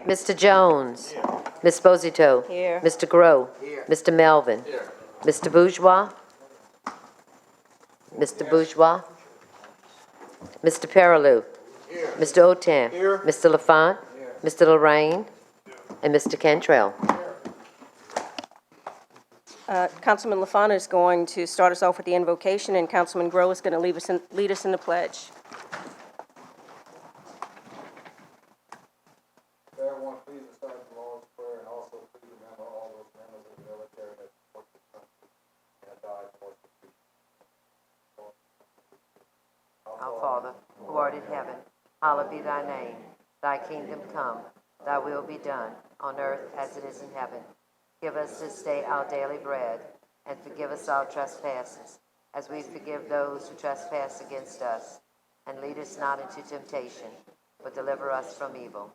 Mr. Jones. Here. Ms. Posito. Here. Mr. Grow. Here. Mr. Melvin. Here. Mr. Bourgeois. Mr. Bourgeois. Mr. Perilou. Here. Mr. Otam. Here. Mr. Lafont. Here. Mr. Lorraine. And Mr. Cantrell. Councilman Lafont is going to start us off with the invocation, and Councilman Grow is going to lead us in the pledge. Everyone, please recite the Lord's Prayer, and also please remember all those members of the military that support the country and have died for the future. Our Father, who art in heaven, hallowed be thy name. Thy kingdom come, thy will be done, on earth as it is in heaven. Give us this day our daily bread, and forgive us our trespasses, as we forgive those who trespass against us. And lead us not into temptation, but deliver us from evil.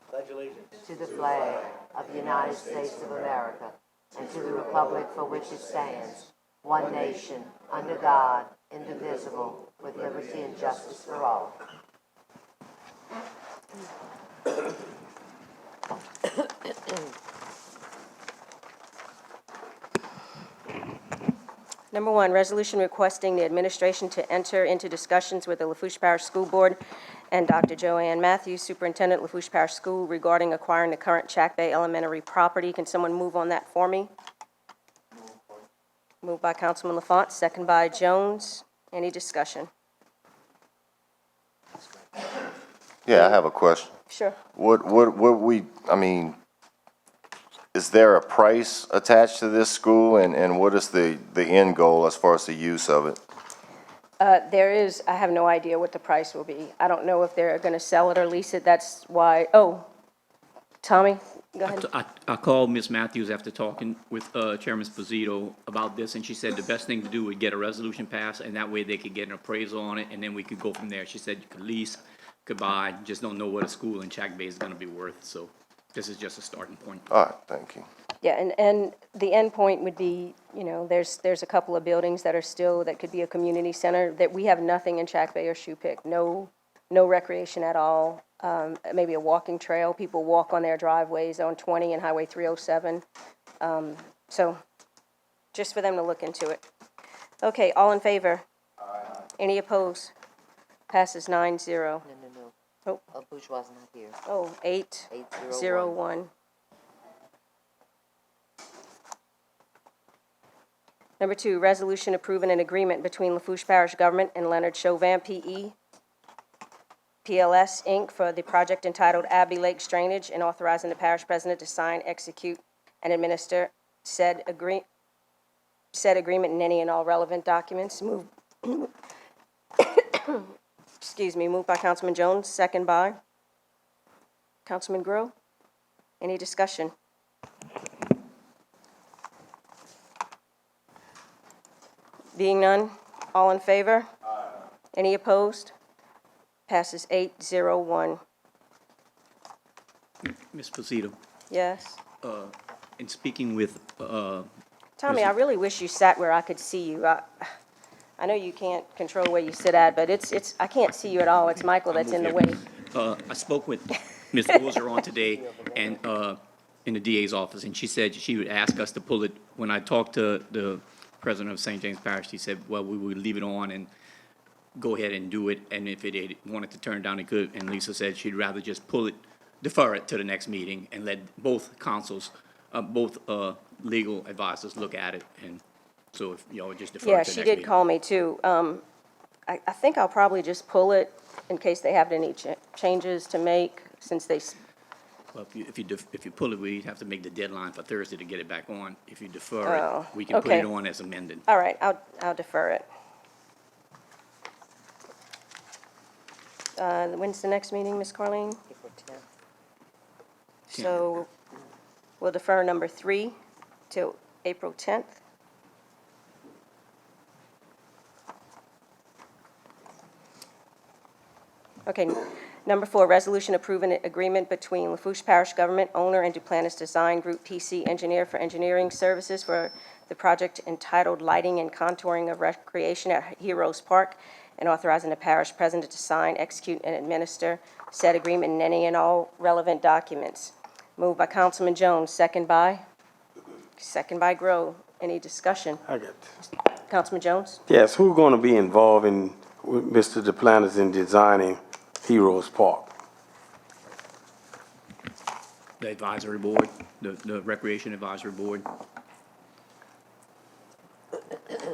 Pledge allegiance To the flag of the United States of America, and to the republic for which it stands, one nation, under God, indivisible, with liberty and justice for all. Number 1, resolution requesting the administration to enter into discussions with the Lafourche Parish School Board and Dr. Joanne Matthews, Superintendent, Lafourche Parish School, regarding acquiring the current Chack Bay Elementary property. Can someone move on that for me? Moved by Councilman Lafont, second by Jones. Any discussion? Yeah, I have a question. Sure. Is there a price attached to this school, and what is the end goal as far as the use of it? There is, I have no idea what the price will be. I don't know if they're going to sell it or lease it. That's why, Tommy, go ahead. I called Ms. Matthews after talking with Chairman Esposito about this, and she said the best thing to do would get a resolution passed, and that way they could get an appraisal on it, and then we could go from there. She said you could lease, could buy, just don't know what a school in Chack Bay is going to be worth, so this is just a starting point. All right, thank you. Yeah, and the end point would be, there's a couple of buildings that are still, that could be a community center, that we have nothing in Chack Bay or Shoepick, no recreation at all, maybe a walking trail, people walk on their driveways on 20 and Highway 307, so just for them to look into it. Okay, all in favor? Aye. Any opposed? Passes 9-0. No. Oh. Bourgeois is not here. 801. Number 2, resolution approving an agreement between Lafourche Parish Government and Leonard Chauvin, P.E., PLS, Inc., for the project entitled Abbey Lake Drainage, and authorizing the parish president to sign, execute, and administer said agreement in any and all relevant documents. Moved by Councilman Jones, second by Councilman Grow. Any discussion? Being none, all in favor? Aye. Any opposed? Passes 8-0-1. Ms. Posito, Yes. in speaking with Tommy, I really wish you sat where I could see you. I know you can't control where you sit at, but I can't see you at all. It's Michael that's in the way. I spoke with Ms. Wilzer on today and in the DA's office, and she said she would ask us to pull it. When I talked to the president of St. James Parish, he said, well, we would leave it on and go ahead and do it, and if it wanted to turn down, it could. And Lisa said she'd rather just defer it to the next meeting and let both councils, both legal advisors look at it. And so if y'all would just defer it to the next meeting. Yeah, she did call me too. I think I'll probably just pull it in case they have any changes to make, since they. Well, if you pull it, we'd have to make the deadline for Thursday to get it back on. If you defer it, we can put it on as amended. All right, I'll defer it. When's the next meeting, Ms. Carleen? April 10th. So we'll defer number 3 till April 10th. Okay, number 4, resolution approving an agreement between Lafourche Parish Government, owner, and Duplantis Design Group, PC Engineer, for engineering services for the project entitled Lighting and Contouring of Recreation at Heroes Park, and authorizing the parish president to sign, execute, and administer said agreement in any and all relevant documents. Moved by Councilman Jones, second by Grow. Any discussion? I got this. Councilman Jones? Yes, who's going to be involved in, with Mr. DePlantis in designing Heroes Park? The advisory board, the recreation advisory board.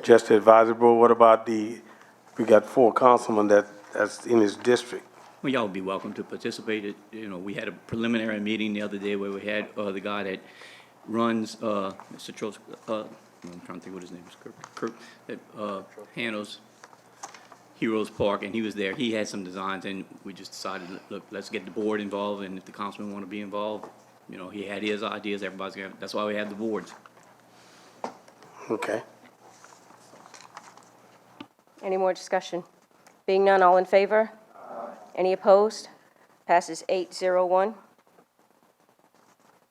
Just the advisory board? What about we got 4 councilmen that's in his district? Well, y'all would be welcome to participate. You know, we had a preliminary meeting the other day where we had, the guy that runs, Mr. Tros, I'm trying to think what his name is, Kirk, that, handles Heroes Park, and he was there. He had some designs, and we just decided, look, let's get the board involved, and if the councilman want to be involved, you know, he had his ideas, everybody's gonna, that's why we have the boards. Okay. Any more discussion? Being none, all in favor? Any opposed? Passes 8-0-1.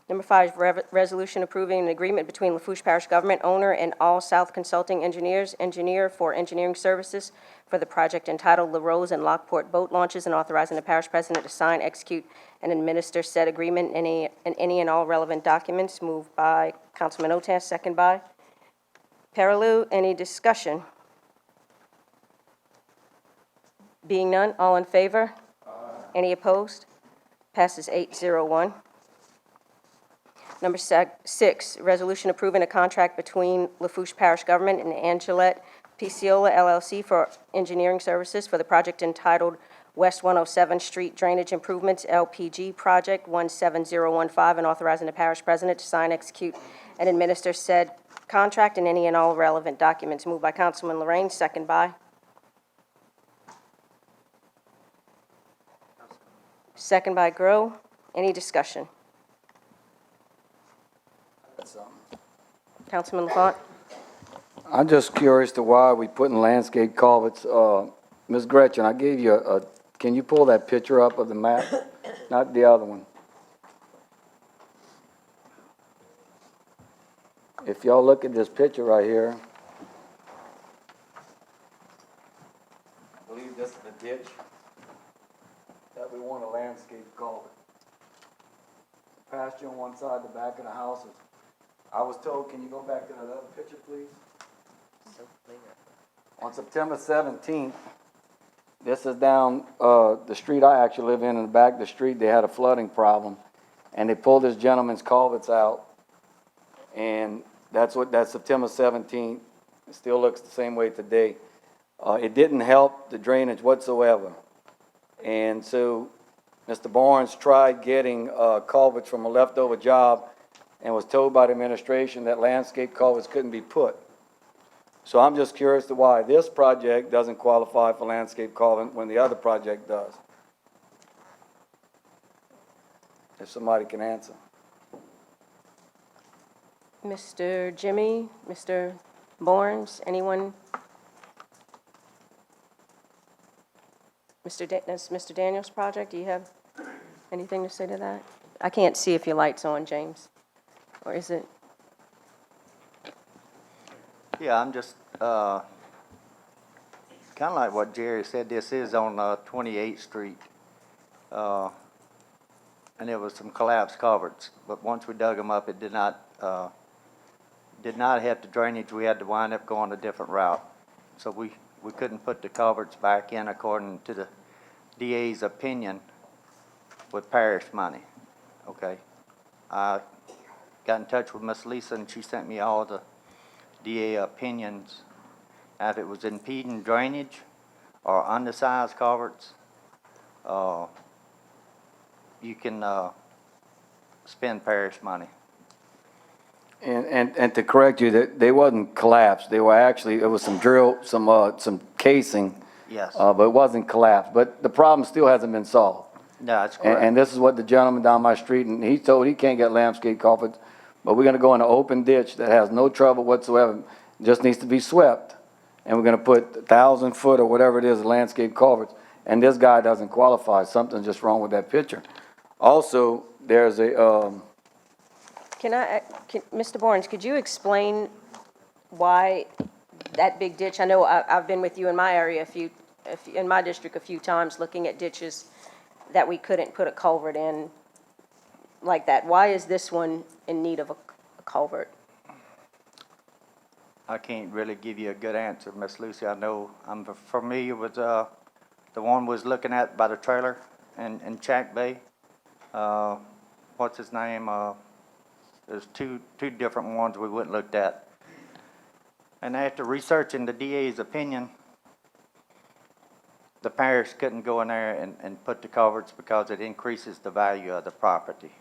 Number 5, resolution approving an agreement between Lafourche Parish Government owner and All South Consulting Engineers, engineer for engineering services for the project entitled La Rose and Lockport Boat Launches, and authorizing the parish president to sign, execute, and administer said agreement in any and all relevant documents. Moved by Councilman Otas, second by Perilou. Any discussion? Being none, all in favor? Any opposed? Passes 8-0-1. Number 6, resolution approving a contract between Lafourche Parish Government and Angelette Picciola LLC for engineering services for the project entitled West 107th Street Drainage Improvements LPG Project 17015, and authorizing the parish president to sign, execute, and administer said contract and any and all relevant documents. Moved by Councilman Lorraine, second by Grow. Any discussion? Councilman LaFont? I'm just curious to why we putting landscape culverts. Ms. Gretchen, I gave you can you pull that picture up of the map? Not the other one. If y'all look at this picture right here, I believe this is the ditch that we want a landscape culvert. Pasture on one side, the back of the houses. I was told, can you go back to that other picture, please? On September 17th, this is down the street I actually live in the back of the street. They had a flooding problem, and they pulled this gentleman's culverts out, and that's September 17th. It still looks the same way today. It didn't help the drainage whatsoever, and so Mr. Barnes tried getting culverts from a leftover job and was told by the administration that landscape culverts couldn't be put. So I'm just curious to why this project doesn't qualify for landscape culvert when the other project does. If somebody can answer. Mr. Jimmy, Mr. Barnes, anyone? Mr. Daniels' project, do you have anything to say to that? I can't see if your light's on, James. Or is it? Yeah, I'm just, kind of like what Jerry said, this is on 28th Street. And there was some collapsed culverts, but once we dug them up, it did not have the drainage. We had to wind up going a different route. So we couldn't put the culverts back in according to the DA's opinion with parish money, okay? I got in touch with Miss Lisa, and she sent me all the DA opinions. If it was impeding drainage or undersized culverts, you can spend parish money. And to correct you, that they wasn't collapsed. They were actually, it was some some casing. Yes. But it wasn't collapsed. But the problem still hasn't been solved. No, that's correct. And this is what the gentleman down my street, and he told he can't get landscape culverts, but we're gonna go in an open ditch that has no trouble whatsoever, just needs to be swept. And we're gonna put 1,000 foot or whatever it is, landscape culverts, and this guy doesn't qualify. Something's just wrong with that picture. Also, there's a, Mr. Barnes, could you explain why that big ditch? I know I've been with you in my area in my district a few times, looking at ditches that we couldn't put a culvert in like that. Why is this one in need of a culvert? I can't really give you a good answer, Miss Lucy. I know I'm familiar with, the one was looking at by the trailer in Chack Bay. What's his name? There's two different ones we went and looked at. And after researching the DA's opinion, the parish couldn't go in there and put the culverts because it increases the value of the property.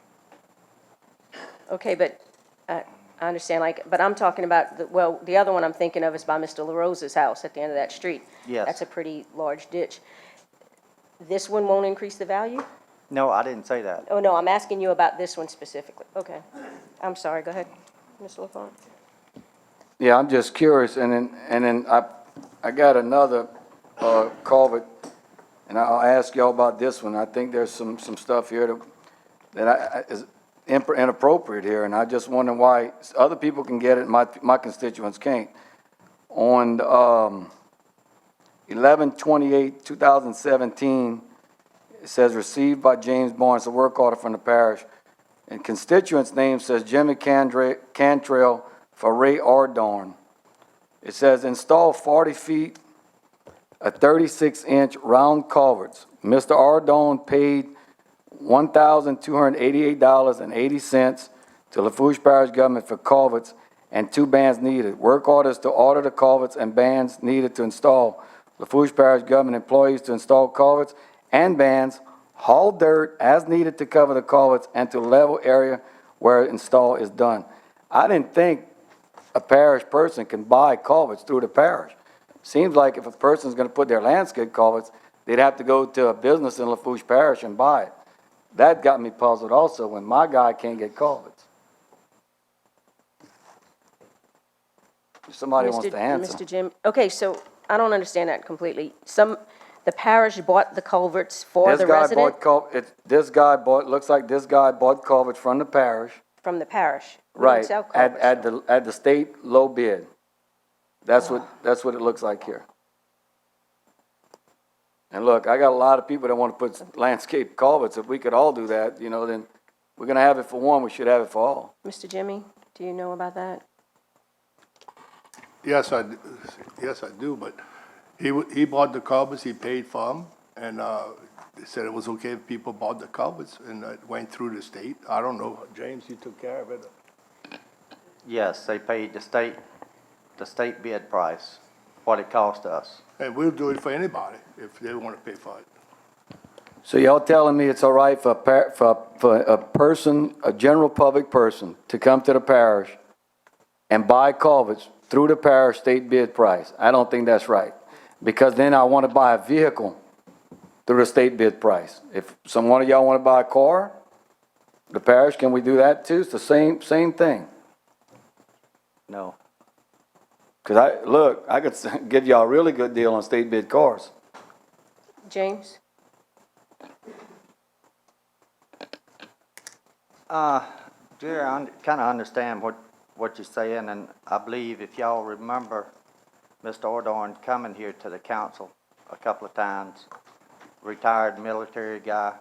Okay, but I understand, but I'm talking about, the other one I'm thinking of is by Mr. LaRosa's house at the end of that street. Yes. That's a pretty large ditch. This one won't increase the value? No, I didn't say that. Oh, no, I'm asking you about this one specifically. Okay. I'm sorry, go ahead, Mr. LaFont. Yeah, I'm just curious, and then I got another, culvert, and I'll ask y'all about this one. I think there's some stuff here that is inappropriate here, and I just wonder why other people can get it, my constituents can't. On, 11/28/2017, it says received by James Barnes, a work order from the parish. And constituent's name says Jimmy Cantrell for Ray Ardorn. It says install 40 feet, a 36-inch round culverts. Mr. Ardorn paid $1,288.80 to Lafourche Parish government for culverts and 2 bands needed. Work orders to order the culverts and bands needed to install. Lafourche Parish government employees to install culverts and bands, haul dirt as needed to cover the culverts and to level area where install is done. I didn't think a parish person can buy culverts through the parish. Seems like if a person's gonna put their landscape culverts, they'd have to go to a business in Lafourche Parish and buy it. That got me puzzled also when my guy can't get culverts. If somebody wants to answer. Mr. Jim, okay, so I don't understand that completely. The parish bought the culverts for the resident? Looks like this guy bought culverts from the parish. From the parish? We don't Right, sell culverts, at the state low bid. That's what it looks like here. And look, I got a lot of people that want to put landscape culverts. If we could all do that, then we're gonna have it for one, we should have it for all. Mr. Jimmy, do you know about that? Yes, I do, but he bought the culverts, he paid for them, and, they said it was okay if people bought the culverts, and it went through the state. I don't know, James, you took care of it. Yes, they paid the state bid price, what it cost us. And we'll do it for anybody if they want to pay for it. So y'all telling me it's all right for a person, a general public person, to come to the parish and buy culverts through the parish state bid price? I don't think that's right, because then I want to buy a vehicle through the state bid price. If one of y'all want to buy a car, the parish, can we do that too? It's the same thing. No. Because I could give y'all a really good deal on state bid cars. James? Jerry, I kind of understand what you're saying, and I believe if y'all remember Mr. Ardorn coming here to the council a couple of times, retired military guy,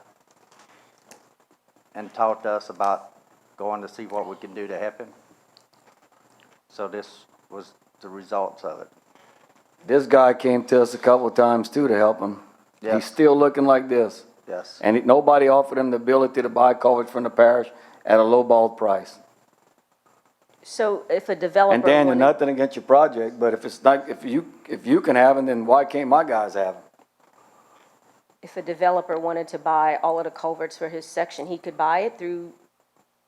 and talked to us about going to see what we can do to help him. So this was the results of it. This guy came to us a couple of times too to help him. Yes. He's still looking like this. Yes. And nobody offered him the ability to buy culverts from the parish at a lowball price. So if a developer And Daniel, wanted- nothing against your project, but if it's not, if you can have them, then why can't my guys have them? if a developer wanted to buy all of the culverts for his section, he could buy it through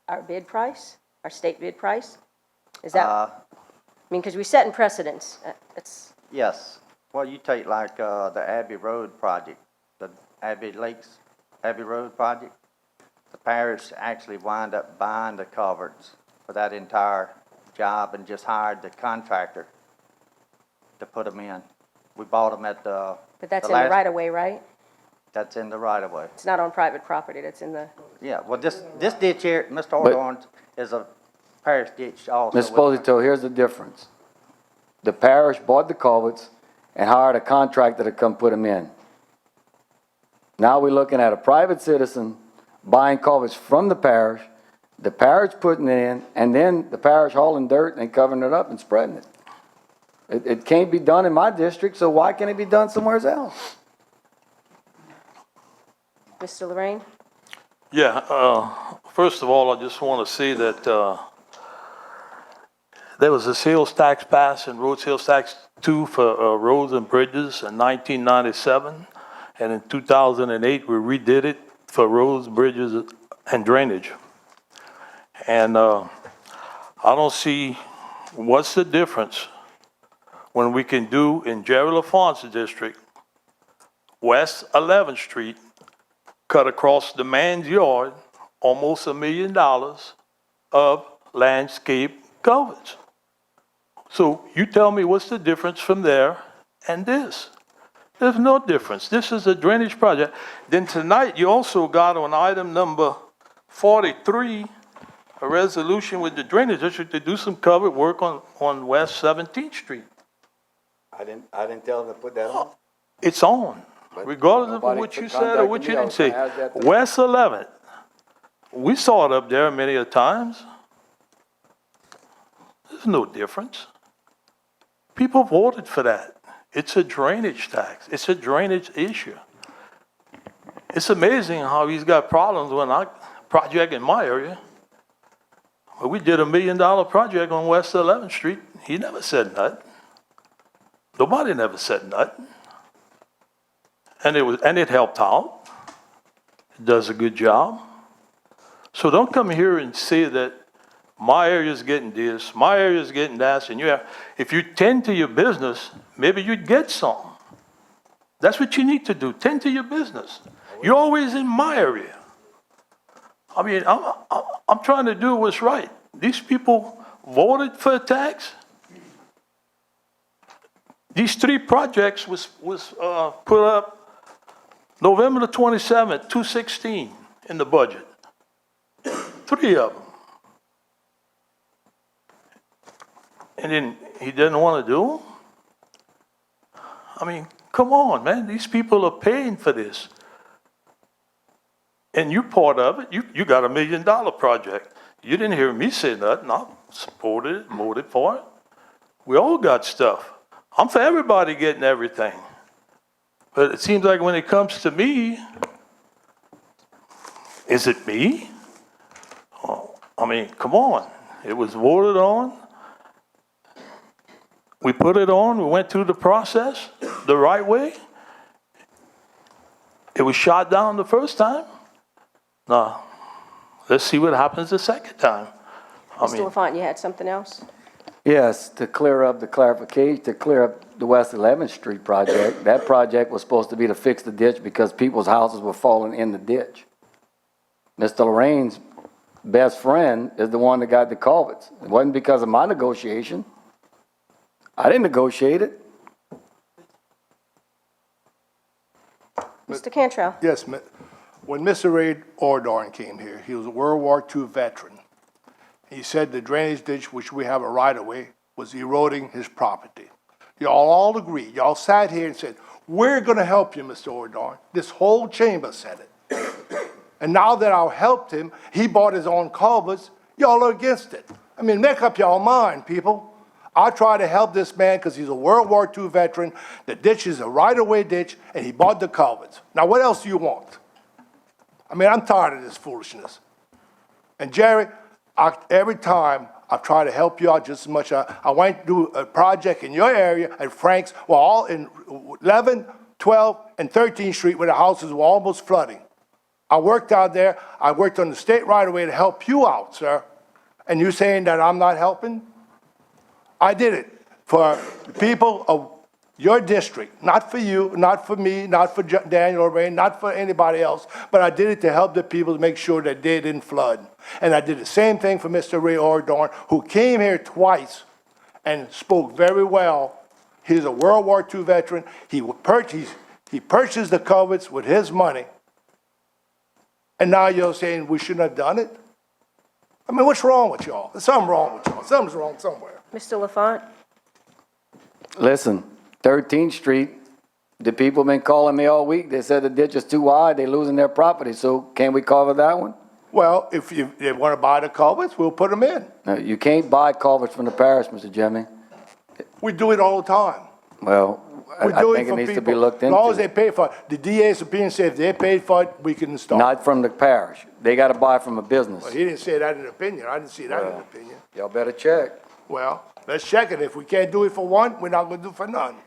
our bid price, our state bid price? Is that, I mean, because we set in precedents. It's, Yes. Well, you take like the Abbey Road project, the Abbey Road project. The parish actually wound up buying the culverts for that entire job and just hired the contractor to put them in. We bought them at the. but that's in the right of way, right? That's in the right of way. It's not on private property, that's in the, Yeah, well, this ditch here, Mr. Ardorn, is a parish ditch also. Ms. Posito, here's the difference. the parish bought the culverts and hired a contractor to come put them in. Now we're looking at a private citizen buying culverts from the parish putting it in, and then the parish hauling dirt and covering it up and spreading it. It can't be done in my district, so why can't it be done somewhere else? Mr. Lorraine? Yeah, first of all, I just want to say that there was a sales tax passed and road sales tax 2 for roads and bridges in 1997. And in 2008, we redid it for roads, bridges, and drainage. And I don't see what's the difference when we can do in Jerry LaFonte's district, West 11th Street, cut across the man's yard, almost $1 million of landscape culverts. So you tell me what's the difference from there and this? There's no difference. This is a drainage project. Then tonight you also got on item number 43, a resolution with the drainage district to do some covered work on West 17th Street. I didn't tell them to put that on. It's on, regardless of nobody what you said or what you contacted didn't me. say. I was gonna ask that too. West 11th, we saw it up there many a times. There's no difference. People voted for that. It's a drainage tax. It's a drainage issue. It's amazing how he's got problems when I project in my area. Well, we did $1 million project on West 11th Street. He never said nothing. Nobody never said nothing. And it helped out. It does a good job. So don't come here and say that my area's getting this, my area's getting that, and if you tend to your business, maybe you'd get something. That's what you need to do, tend to your business. You're always in my area. I mean, I'm trying to do what's right. These people voted for a tax. These 3 projects was put up November the 27th, 2016 in the budget. 3 of them. And then he didn't want to do them? I mean, come on, man. These people are paying for this. And you're part of it. You got $1 million project. You didn't hear me say nothing. I supported it, voted for it. We all got stuff. I'm for everybody getting everything. But it seems like when it comes to me, is it me? Oh, I mean, come on. It was voted on. We put it on. We went through the process the right way. It was shot down the first time. Now, let's see what happens the second time. Mr. LaFonte, you had something else? Yes, to clear up the clarification, to clear up the West 11th Street project, that project was supposed to be to fix the ditch because people's houses were falling in the ditch. Mr. Lorraine's best friend is the one that got the culverts. It wasn't because of my negotiation. I didn't negotiate it. Mr. Cantrell? Yes, when Mr. Ray Ordorn came here, he was a World War II veteran. He said the drainage ditch, which we have a right-of-way, was eroding his property. Y'all all agreed. Y'all sat here and said, we're going to help you, Mr. Ordorn. This whole chamber said it. And now that I helped him, he bought his own culverts. Y'all are against it. I mean, make up your mind, people. I try to help this man because he's a World War II veteran. The ditch is a right-of-way ditch, and he bought the culverts. Now, what else do you want? I mean, I'm tired of this foolishness. And Jerry, every time I've tried to help you out just as much. I went to do a project in your area at Frank's, well, all in 11, 12, and 13th Street where the houses were almost flooding. I worked out there. I worked on the state right-of-way to help you out, sir. And you saying that I'm not helping? I did it for the people of your district, not for you, not for me, not for Daniel or Ray, not for anybody else, but I did it to help the people to make sure that they didn't flood. And I did the same thing for Mr. Ray Ordorn, who came here twice and spoke very well. He's a World War II veteran. He purchased the culverts with his money. And now you're saying we shouldn't have done it? I mean, what's wrong with y'all? There's something wrong with y'all. Something's wrong somewhere. Mr. LaFonte? Listen, 13th Street, the people been calling me all week. They said the ditch is too wide, they losing their property, so can we cover that one? Well, if they wanna buy the culverts, we'll put them in. No, you can't buy culverts from the parish, Mr. Jimmy. We do it all the time. Well, We I do think it it for needs to be people. looked As long as they into. pay for it. The DA's opinion says if they paid for it, we can install it. Not from the parish. They gotta buy from a business. Well, he didn't say that in opinion. I didn't see that in opinion. Y'all better check. Well, let's check it. If we can't do it for one, we're not gonna do it for none.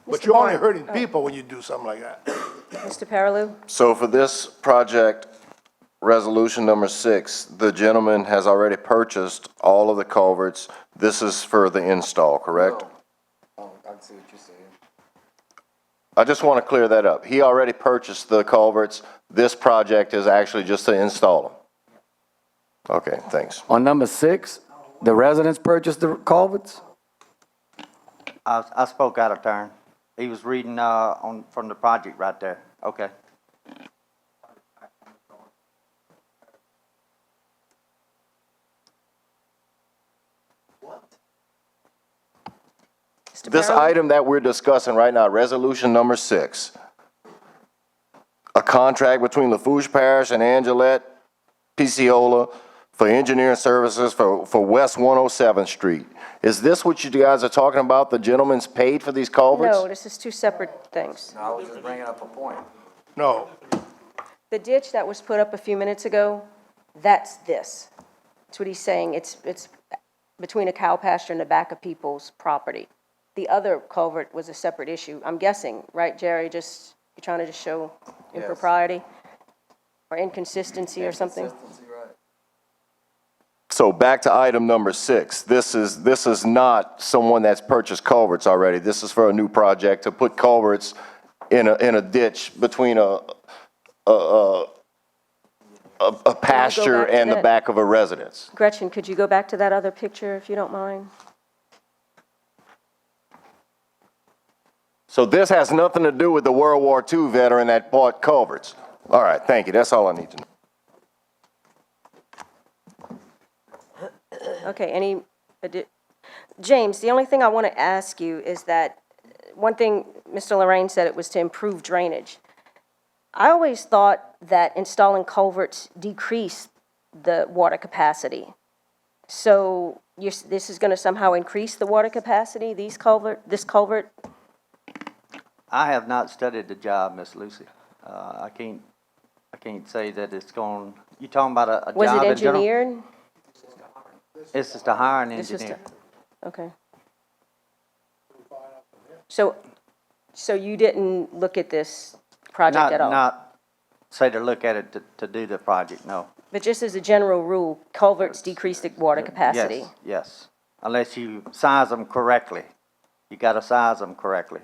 But you're only hurting people when you do something like that. Mr. Paraloo? So for this project, resolution number 6, the gentleman has already purchased all of the culverts. This is for the install, correct? Oh, I see what you're saying. I just want to clear that up. He already purchased the culverts. This project is actually just to install them. Okay, thanks. On number 6, the residents purchased the culverts? I spoke out of turn. He was reading, from the project right there. Okay. Mr. This Paraloo? item that we're discussing right now, resolution number 6, a contract between Lafourche Parish and Angelette Picciola for engineering services for West 107th Street. Is this what you guys are talking about? The gentleman's paid for these culverts? No, this is two separate things. I was just bringing up a point. No. The ditch that was put up a few minutes ago, that's this. That's what he's saying. It's between a cow pasture and the back of people's property. The other culvert was a separate issue. I'm guessing, right, Jerry? Just, you're trying to just show impropriety or inconsistency or something? Consistency, right. So back to item number 6. This is not someone that's purchased culverts already. This is for a new project to put culverts in a ditch between a pasture back to and the that? back of a residence. Gretchen, could you go back to that other picture if you don't mind? So this has nothing to do with the World War II veteran that bought culverts. All right, thank you. That's all I need to know. Okay, James, the only thing I want to ask you is that, one thing, Mr. Lorraine said it was to improve drainage. I always thought that installing culverts decreased the water capacity. So this is going to somehow increase the water capacity, this culvert? I have not studied the job, Miss Lucy. I can't say that it's going, you talking about a Was job it in general? engineered? It's just a hiring This was engineer. Okay. So you didn't look at this project at all? Not say to look at it to do the project, no. But just as a general rule, culverts decrease the water capacity? Yes, unless you size them correctly. You gotta size them correctly.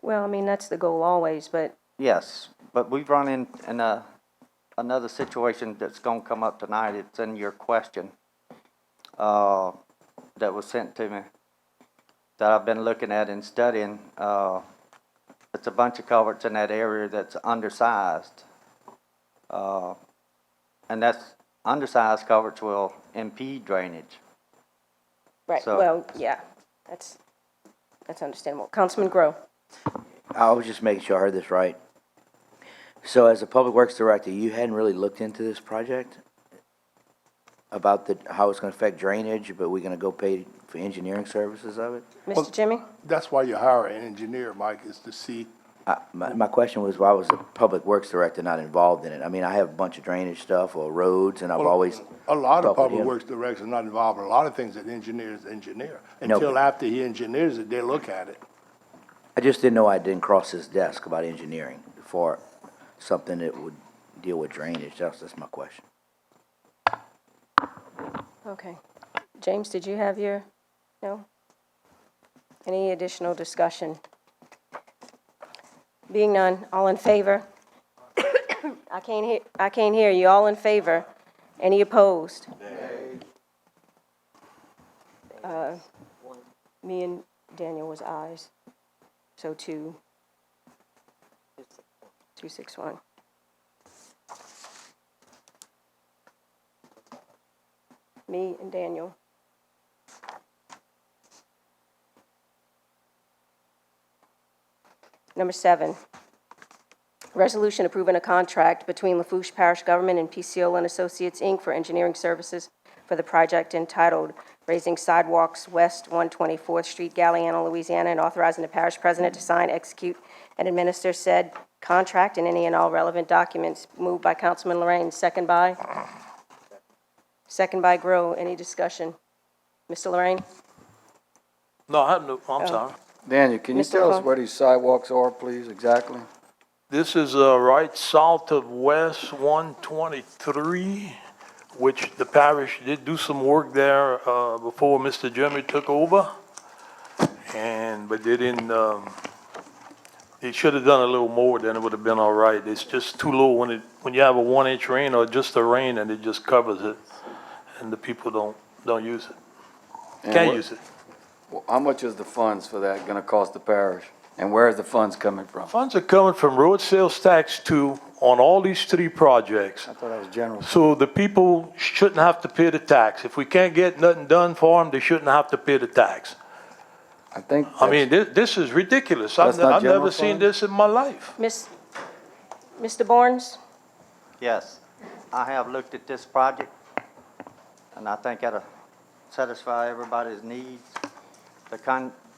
Well, I mean, that's the goal always, but Yes, but we've run in another situation that's gonna come up tonight. It's in your question, that was sent to me, that I've been looking at and studying. It's a bunch of culverts in that area that's undersized. And that's, undersized culverts will impede drainage. right, So- well, yeah, that's understandable. Councilman Grow? I was just making sure I heard this right. So as a Public Works Director, you hadn't really looked into this project? About how it's gonna affect drainage, but we're gonna go pay for engineering services of it? Mr. Jimmy? That's why you hire an engineer, Mike, is to see. My question was, why was the Public Works Director not involved in it? I mean, I have a bunch of drainage stuff or roads, and I've always. A lot of talked with public him. works directors are not involved in a lot of things that engineers engineer. No, Until but- after he engineers it, they look at it. I just didn't know I didn't cross his desk about engineering for something that would deal with drainage. That's my question. Okay. James, did you have your, no? Any additional discussion? Being none, all in favor? I can't hear you. All in favor? Any opposed? Me and Daniel was ayes. So 261. Me and Daniel. Number 7, resolution approving a contract between Lafourche Parish Government and PCO and Associates, Inc. for engineering services for the project entitled Raising Sidewalks West 124th Street, Galliano, Louisiana, and authorizing the parish president to sign, execute, and administer said contract and any and all relevant documents. Moved by Councilman Lorraine, second by? Second by Grow. Any discussion? Mr. Lorraine? No, I have no, I'm sorry. Daniel, can you Mr. tell us Lafont? where these sidewalks are, please, exactly? This is, right south of West 123, which the parish did do some work there, before Mr. Jimmy took over. But they didn't, they should have done a little more, then it would have been all right. It's just too low when you have a 1-inch rain or just a rain and it just covers it, and the people don't use it. And Can't what- use it. Well, how much is the funds for that gonna cost the parish? And where is the funds coming from? Funds are coming from road sales tax 2 on all these 3 projects. I thought that was general. So the people shouldn't have to pay the tax. If we can't get nothing done for them, they shouldn't have to pay the tax. I think. I mean, this is ridiculous. That's not I've never general seen fund? this in my life. Mr. Barnes? Yes, I have looked at this project, and I think it'll satisfy everybody's needs.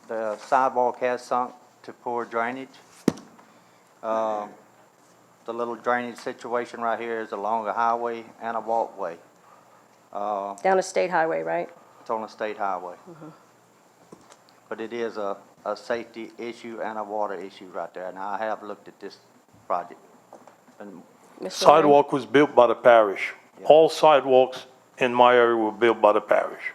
The sidewalk has sunk to poor drainage. The little drainage situation right here is along a highway and a walkway. Down a state highway, right? It's on a state highway. But it is a safety issue and a water issue right there, and I have looked at this project. And Mr. Lorraine? Sidewalk was built by the parish. All sidewalks in my area were built by the parish.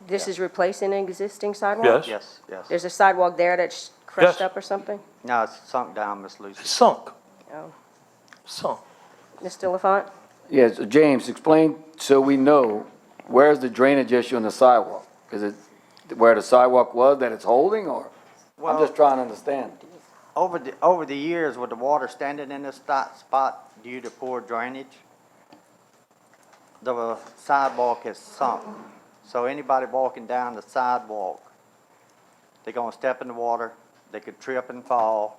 This is replacing an existing sidewalk? Yes? yes, yes. There's a sidewalk there that's crushed Yes. up or something? No, it's sunk down, Miss Lucy. It's sunk, Oh. sunk. Mr. Lafont? Yes, James, explain so we know, where's the drainage issue on the sidewalk? Is it where the sidewalk was that it's holding, or? I'm Well- just trying to understand. Over the years, with the water standing in this spot due to poor drainage, the sidewalk has sunk. So anybody walking down the sidewalk, they're gonna step in the water, they could trip and fall,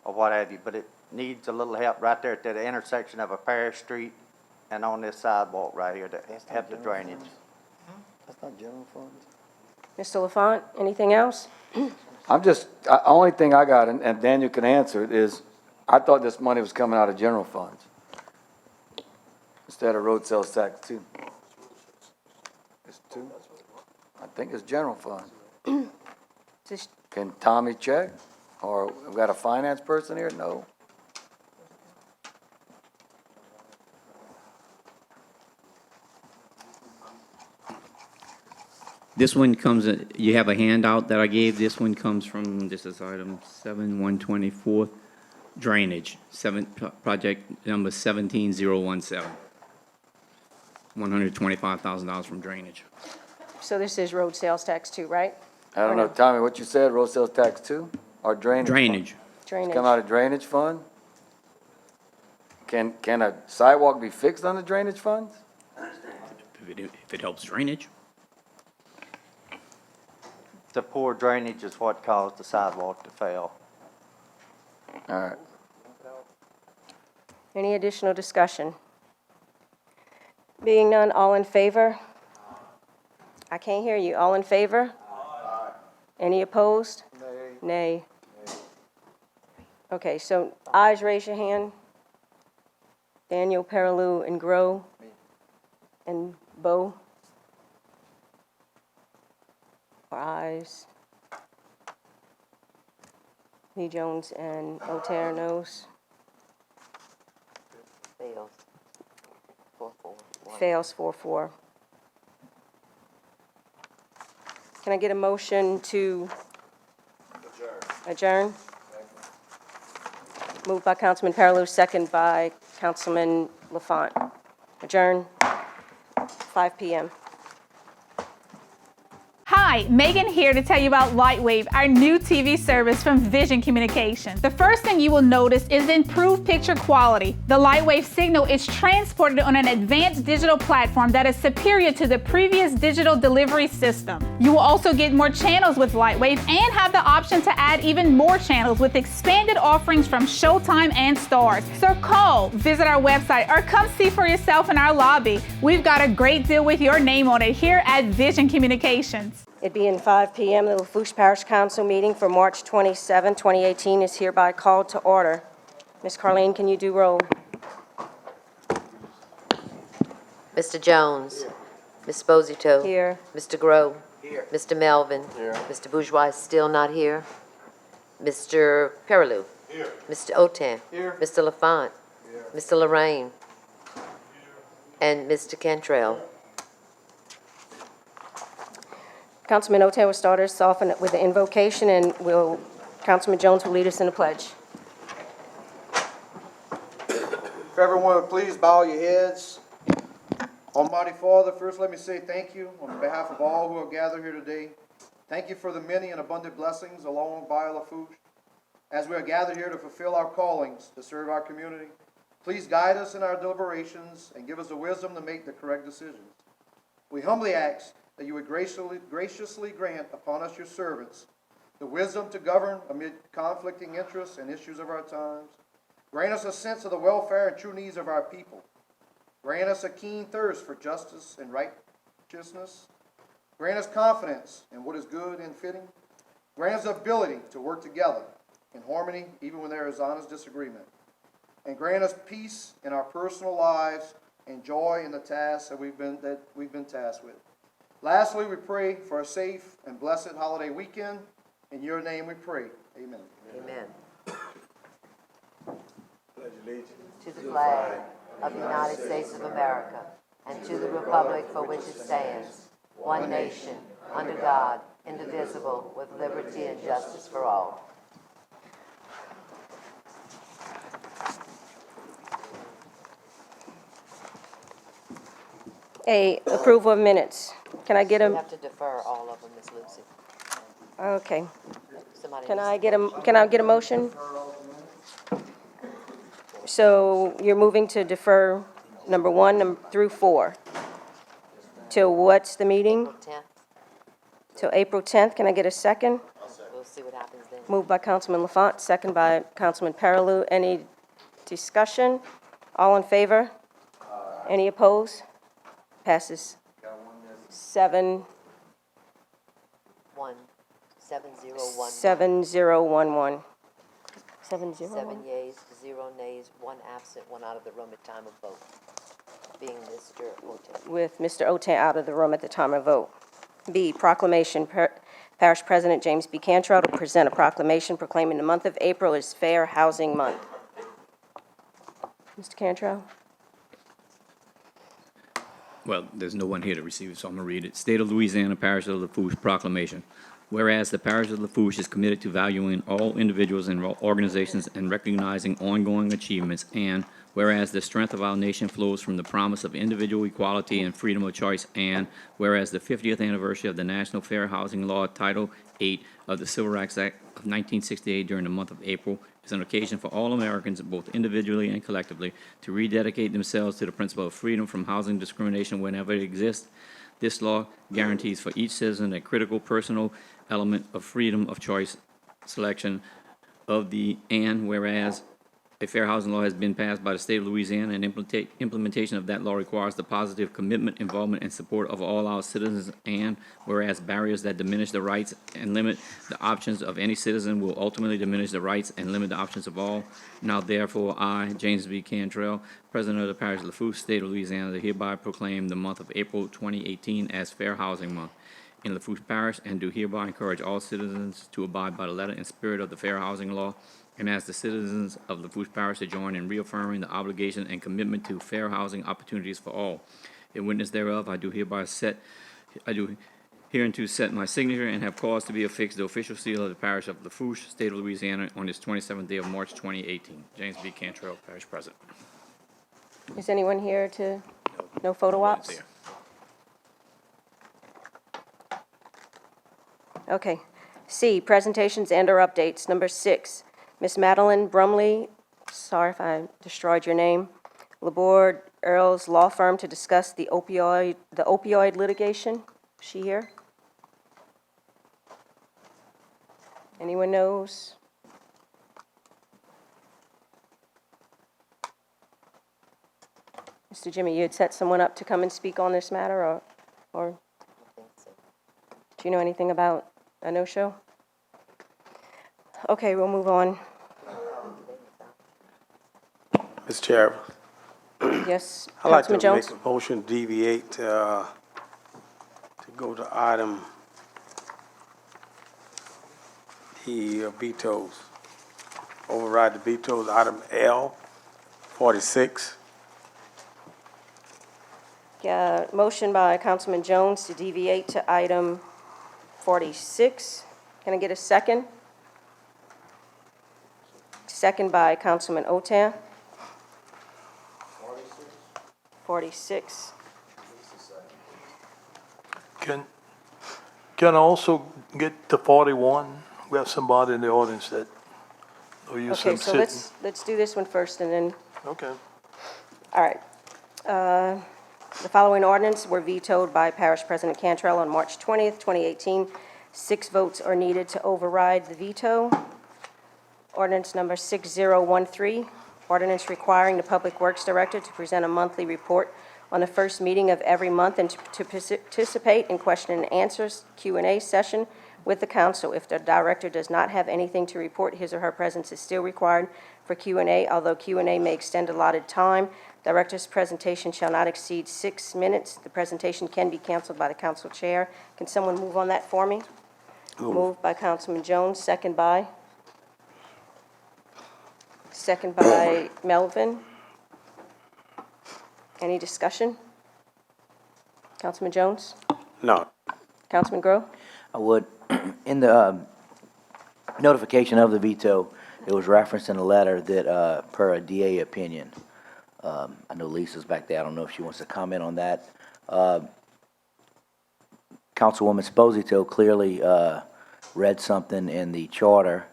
or what have you, but it needs a little help right there at the intersection of a Parish Street and on this sidewalk right here to help the drainage. That's not general funds. Mr. Lafont, anything else? Only thing I got, and Daniel can answer it, is I thought this money was coming out of general funds instead of road sales tax 2. It's 2? I think it's general fund. Just- Can Tommy check? Or we got a finance person here? No. This one comes, you have a handout that I gave. This one comes from, this is item 7/124, drainage, project number 17017. $125,000 from drainage. So this is road sales tax too, right? I don't know, Tommy, what you said, road sales tax 2 or drainage? fund? Drainage. Drainage. Come out of drainage fund? Can a sidewalk be fixed on the drainage funds? If it helps drainage. The poor drainage is what caused the sidewalk to fail. All right. Any additional discussion? Being none, all in favor? I can't hear you. All in favor? Any opposed? Nay. Okay, so ayes, raise your hand. Daniel, Perilou, and Grow, and Bo. Or ayes. Lee Jones and O'Terra knows. Fails. 4-4-1. Fails 4-4. Can I get a motion to adjourn? Moved by Councilman Perilou, second by Councilman Lafont. Adjourn, 5 p.m. Hi, Hi, Megan here to tell you about Lightwave, our new TV service from Vision Communications. The first thing you will notice is the improved picture quality. The Lightwave signal is transported on an advanced digital platform that is superior to the previous digital delivery system. You will also get more channels with Lightwave and have the option to add even more channels with expanded offerings from Showtime and Stars. So call, visit our website, or come see for yourself in our lobby. We've got a great deal with your name on it here at Vision Communications. It being 5 p.m., the Lafourche Parish Council meeting for March 27, 2018 is hereby called to order. Ms. Carleen, can you do roll? Mr. Jones. Ms. Sposito. Here. Mr. Grow. Here. Mr. Melvin. Here. Mr. Bourgeois is still not here. Mr. Perilou. Here. Mr. Otan. Here. Mr. Lafont. Here. Mr. Lorraine. Here. And Mr. Cantrell. Councilman Otan will start us off with the invocation, and Councilman Jones will lead us in the pledge. If everyone would please bow your heads. Almighty Father, first let me say thank you on behalf of all who are gathered here today. Thank you for the many and abundant blessings along by Lafourche. As we are gathered here to fulfill our callings to serve our community, please guide us in our deliberations and give us the wisdom to make the correct decisions. We humbly ask that you would graciously grant upon us, your servants, the wisdom to govern amid conflicting interests and issues of our times. Grant us a sense of the welfare and true needs of our people. Grant us a keen thirst for justice and righteousness. Grant us confidence in what is good and fitting. Grant us the ability to work together in harmony even when there is honest disagreement. And grant us peace in our personal lives and joy in the tasks that we've been tasked with. Lastly, we pray for a safe and blessed holiday weekend. In your name we pray. Amen. Amen. Pledge allegiance to the flag of the United States of America and to the republic for which it stands, one nation, under God, indivisible, with liberty and justice for all. Approval of minutes. Can I get We a, have to defer all of them, Ms. Lucy. okay. Somebody Can needs I to- get a motion? So you're moving to defer number 1 through 4. Till what's the meeting? April 10th. Till April 10th. Can I get a second? We'll see what happens then. Moved by Councilman Lafont, second by Councilman Perilou. Any discussion? All in favor? Any opposed? Passes 7-0-1-1. 7011. 7-0-1-1. 7-0. 7 yeas, 0 nays, 1 absent, 1 out of the room at time of vote, being Mr. Oten. With Mr. Otan out of the room at the time of vote. B, proclamation. Parish President James B. Cantrell to present a proclamation proclaiming the month of April as Fair Housing Month. Mr. Cantrell? Well, there's no one here to receive it, so I'm going to read it. State of Louisiana, Parish of Lafourche Proclamation. Whereas the Parish of Lafourche is committed to valuing all individuals and organizations and recognizing ongoing achievements, and whereas the strength of our nation flows from the promise of individual equality and freedom of choice, and whereas the 50th anniversary of the National Fair Housing Law, Title 8 of the Civil Rights Act of 1968 during the month of April is an occasion for all Americans, both individually and collectively, to rededicate themselves to the principle of freedom from housing discrimination whenever it exists. This law guarantees for each citizen a critical personal element of freedom of choice, selection of the, and whereas a fair housing law has been passed by the state of Louisiana, and implementation of that law requires the positive commitment, involvement, and support of all our citizens, and whereas barriers that diminish the rights and limit the options of any citizen will ultimately diminish the rights and limit the options of all. Now therefore, I, James B. Cantrell, President of the Parish of Lafourche, State of Louisiana, do hereby proclaim the month of April 2018 as Fair Housing Month in Lafourche Parish, and do hereby encourage all citizens to abide by the letter and spirit of the Fair Housing Law, and as the citizens of Lafourche Parish to join in reaffirming the obligation and commitment to fair housing opportunities for all. In witness thereof, I do hereunto set my signature and have caused to be affixed the official seal of the Parish of Lafourche, State of Louisiana, on this 27th day of March 2018. James B. Cantrell, Parish President. Is anyone here to, no photo ops? Okay. C, presentations and/or updates. Number 6, Ms. Madeline Brumley, sorry if I destroyed your name, Laborde Earls Law Firm to discuss the opioid litigation. Is she here? Anyone knows? Mr. Jimmy, you had set someone up to come and speak on this matter, or do you know anything about a no-show? Okay, we'll move on. Mr. Chair, Yes, I'd like Councilman to make Jones? a motion to deviate to go to item, the vetoes, override the vetoes, item L 46. Yeah, motion by Councilman Jones to deviate to item 46. Can I get a second? Second by Councilman Otan. 46. Can I also get to 41? We have somebody in the audience that, or you Okay, some so sitting. let's do this one first and then, Okay. all right. The following ordinance were vetoed by Parish President Cantrell on March 20th, 2018. 6 votes are needed to override the veto. Ordinance number 6013, ordinance requiring the Public Works Director to present a monthly report on the first meeting of every month and to participate in question and answers Q&A session with the council. If the director does not have anything to report, his or her presence is still required for Q&A. Although Q&A may extend allotted time, director's presentation shall not exceed 6 minutes. The presentation can be canceled by the council chair. Can someone move on that for me? Moved by Councilman Jones, second by Melvin. Any discussion? Councilman Jones? No. Councilman Grow? I would, in the notification of the veto, it was referenced in the letter that, per a DA opinion, I know Lisa's back there, I don't know if she wants to comment on that. Councilwoman Sposito clearly read something in the charter,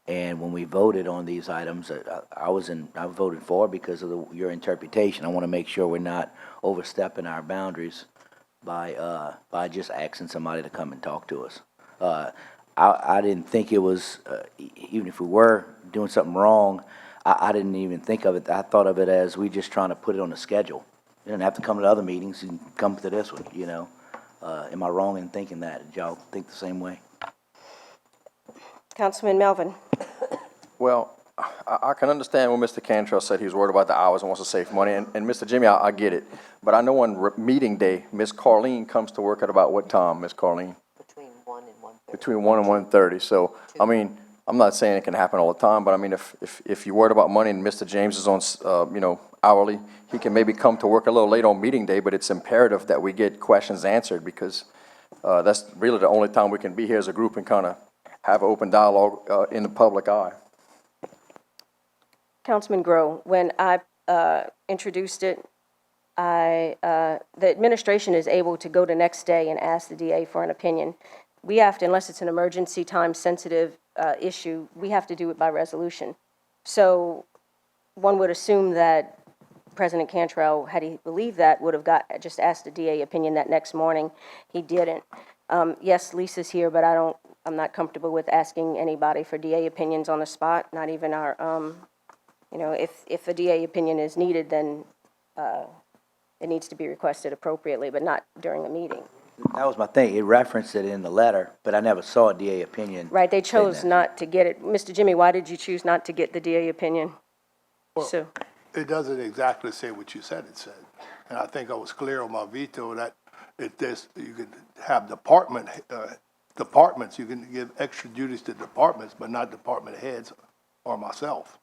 and when we voted on these items, I voted for it because of your interpretation. I want to make sure we're not overstepping our boundaries by just asking somebody to come and talk to us. I didn't think it was, even if we were doing something wrong, I didn't even think of it. I thought of it as we just trying to put it on the schedule. You don't have to come to other meetings, you can come to this one, you know? Am I wrong in thinking that? Did y'all think the same way? Councilman Melvin? Well, I can understand when Mr. Cantrell said he was worried about the hours and wants to save money, and Mr. Jimmy, I get it. But I know on meeting day, Miss Carleen comes to work at about what time, Miss Carleen? Between 1 and 1:30. Between 1 and 1:30. So, I mean, I'm not saying it can happen all the time, but I mean, if you're worried about money and Mr. James is on, hourly, he can maybe come to work a little late on meeting day, but it's imperative that we get questions answered because that's really the only time we can be here as a group and kind of have an open dialogue in the public eye. Councilman Grow, when I introduced it, the administration is able to go the next day and ask the DA for an opinion. We have to, unless it's an emergency, time-sensitive issue, we have to do it by resolution. So one would assume that President Cantrell, had he believed that, would have just asked the DA opinion that next morning. He didn't. Yes, Lisa's here, but I'm not comfortable with asking anybody for DA opinions on the spot, not even our, if a DA opinion is needed, then it needs to be requested appropriately, but not during a meeting. That was my thing. It referenced it in the letter, but I never saw a DA opinion. Right, they chose not to get it. Mr. Jimmy, why did you choose not to get the DA opinion? Well, it doesn't exactly say what you said it said. And I think I was clear on my veto that you could have departments, you can give extra duties to departments, but not department heads or myself.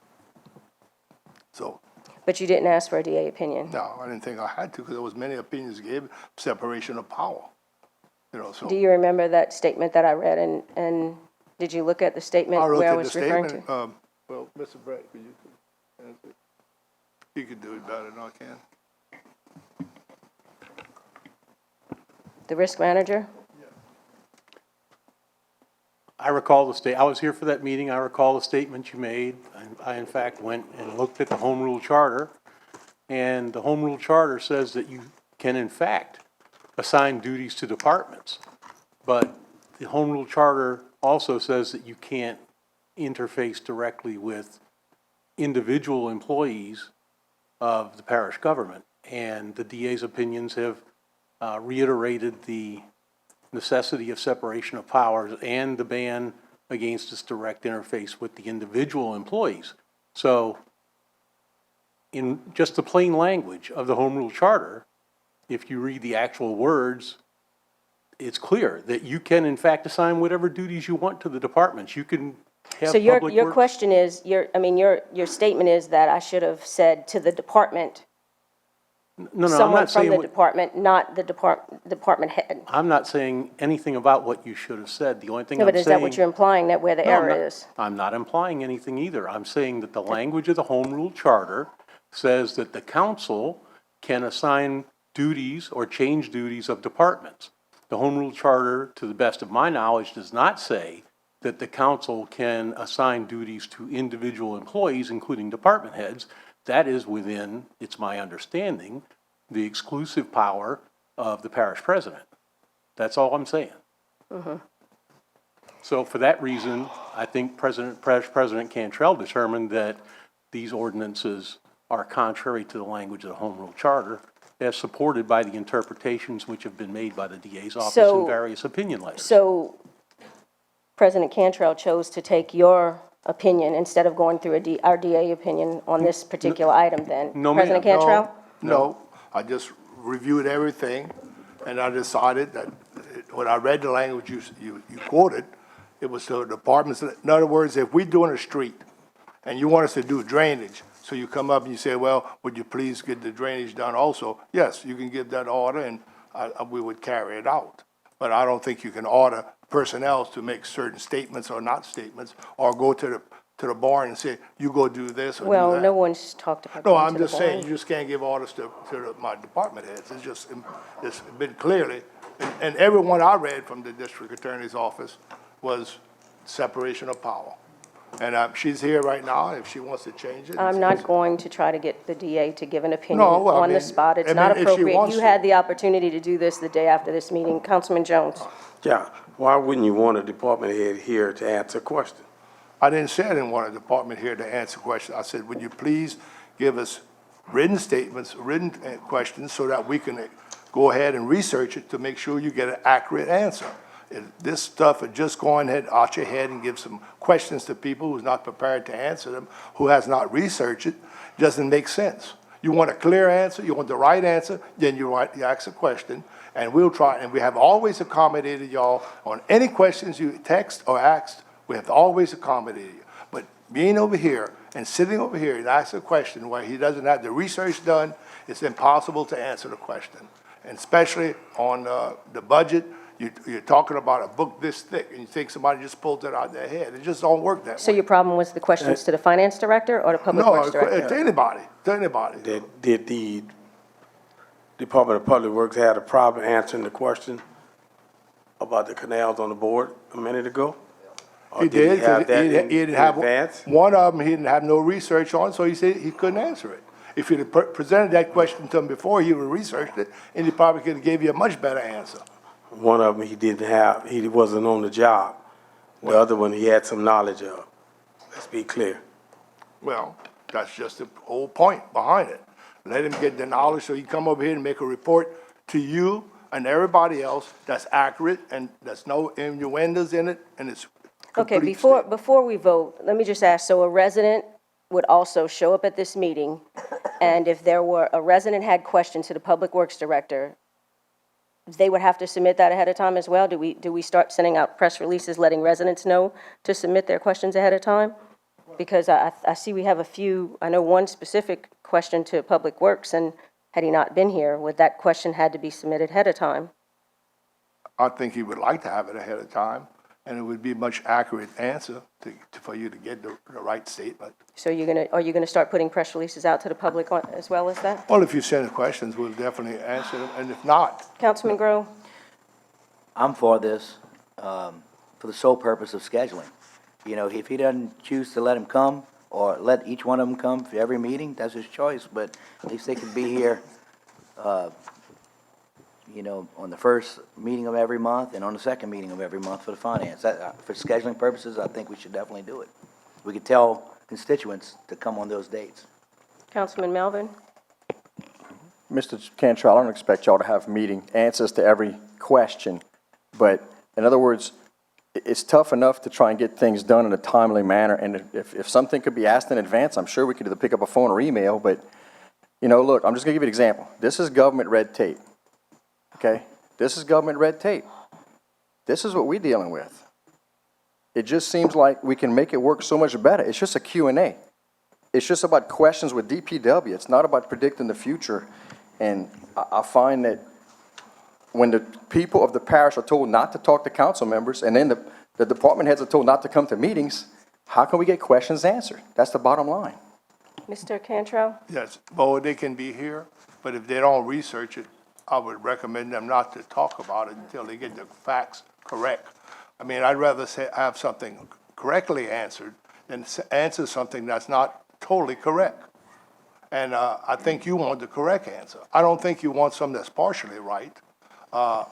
So. But you didn't ask for a DA opinion? No, I didn't think I had to because there was many opinions given, separation of power, so. Do you remember that statement that I read and did you look at the statement where I was referring to? Well, Mr. Brett, could you answer? You could do it better than I can. The risk manager? I recall I was here for that meeting, I recall the statement you made. I in fact went and looked at the Home Rule Charter, and the Home Rule Charter says that you can in fact assign duties to departments. But the Home Rule Charter also says that you can't interface directly with individual employees of the parish government. And the DA's opinions have reiterated the necessity of separation of powers and the ban against this direct interface with the individual employees. So in just the plain language of the Home Rule Charter, if you read the actual words, it's clear that you can in fact assign whatever duties you want to the departments. You can have So public your works. question is, your statement is that I should have said to the department, No, I'm someone not from saying the what, department, not the department head. I'm not saying anything about what you should have said. The only thing No, I'm but saying. is that what you're implying, that where the No, I'm error not- is? I'm not implying anything either. I'm saying that the language of the Home Rule Charter says that the council can assign duties or change duties of departments. The Home Rule Charter, to the best of my knowledge, does not say that the council can assign duties to individual employees, including department heads. That is within, it's my understanding, the exclusive power of the parish president. That's all I'm saying. So for that reason, I think Parish President Cantrell determined that these ordinances are contrary to the language of the Home Rule Charter, as supported by the interpretations which have been made by the DA's office So- in various opinion letters. So President Cantrell chose to take your opinion instead of going through our DA opinion on this particular item then? No, ma'am. President Cantrell? No, I just reviewed everything, and I decided that when I read the language you quoted, it was the departments. In other words, if we're doing a street and you want us to do drainage, so you come up and you say, well, would you please get the drainage done also? Yes, you can give that order, and we would carry it out. But I don't think you can order personnel to make certain statements or not statements, or go to the barn and say, you go do this or do that. Well, no one's talked about No, going I'm to the just saying, barn. you just can't give orders to my department heads. It's been clearly, and everyone I read from the district attorney's office was separation of power. And she's here right now, if she wants to change it. I'm not going to try to get the DA to give an opinion No, well, I on the mean, spot. I It's not mean, if she appropriate. wants You to. had the opportunity to do this the day after this meeting. Councilman Jones? Yeah, why wouldn't you want a department head here to answer a question? I didn't say I didn't want a department here to answer questions. I said, would you please give us written statements, written questions, so that we can go ahead and research it to make sure you get an accurate answer. This stuff of just going ahead, out your head and give some questions to people who's not prepared to answer them, who has not researched it, doesn't make sense. You want a clear answer, you want the right answer, then you ask a question, and we'll try, and we have always accommodated y'all on any questions you text or asked. We have always accommodated you. But being over here and sitting over here and ask a question where he doesn't have the research done, it's impossible to answer the question. And especially on the budget, you're talking about a book this thick, and you think somebody just pulled it out of their head. It just don't work that way. So your problem was the questions to the finance director or the public works No, director? to anybody. Did the Department of Public Works have a problem answering the question about the canals on the board a minute ago? Or He did, he have 'cause that he in didn't have, advance? one of them, he didn't have no research on, so he said he couldn't answer it. If you'd have presented that question to him before, he would have researched it, and he probably could have gave you a much better answer. One of them he didn't have, he wasn't on the job. The other one he had some knowledge of. Let's be clear. Well, that's just the whole point behind it. Let him get the knowledge so he can come over here and make a report to you and everybody else that's accurate and there's no innuendos in it, and it's Okay, complete before we vote, let me just ask, so a resident would also show up at this meeting, and if a resident had questions to the Public Works Director, they would have to submit that ahead of time as well? Do we start sending out press releases letting residents know to submit their questions ahead of time? Because I see we have a few, I know one specific question to Public Works, and had he not been here, would that question had to be submitted ahead of time? I think he would like to have it ahead of time, and it would be a much accurate answer for you to get the right statement. So are you gonna start putting press releases out to the public as well as that? Well, if you send the questions, we'll definitely answer them, and if not, Councilman Grow? I'm for this. for the sole purpose of scheduling. You know, if he doesn't choose to let him come, or let each one of them come for every meeting, that's his choice, but at least they could be here, you know, on the first meeting of every month and on the second meeting of every month for the finance. That, for scheduling purposes, I think we should definitely do it. We could tell constituents to come on those dates. Councilman Melvin? Mr. Cantrell, I don't expect y'all to have meeting answers to every question, but in other words, it's tough enough to try and get things done in a timely manner, and if something could be asked in advance, I'm sure we could either pick up a phone or email, but, you know, look, I'm just gonna give you an example. This is government red tape, okay? This is government red tape. This is what we're dealing with. It just seems like we can make it work so much better. It's just a Q&A. It's just about questions with DPW. It's not about predicting the future. And I find that when the people of the parish are told not to talk to council members, and then the department heads are told not to come to meetings, how can we get questions answered? That's the bottom line. Mr. Cantrell? Yes, well, they can be here, but if they don't research it, I would recommend them not to talk about it until they get the facts correct. I mean, I'd rather have something correctly answered than answer something that's not totally correct. And I think you want the correct answer. I don't think you want something that's partially right. I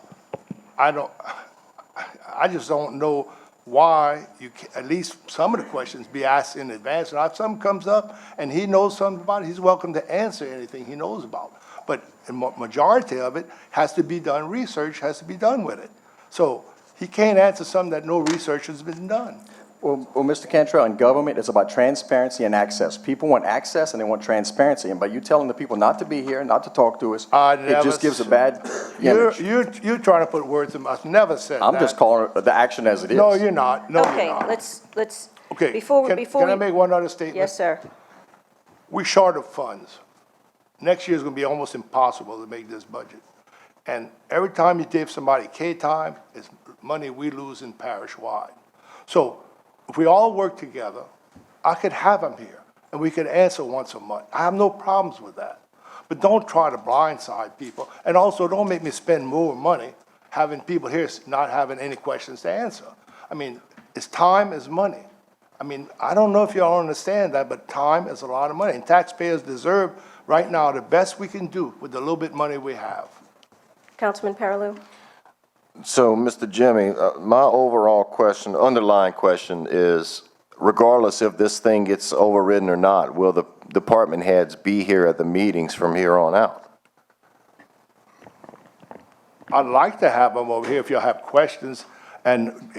just don't know why you at least some of the questions be asked in advance. And if something comes up and he knows something about it, he's welcome to answer anything he knows about. But the majority of it has to be done, research has to be done with it. So he can't answer something that no research has been done. Well, Mr. Cantrell, in government, it's about transparency and access. People want access and they want transparency. And by you telling the people not to be here, not to talk to us, it just gives a bad image. You're trying to put words in my mouth. Never said that. I'm just calling it the action as it is. No, you're not. No, Okay, you're not. let's, Okay, before can I make one other statement? Yes, sir. We're short of funds. Next year's gonna be almost impossible to make this budget. And every time you give somebody K-time, it's money we lose in parish-wide. So if we all work together, I could have them here, and we could answer once a month. I have no problems with that. But don't try to blindside people, and also don't make me spend more money having people here not having any questions to answer. I mean, time is money. I mean, I don't know if y'all understand that, but time is a lot of money, and taxpayers deserve right now the best we can do with the little bit money we have. Councilman Paralew? So, Mr. Jimmy, my overall question, underlying question is, regardless if this thing gets overridden or not, will the department heads be here at the meetings from here on out? I'd like to have them over here if y'all have questions, and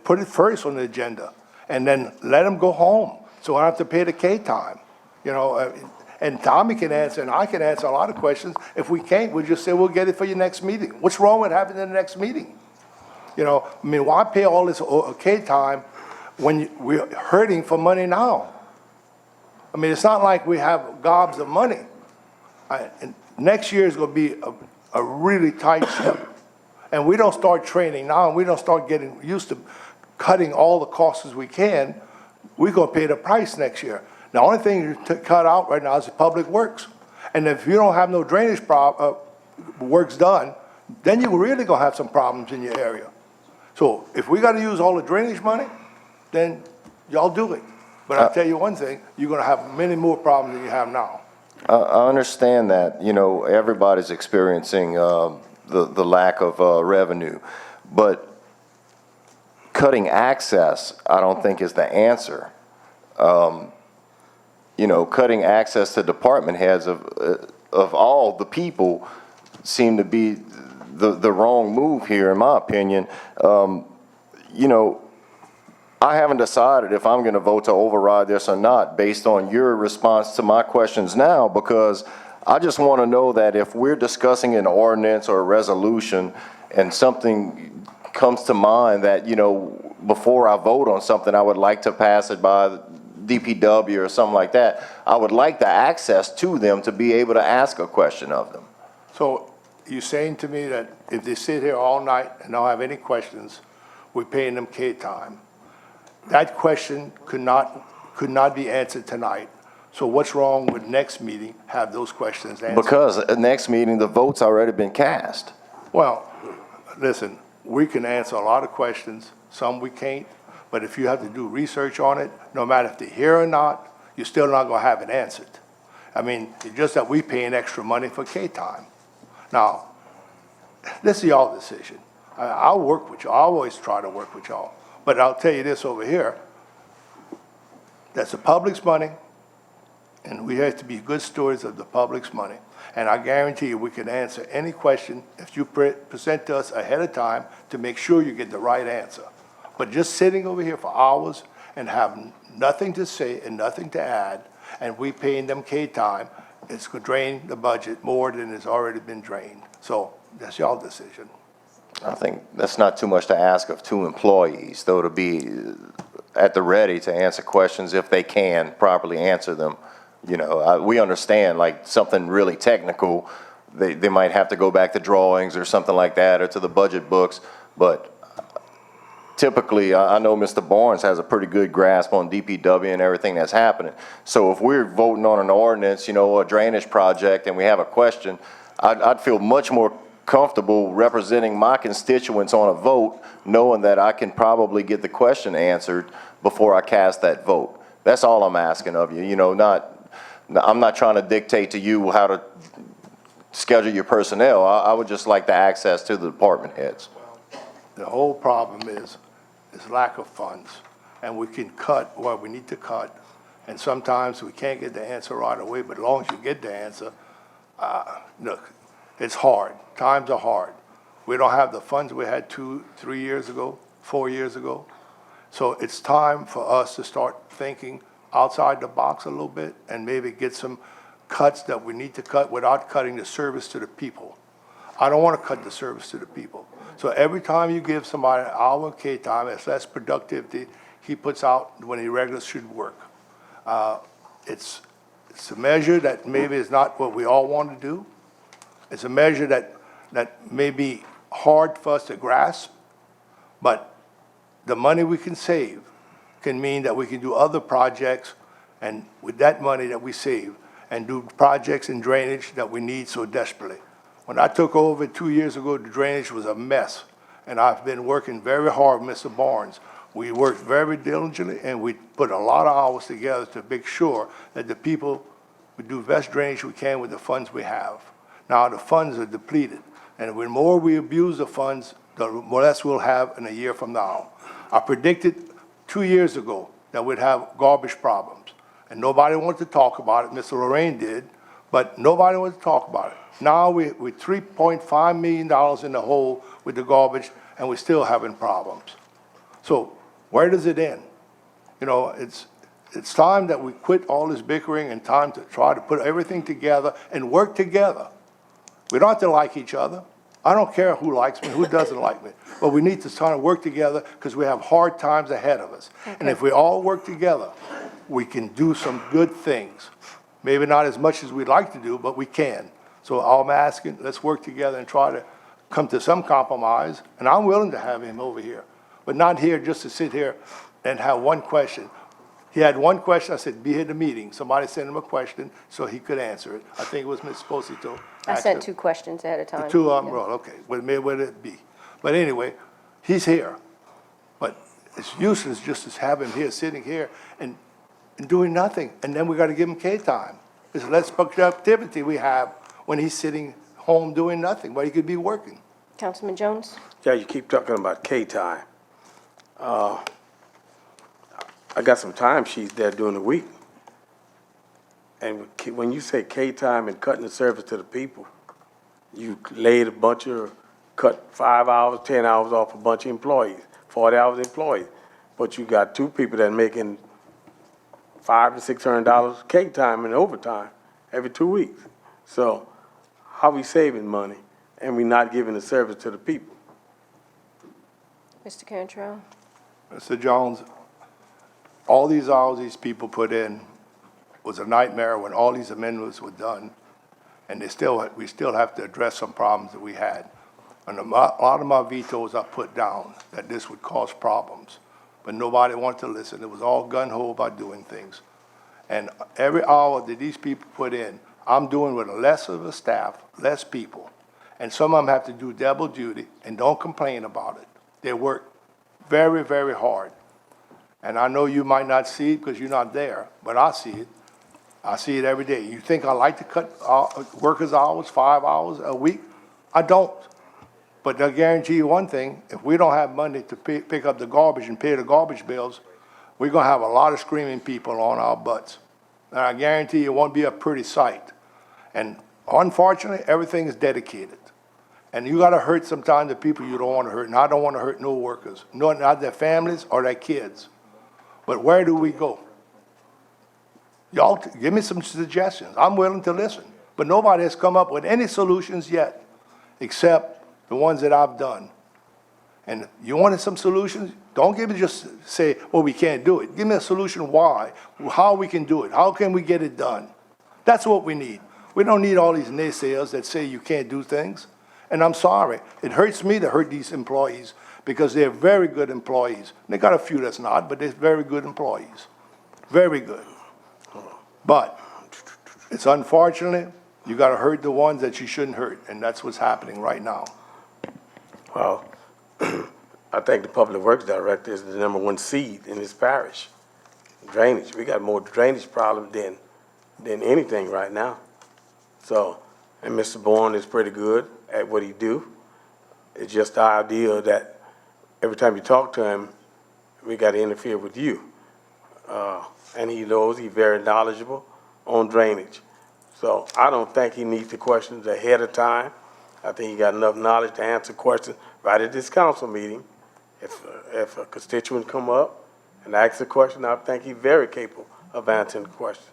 put it first on the agenda, and then let them go home, so I don't have to pay the K-time, you know, and Tommy can answer, and I can answer a lot of questions. If we can't, we'll just say, we'll get it for your next meeting. What's wrong with having it in the next meeting? You know, I mean, why pay all this K-time when we're hurting for money now? I mean, it's not like we have gobs of money. And next year is gonna be a really tight ship. And we don't start training now, and we don't start getting used to cutting all the costs as we can, we're gonna pay the price next year. The only thing you cut out right now is the public works. And if you don't have no drainage works done, then you're really gonna have some problems in your area. So if we gotta use all the drainage money, then y'all do it. But I'll tell you one thing, you're gonna have many more problems than you have now. I understand that, you know, everybody's experiencing the lack of revenue, but cutting access, I don't think is the answer. You know, cutting access to department heads of all the people seem to be the wrong move here, in my opinion. You know, I haven't decided if I'm going to vote to override this or not based on your response to my questions now, because I just want to know that if we're discussing an ordinance or a resolution and something comes to mind that, you know, before I vote on something, I would like to pass it by DPW or something like that, I would like the access to them to be able to ask a question of them. So you're saying to me that if they sit here all night and don't have any questions, we're paying them K-time. That question could not be answered tonight. So what's wrong with next meeting, have those questions answered? Because at next meeting, the vote's already been cast. Well, listen, we can answer a lot of questions some we can't. But if you have to do research on it, no matter if they're here or not, you're still not gonna have it answered. I mean, it's just that we paying extra money for K-time. Now, this is y'all decision. I'll work with y'all. I always try to work with y'all. But I'll tell you this over here, that's the public's money, and we have to be good stewards of the public's money. And I guarantee you, we can answer any question if you present to us ahead of time to make sure you get the right answer. But just sitting over here for hours and having nothing to say and nothing to add, and we paying them K-time, it's gonna drain the budget more than it's already been drained. So that's y'all decision. I think that's not too much to ask of two employees, though, to be at the ready to answer questions if they can properly answer them. You know, we understand, like, something really technical, they might have to go back to drawings or something like that, or to the budget books, but typically, I know Mr. Barnes has a pretty good grasp on DPW and everything that's happening. So if we're voting on an ordinance, you know, a drainage project, and we have a question, I'd feel much more comfortable representing my constituents on a vote, knowing that I can probably get the question answered before I cast that vote. That's all I'm asking of you. You know, I'm not trying to dictate to you how to schedule your personnel. I would just like the access to the department heads. The whole problem is lack of funds, and we can cut what we need to cut, and sometimes we can't get the answer right away, but as long as you get the answer, look, it's hard. Times are hard. We don't have the funds we had 2, 3 years ago, 4 years ago. So it's time for us to start thinking outside the box a little bit and maybe get some cuts that we need to cut without cutting the service to the people. I don't want to cut the service to the people. So every time you give somebody an hour of K-time, it's less productivity he puts out when he regularly should work. It's a measure that maybe is not what we all want to do. It's a measure that may be hard for us to grasp, but the money we can save can mean that we can do other projects, and with that money that we save, and do projects in drainage that we need so desperately. When I took over 2 years ago, the drainage was a mess, and I've been working very hard with Mr. Barnes. We worked very diligently, and we put a lot of hours together to make sure that the people would do the best drainage we can with the funds we have. Now, the funds are depleted, and the more we abuse the funds, the less we'll have in a year from now. I predicted 2 years ago that we'd have garbage problems, and nobody wanted to talk about it. Mr. Lorraine did, but nobody wanted to talk about it. Now we're $3.5 million in the hole with the garbage, and we're still having problems. So where does it end? You know, it's time that we quit all this bickering and time to try to put everything together and work together. We don't have to like each other. I don't care who likes me, who doesn't like me. But we need to try to work together because we have hard times ahead of us. Okay. And if we all work together, we can do some good things. Maybe not as much as we'd like to do, but we can. So all I'm asking, let's work together and try to come to some compromise. And I'm willing to have him over here, but not here just to sit here and have one question. He had one question. I said, be here at the meeting. Somebody sent him a question so he could answer it. I think it was Ms. Posito. I sent 2 questions ahead of time. The 2 of them, okay. Well, maybe where it be. But anyway, he's here. But it's useless just to have him here, sitting here, and doing nothing. And then we got to give him K-time. It's less productivity we have when he's sitting home doing nothing, but he could be working. Councilman Jones? Yeah, you keep talking about K-time. I got some time sheets there during the week. And when you say K-time and cutting the service to the people, you laid a bunch of, cut 5 hours, 10 hours off a bunch of employees, 40 hours employees. But you got 2 people that are making $500 to $600 K-time and overtime every 2 weeks. So how we saving money and we not giving the service to the people? Mr. Cantrell? Mr. Jones, all these hours these people put in was a nightmare when all these amendments were done, and we still have to address some problems that we had. And a lot of my vetoes I put down that this would cause problems, but nobody wanted to listen. It was all gun-ho about doing things. And every hour that these people put in, I'm doing with less of a staff, less people. And some of them have to do double duty and don't complain about it. They work very, very hard. And I know you might not see it because you're not there, but I see it. I see it every day. You think I like to cut workers' hours, 5 hours a week? I don't. But I guarantee you one thing, if we don't have money to pick up the garbage and pay the garbage bills, we're gonna have a lot of screaming people on our butts. And I guarantee you it won't be a pretty sight. And unfortunately, everything is dedicated. And you gotta hurt sometimes the people you don't wanna hurt, and I don't wanna hurt no workers, not their families or their kids. But where do we go? Y'all, give me some suggestions. I'm willing to listen. But nobody has come up with any solutions yet, except the ones that I've done. And you wanted some solutions? Don't give me just say, well, we can't do it. Give me a solution why, how we can do it, how can we get it done? That's what we need. We don't need all these naysayers that say you can't do things. And I'm sorry, it hurts me to hurt these employees because they're very good employees. They got a few that's not, but they're very good employees. Very good. But it's unfortunate, you gotta hurt the ones that you shouldn't hurt, and that's what's happening right now. Well, I think the Public Works Director is the #1 seed in this parish. Drainage, we got more drainage problem than anything right now. So, and Mr. Bourne is pretty good at what he do. It's just the idea that every time you talk to him, we gotta interfere with you. And he knows he's very knowledgeable on drainage. So I don't think he needs the questions ahead of time. I think he got enough knowledge to answer questions right at this council meeting. If a constituent come up and asks a question, I think he's very capable of answering the question.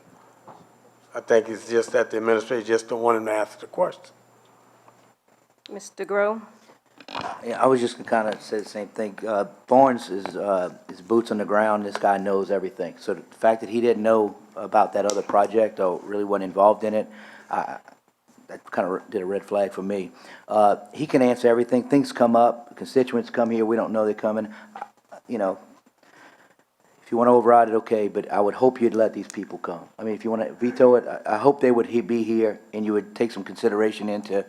I think it's just that the administrator just don't want him to answer the question. Mr. Grow? Yeah, I was just gonna kind of say the same thing. Barnes is boots on the ground. This guy knows everything. So the fact that he didn't know about that other project or really wasn't involved in it, that kind of did a red flag for me. He can answer everything. Things come up. Constituents come here. We don't know they're coming. You know, if you want to override it, okay. But I would hope you'd let these people come. I mean, if you want to veto it, I hope they would be here and you would take some consideration into,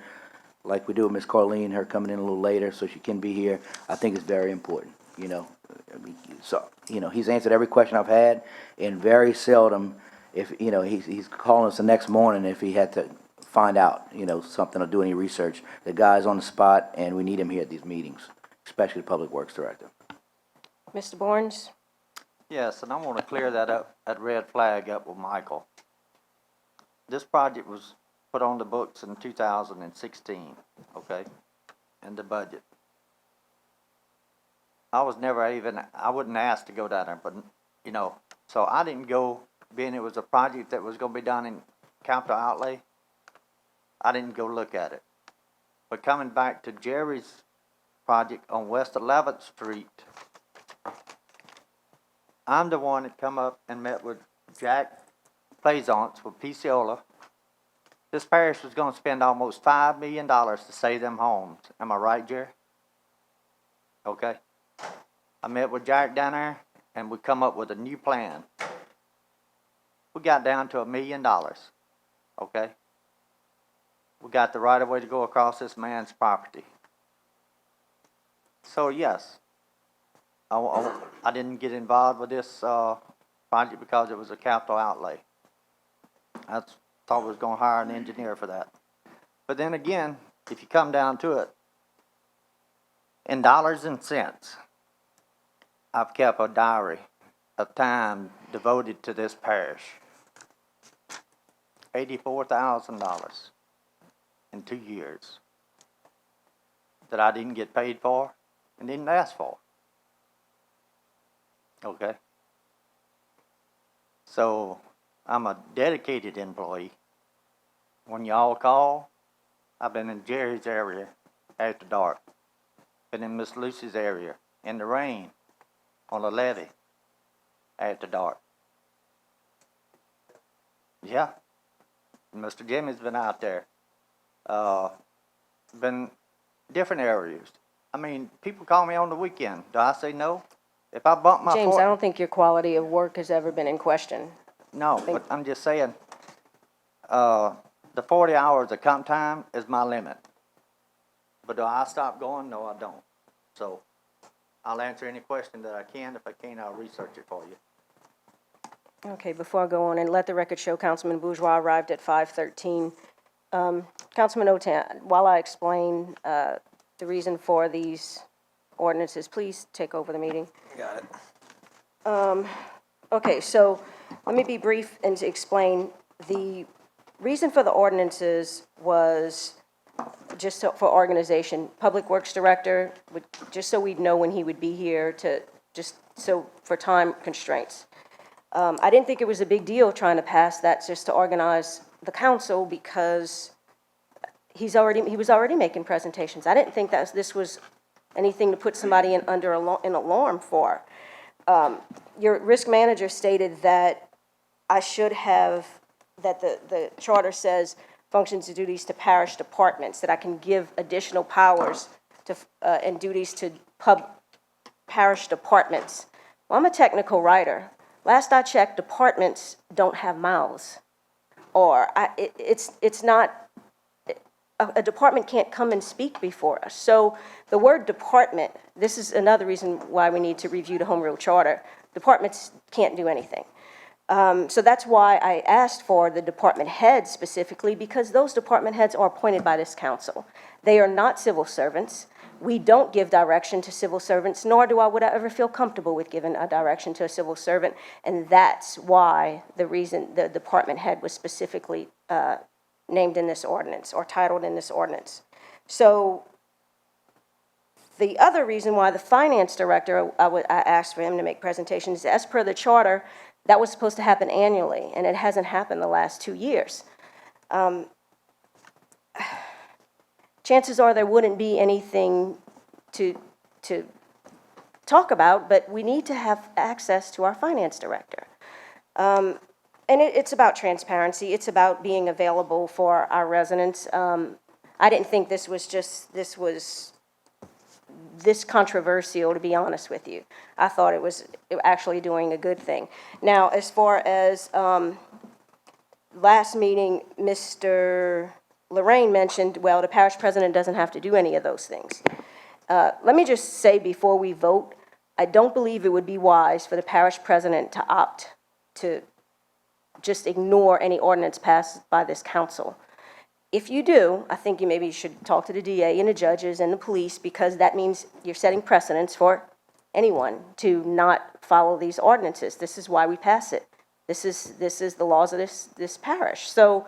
like we do with Miss Carleen, her coming in a little later so she can be here. I think it's very important, you know. I mean, so, you know, he's answered every question I've had, and very seldom, if, you know, he's calling us the next morning if he had to find out, you know, something or do any research. The guy's on the spot, and we need him here at these meetings, especially the Public Works Director. Mr. Barnes? Yes, and I want to clear that red flag up with Michael. This project was put on the books in 2016, okay, in the budget. I was never I wouldn't ask to go down there, but, you know, so I didn't go, being it was a project that was going to be done in capital outlay, I didn't go look at it. But coming back to Jerry's project on West 11th Street, I'm the one that come up and met with Jack Plaisance with Picciola. This parish was going to spend almost $5 million to save them homes. Am I right, Jerry? Okay. I met with Jack down there, and we come up with a new plan. We got down to $1 million. Okay. We got the right of way to go across this man's property. So yes, I didn't get involved with this project because it was a capital outlay. I thought we was going to hire an engineer for that. But then again, if you come down to it, in dollars and cents, I've kept a diary of time devoted to this parish. $84,000 in 2 years that I didn't get paid for and didn't ask for. Okay? So, I'm a dedicated employee. When y'all call, I've been in Jerry's area after dark. Been in Miss Lucy's area in the rain on a levee after dark. Yeah. Mr. Jimmy's been out there. Been different areas. I mean, people call me on the weekend. Do I say no? If I bump my James, I don't think your quality of work has ever been in question. No, but I'm just saying, the 40 hours of comp time is my limit. But do I stop going? No, I don't. So, I'll answer any question that I can. If I can't, I'll research it for you. Okay, before I go on, and let the record show Councilman Bourgeois arrived at 5:13. Councilman Otan, while I explain the reason for these ordinances, please take over the meeting. Got it. Okay, so let me be brief and to explain. The reason for the ordinances was just so, for organization. Public Works Director, just so we'd know when he would be here to, just so, for time constraints. I didn't think it was a big deal trying to pass that just to organize the council because he was already making presentations. I didn't think that this was anything to put somebody in under an alarm for. Your risk manager stated that I should have, that the charter says functions and duties to parish departments, that I can give additional powers to, and duties to parish departments. Well, I'm a technical writer. Last I checked, departments don't have mouths. Or it's not, a department can't come and speak before us. So the word department, this is another reason why we need to review the Home Rule Charter. Departments can't do anything. So that's why I asked for the department heads specifically, because those department heads are appointed by this council. They are not civil servants. We don't give direction to civil servants, nor would I ever feel comfortable with giving a direction to a civil servant. And that's why the reason the department head was specifically named in this ordinance or titled in this ordinance. So the other reason why the finance director, I asked for him to make presentations, as per the charter, that was supposed to happen annually, and it hasn't happened the last 2 years. Chances are there wouldn't be anything to talk about, but we need to have access to our finance director. And it's about transparency. It's about being available for our residents. I didn't think this was this controversial, to be honest with you. I thought it was actually doing a good thing. Now, as far as last meeting, Mr. Lorraine mentioned, well, the parish president doesn't have to do any of those things. Let me just say before we vote, I don't believe it would be wise for the parish president to opt to just ignore any ordinance passed by this council. If you do, I think you maybe should talk to the DA and the judges and the police, because that means you're setting precedents for anyone to not follow these ordinances. This is why we pass it. This is the laws of this parish. So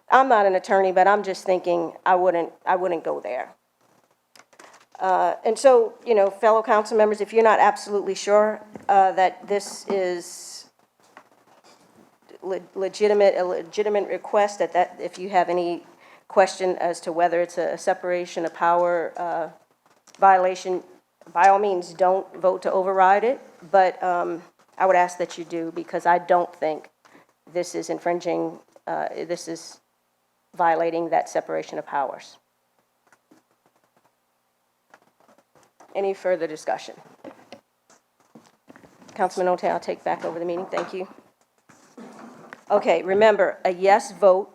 I'm not an attorney, but I'm just thinking I wouldn't go there. And so, you know, fellow council members, if you're not absolutely sure that this is a legitimate request, that if you have any question as to whether it's a separation of power violation, by all means, don't vote to override it. But I would ask that you do, because I don't think this is infringing, this is violating that separation of powers. Any further discussion? Councilman Ote, I'll take back over the meeting. Thank you. Okay, remember, a yes vote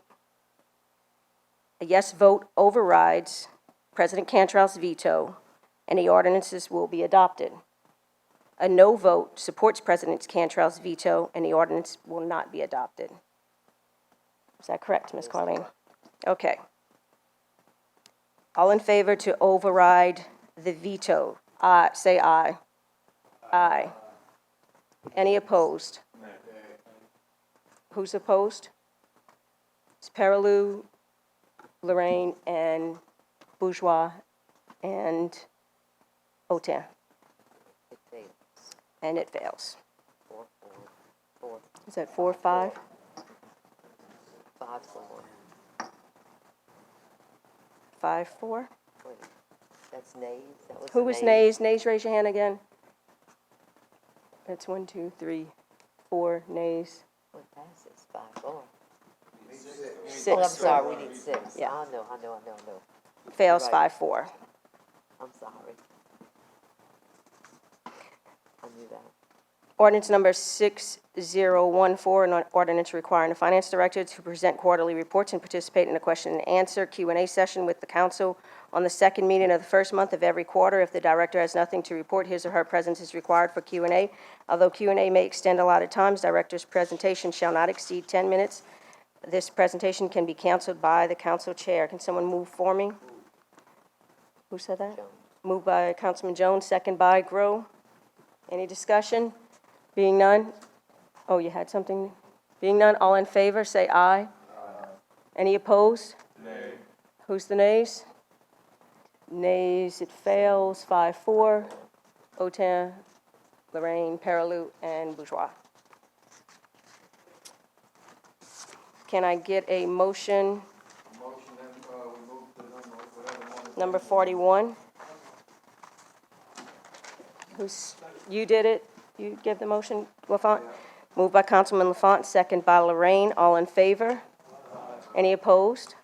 overrides President Cantrell's veto, and the ordinances will be adopted. A no vote supports President Cantrell's veto, and the ordinance will not be adopted. Is that correct, Ms. Carlene? Okay. All in favor to override the veto, say aye. Aye. Any opposed? Who's opposed? It's Perilou, Lorraine, and Bourgeois, and Otin. It fails. And it fails. 4. Is that 4-5? 5-4. 5-4? Wait, that's nays? That was Who the was nays? Nays, raise your hand again. That's 1, 2, 3, 4 nays. What passes? 5-4. 6. Oh, I'm sorry, we need 6. Yeah. I know. Fails Right. 5-4. I'm sorry. I knew that. Ordinance number 6014, an ordinance requiring the finance director to present quarterly reports and participate in a question and answer Q&A session with the council on the second meeting of the first month of every quarter. If the director has nothing to report, his or her presence is required for Q&A. Although Q&A may extend a lot of times, director's presentation shall not exceed 10 minutes. This presentation can be canceled by the council chair. Can someone move for me? Who said that? Moved by Councilman Jones, second by Grow. Any discussion? Being none? Oh, you had something? Being none, all in favor, say aye. Any opposed? Nay. Who's the nays? Nays, it fails, 5-4. Autain, Lorraine, Paralou, and Bourgeois. Can I get a motion? Number 41. You did it? You give the motion, Lafont? Moved by Councilman Lafont, second by Lorraine. All in favor? Any opposed?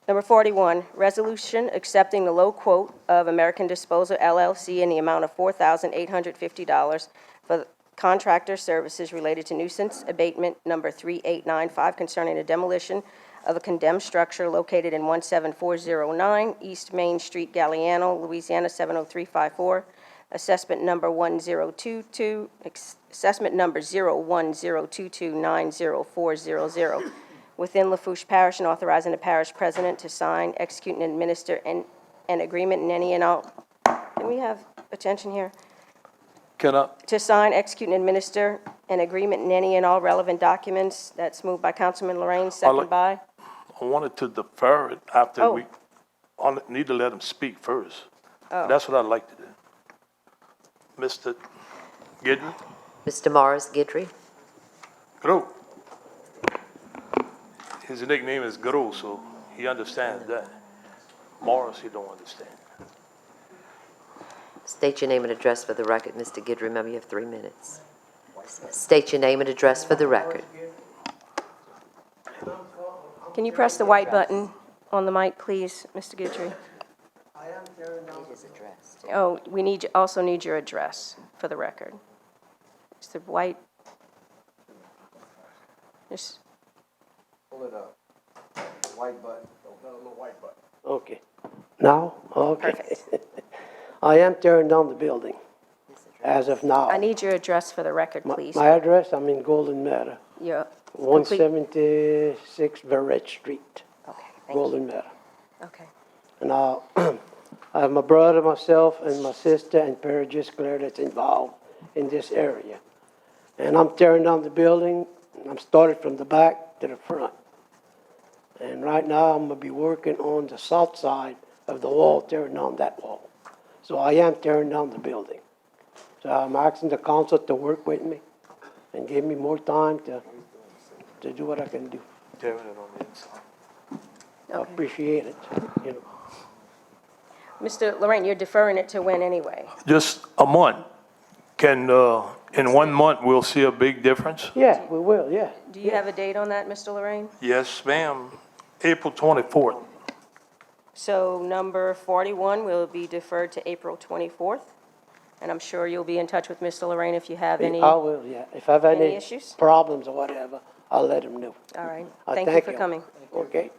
Number 41, resolution accepting the low quote of American Disposal LLC in the amount of $4,850 for contractor services related to nuisance abatement number 3895 concerning the demolition of a condemned structure located in 17409 East Main Street, Galliano, Louisiana 70354. Assessment number 1022, assessment number 01022904000, within Lafourche Parish, and authorizing the parish president to sign, execute, and administer an agreement in any and all. Can we have attention here? To sign, execute, and administer an agreement in any and all relevant documents. That's moved by Councilman Lorraine, second by. I wanted to defer it after Oh. we, need to let him speak first. Oh. That's what I'd like to do. Mr. Gidry? Mr. Morris Guidry. Gro. His nickname is Gro, so he understands that. Morris, he don't understand. State your name and address for the record, Mr. Guidry. Remember, you have 3 minutes. State your name and address for the record. Can you press the white button on the mic, please, Mr. Guidry? His address. Oh, we also need your address for the record. It's the white. Just Pull it up. White button. No, little white button. Okay. Now? Okay. perfect. I am tearing down the building as of now. I need your address for the record, please. My address, I'm in Golden Meadow, Your complete. 176 Barrett Street, Okay, thank you. Golden Meadow. Okay. And I have my brother, myself, and my sister, and Parish Claire that's involved in this area. And I'm tearing down the building, and I'm started from the back to the front. And right now, I'm gonna be working on the south side of the wall, tearing down that wall. So I am tearing down the building. So I'm asking the council to work with me and give me more time to do what I can do. Tearing it on the inside. I appreciate it, you know. Mr. Lorraine, you're deferring it to when anyway? Just a month. Can, in 1 month, we'll see a big difference? Yeah, we will, yeah. Do you have a date on that, Mr. Lorraine? Yes, ma'am. April 24th. So number 41 will be deferred to April 24th. And I'm sure you'll be in touch with Mr. Lorraine if you have any. I will, yeah. If I have any any issues? problems or whatever, I'll let him know. All right. I Thank you thank for you. coming. Okay?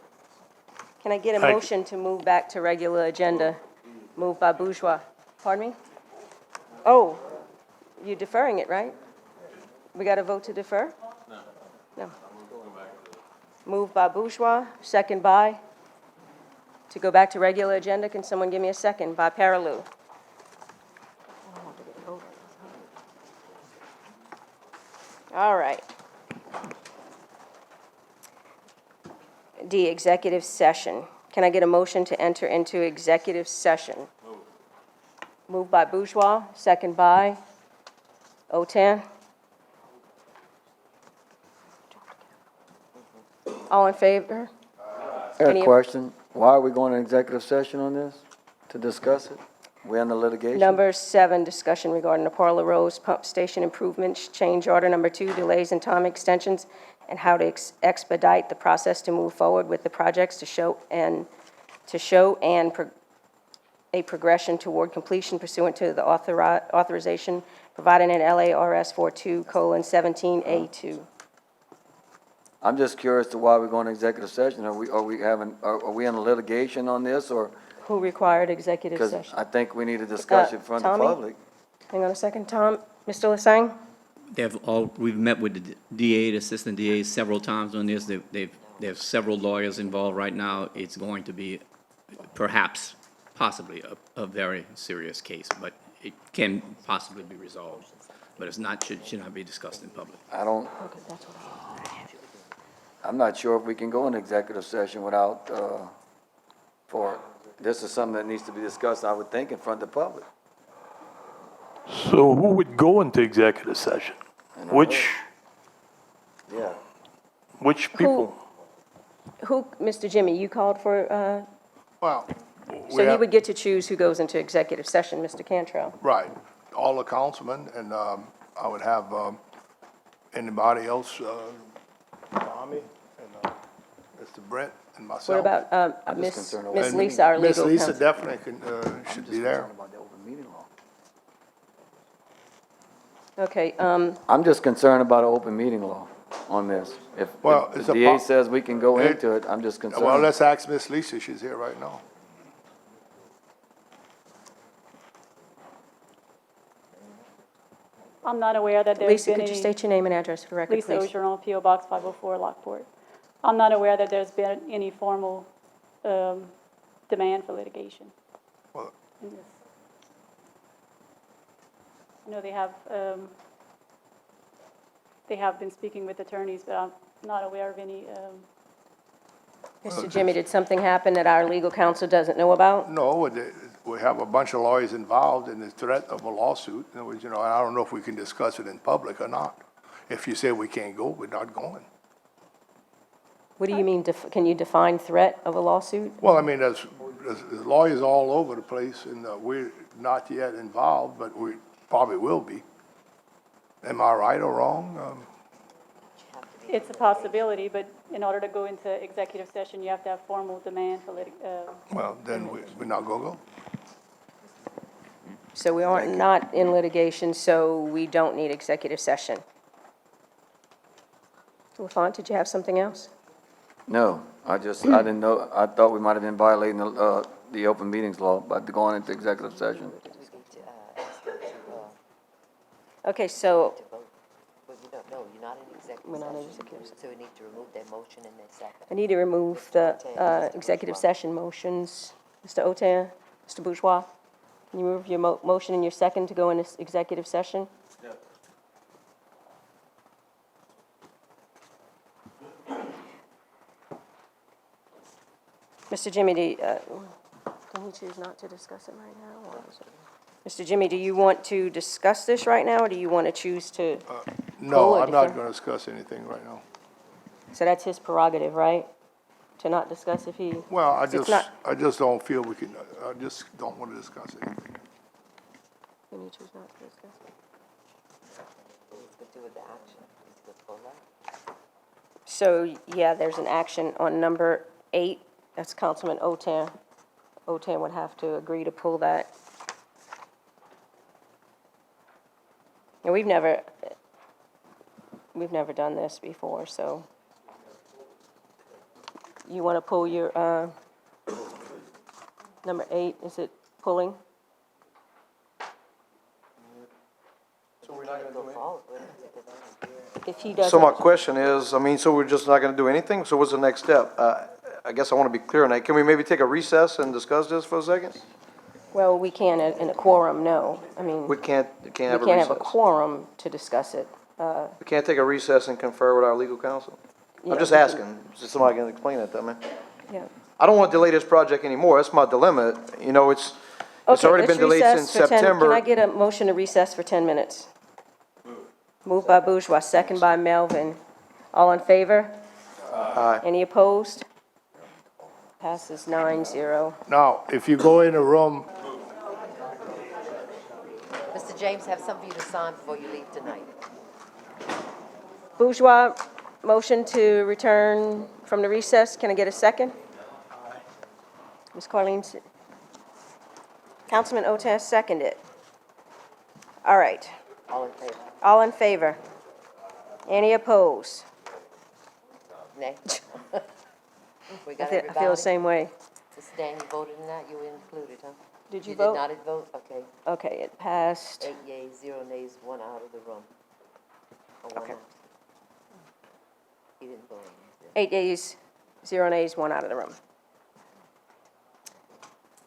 Can I get a Thank you. motion to move back to regular agenda? Moved by Bourgeois. Pardon me? Oh, you're deferring it, right? We got to vote to defer? No. Moved by Bourgeois, second by? To go back to regular agenda, can someone give me a second? By Paralou. All right. D, executive session. Can I get a motion to enter into executive session? Moved by Bourgeois, second by Autain. All in favor? I have Any- a question. Why are we going to executive session on this? To discuss it? We're in the litigation? Number 7, discussion regarding the Parlor Rose Pump Station improvements, change order. Number 2, delays and time extensions, and how to expedite the process to move forward with the projects to show a progression toward completion pursuant to the authorization provided in LARS 42:17A2. I'm just curious to why we're going to executive session. Are we in litigation on this, or? Who required executive Because session? I think we need to discuss it in front of the Tommy? public. Hang on a second, Tom, Mr. Lasang? We've met with the DA, the assistant DA several times on this. There's several lawyers involved right now. It's going to be perhaps, possibly a very serious case, but it can possibly be resolved. But it's not, should not be discussed in public. I'm not sure if we can go into executive session without, this is something that needs to be discussed, I would think, in front of the public. So who would go into executive session? Yeah. Which people? Who, Mr. Jimmy, you called for, Well, so you would get to choose who goes into executive session, Mr. Cantrell? right, all the councilmen, and I would have anybody else, Tommy and Mr. Brent and myself. What about I'm just Miss concerned over- Miss And Lisa, our Miss legal Lisa counsel? definitely should be there. About the open meeting law. Okay, I'm just concerned about an open meeting law on this. If Well, if it's the a DA po- says we can go it- into it, I'm just concerned. Well, let's ask Miss Lisa, she's here right now. I'm not aware that there's Lisa, been could you any. state your name and address for the record, Lisa please? Ogeron, P.O. Box 504, Lockport. I'm not aware that there's been any formal demand for litigation. Well- in this. I know they have been speaking with attorneys, but I'm not aware of any. Mr. Jimmy, did something happen that our legal counsel doesn't know about? No, we have a bunch of lawyers involved in the threat of a lawsuit. In other words, I don't know if we can discuss it in public or not. If you say we can't go, we're not going. What do you mean, can you define threat of a lawsuit? Well, I mean, there's lawyers all over the place, and we're not yet involved, but we probably will be. Am I right or wrong? It's a possibility, but in order to go into executive session, you have to have formal demand for Well, then we're not gonna go. So we aren't not in litigation, so we don't need executive session. LaFont, did you have something else? No, I didn't know, I thought we might have been violating the open meetings law by going into executive session. Okay, so, No, you're not in executive we're not in session. executive session. So we need to remove that motion and that second. I need to remove the executive session motions. Mr. Otan, Mr. Bourgeois, can you move your motion and your second to go into executive session? Mr. Jimmy, can we choose not to discuss it right now? Or is it- Mr. Jimmy, do you want to discuss this right now, or do you want to choose to? No, Pull or I'm not defer? gonna discuss anything right now. So that's his prerogative, right? To not discuss if he? Well, I It's not- just don't feel we can, I just don't wanna discuss anything. Can you choose not to discuss it? It's to do with the action. It's to pull that. So, yeah, there's an action on number 8. That's Councilman Otan. Otan would have to agree to pull that. And we've never done this before, so. You want to pull your, number 8, is it pulling? So we're not gonna do anything? If he doesn't. So my question is, so we're just not gonna do anything? So what's the next step? I guess I wanna be clear on that. Can we maybe take a recess and discuss this for a second? Well, we can in a quorum, no. I mean, We can't we have a can't have a recess. quorum to discuss it. We can't take a recess and confer with our legal counsel? Yeah, I'm just we can- asking, just somebody can explain that to me. Yeah. I don't wanna delay this project anymore, that's my dilemma, it's Okay, already been let's delayed recess since for 10 September. Can I get a motion to recess for 10 minutes? Moved by Bourgeois, second by Melvin. All in favor? Aye. Any opposed? Passes 9-0. Now, if you go in a room, Mr. James, have something for you to sign before you leave tonight. Bourgeois, motion to return from the recess. Can I get a second? Ms. Carleen, Councilman Otas seconded. All right. All in favor? All in favor? Any opposed? Nay? We I got feel everybody? the same way. Mr. Dan, you voted in that? You were included, huh? Did you You vote? did not vote? Okay. Okay, it passed. 8 yeas, 0 nays, 1 out of the room. Or 1 Okay. out. He didn't vote. 8 yeas, 0 nays, 1 out of the room.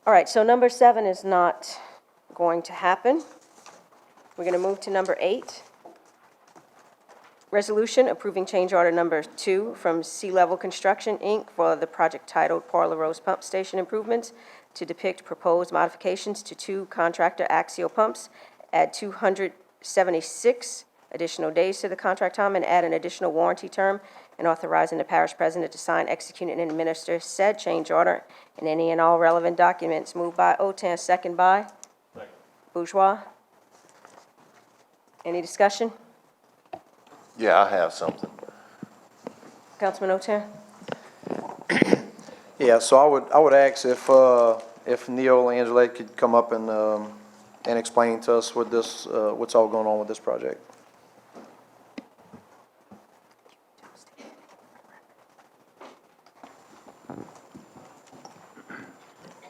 All right, so number 7 is not going to happen. We're going to move to number 8. Resolution approving change order number 2 from Sea Level Construction, Inc. for the project titled Parlor Rose Pump Station Improvements to depict proposed modifications to 2 contractor axial pumps, add 276 additional days to the contract time, and add an additional warranty term, and authorizing the parish president to sign, execute, and administer said change order and any and all relevant documents. Moved by Otan, second by? Bourgeois. Any discussion? Yeah, I have something. Councilman Otan? Yeah, so I would ask if Neil Angelette could come up and explain to us what this, what's all going on with this project.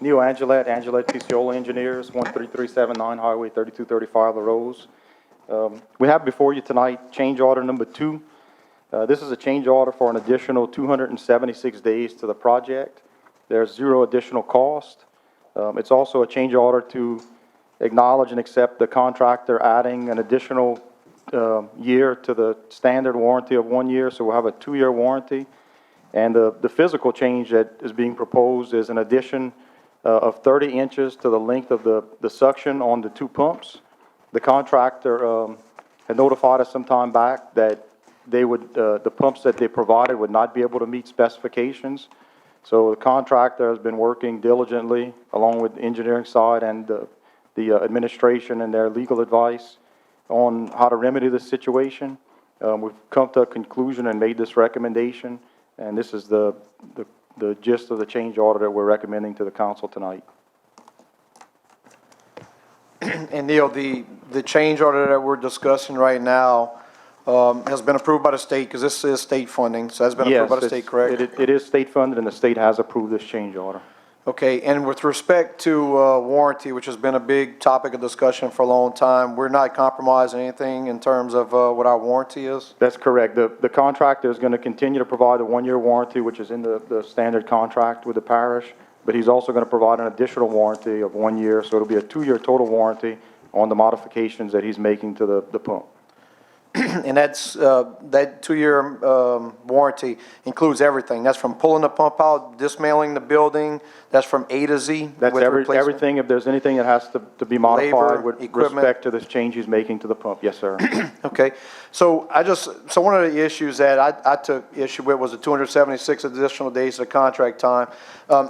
Neil Angelette, Angelette Picciola Engineers, 13379 Highway 3235 La Rose. We have before you tonight change order number 2. This is a change order for an additional 276 days to the project. There's 0 additional cost. It's also a change order to acknowledge and accept the contractor adding an additional year to the standard warranty of 1 year, so we'll have a 2-year warranty. And the physical change that is being proposed is an addition of 30 inches to the length of the suction on the 2 pumps. The contractor had notified us some time back that they would, the pumps that they provided would not be able to meet specifications. So the contractor has been working diligently along with the engineering side and the administration and their legal advice on how to remedy the situation. We've come to a conclusion and made this recommendation, and this is the gist of the change order that we're recommending to the council tonight. And Neil, the change order that we're discussing right now has been approved by the state, because this is state funding, so that's been approved by the state, correct? It is state funded, and the state has approved this change order. Okay, and with respect to warranty, which has been a big topic of discussion for a long time, we're not compromising anything in terms of what our warranty is? That's correct. The contractor is going to continue to provide a 1-year warranty, which is in the standard contract with the parish, but he's also going to provide an additional warranty of 1 year, so it'll be a 2-year total warranty on the modifications that he's making to the pump. And that's, that 2-year warranty includes everything. That's from pulling the pump out, dismantling the building, that's from A to Z? That's with replacement? everything. If there's anything that has to be modified Labor, with equipment. respect to this change he's making to the pump. Yes, sir. Okay, so so one of the issues that I took issue with was the 276 additional days of contract time.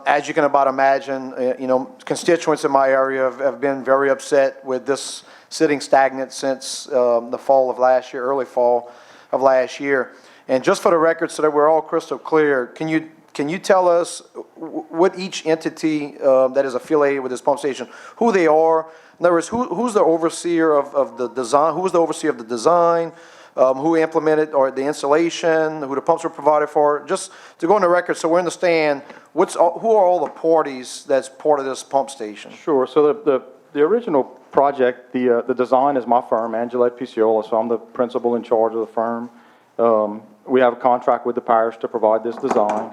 As you can about imagine, you know, constituents in my area have been very upset with this sitting stagnant since the fall of last year, early fall of last year. And just for the record, so that we're all crystal clear, can you tell us what each entity that is affiliated with this pump station, who they are? In other words, who's the overseer of the design? Who was the overseer of the design? Who implemented or the installation? Who the pumps were provided for? Just to go on the record, so we understand who are all the parties that's part of this pump station? Sure. So the original project, the design is my firm, Angelette Picciola, so I'm the principal in charge of the firm. We have a contract with the parish to provide this design.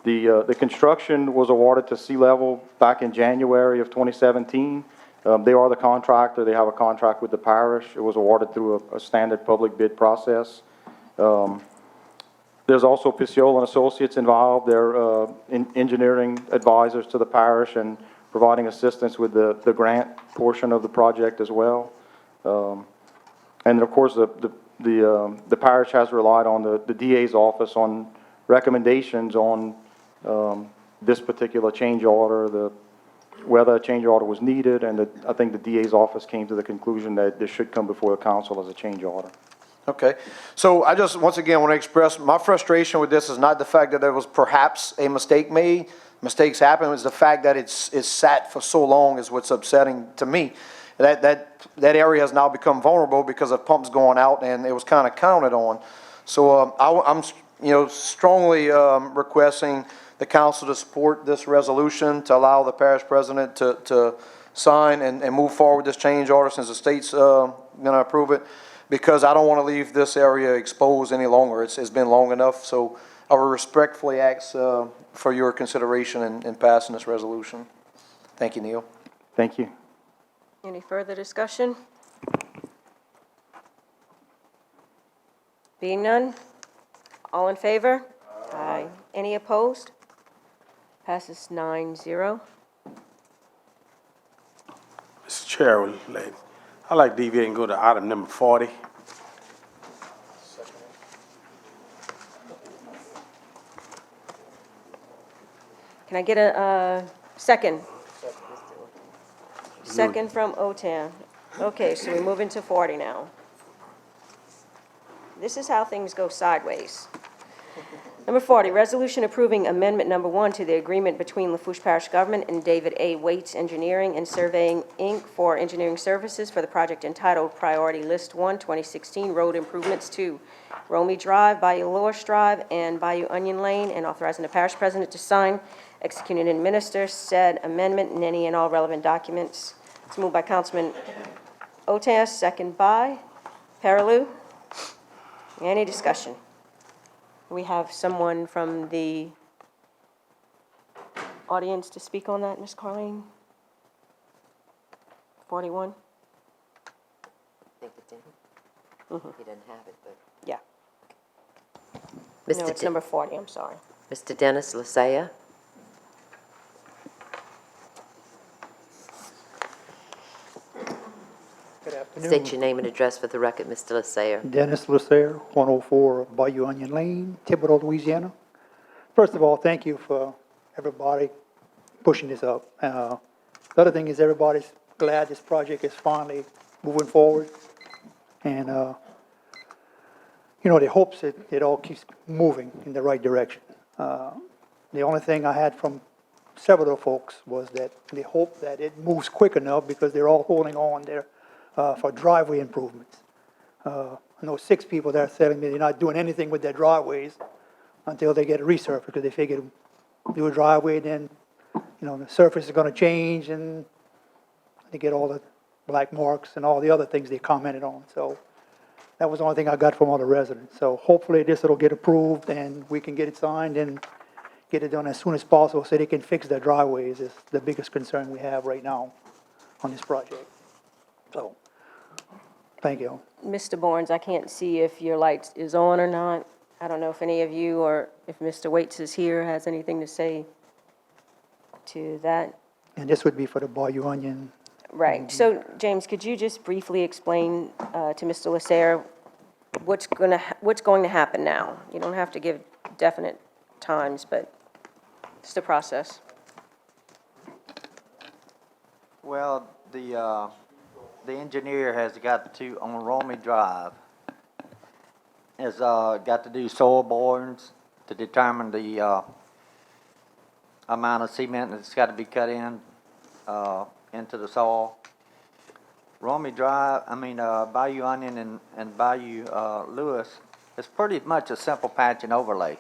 The construction was awarded to Sea Level back in January of 2017. They are the contractor. They have a contract with the parish. It was awarded through a standard public bid process. There's also Picciola and Associates involved. They're engineering advisors to the parish and providing assistance with the grant portion of the project as well. And of course, the parish has relied on the DA's office on recommendations on this particular change order, whether a change order was needed, and I think the DA's office came to the conclusion that this should come before the council as a change order. Okay, so I just, once again, want to express my frustration with this is not the fact that there was perhaps a mistake made. Mistakes happen. It's the fact that it's sat for so long is what's upsetting to me. That area has now become vulnerable because of pumps going out, and it was kind of counted on. So I'm strongly requesting the council to support this resolution to allow the parish president to sign and move forward this change order since the state's going to approve it, because I don't want to leave this area exposed any longer. It's been long enough, so I will respectfully ask for your consideration in passing this resolution. Thank you, Neil. Thank you. Any further discussion? Being none, all in favor? Aye. Any opposed? Passes 9-0. Mr. Chair, I'd like to deviate and go to item number 40. Can I get a second? Second from OTAN. Okay, so we move into 40 now. This is how things go sideways. Number 40, resolution approving amendment number 1 to the agreement between Lafourche Parish Government and David A. Waits Engineering and Surveying, Inc. for engineering services for the project entitled Priority List 1, 2016 Road Improvements to Romy Drive, Bayou Lafourche Drive, and Bayou Onion Lane, and authorizing the parish president to sign, execute, and administer said amendment and any and all relevant documents. It's moved by Councilman Otas, second by Paraloo. Any discussion? We have someone from the audience to speak on that, Ms. Carleen? 41? I think it didn't. He didn't have it, but. Yeah. Mr. No, it's number 40, I'm sorry. Mr. Dennis Lysia. Good afternoon. State your name and address for the record, Mr. Lysia. Dennis Lasser, 104 Bayou Onion Lane, Thibodaux, Louisiana. First of all, thank you for everybody pushing this up. The other thing is everybody's glad this project is finally moving forward. And, the hopes that it all keeps moving in the right direction. The only thing I had from several folks was that they hope that it moves quick enough because they're all holding on there for driveway improvements. I know 6 people that are telling me they're not doing anything with their driveways until they get it resurfaced, because they figure do a driveway, then, the surface is going to change and they get all the black marks and all the other things they commented on. So that was the only thing I got from all the residents. So hopefully this will get approved and we can get it signed and get it done as soon as possible so they can fix their driveways. Is the biggest concern we have right now on this project. So, thank you. Mr. Barnes, I can't see if your light is on or not. I don't know if any of you or if Mr. Waits is here has anything to say to that. And this would be for the Bayou Onion. Right. So, James, could you just briefly explain to Mr. Lasser what's going to happen now? You don't have to give definite times, but it's the process. Well, the engineer has got to, on Romy Drive, has got to do soil borings to determine the amount of cement that's got to be cut in into the soil. Romy Drive, Bayou Onion and Bayou Lewis is pretty much a simple patch and overlay.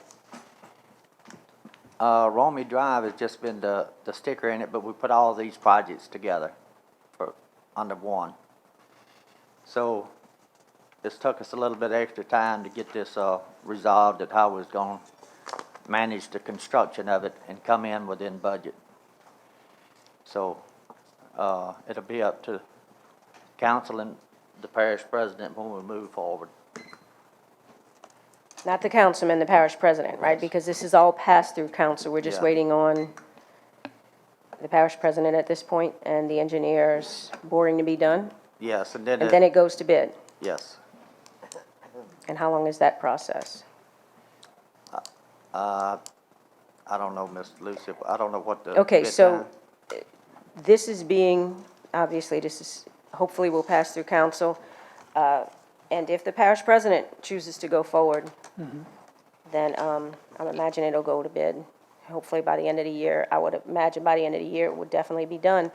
Romy Drive has just been the sticker in it, but we put all these projects together under one. So this took us a little bit extra time to get this resolved at how we was going to manage the construction of it and come in within budget. So it'll be up to council and the parish president when we move forward. Not the councilman, the parish president, right? Because this is all passed through council. We're just waiting on the parish president at this point and the engineer's boring to be done. Yes, and And then it goes to bid. Yes. And how long is that process? I don't know, Mr. Lucy. I don't know what the. Okay, bid so time. this is being, obviously, this is, hopefully will pass through council. And if the parish president chooses to go forward, then I imagine it'll go to bid. Hopefully by the end of the year. I would imagine by the end of the year it would definitely be done.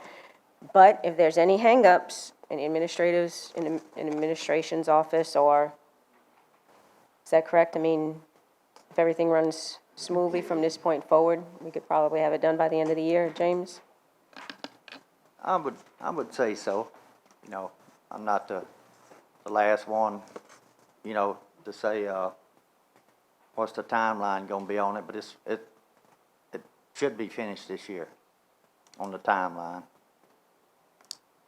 But if there's any hangups in administrators, in administration's office, or, is that correct? I mean, if everything runs smoothly from this point forward, we could probably have it done by the end of the year. James? I would say so. You know, I'm not the last one, you know, to say, what's the timeline gonna be on it, but it should be finished this year on the timeline.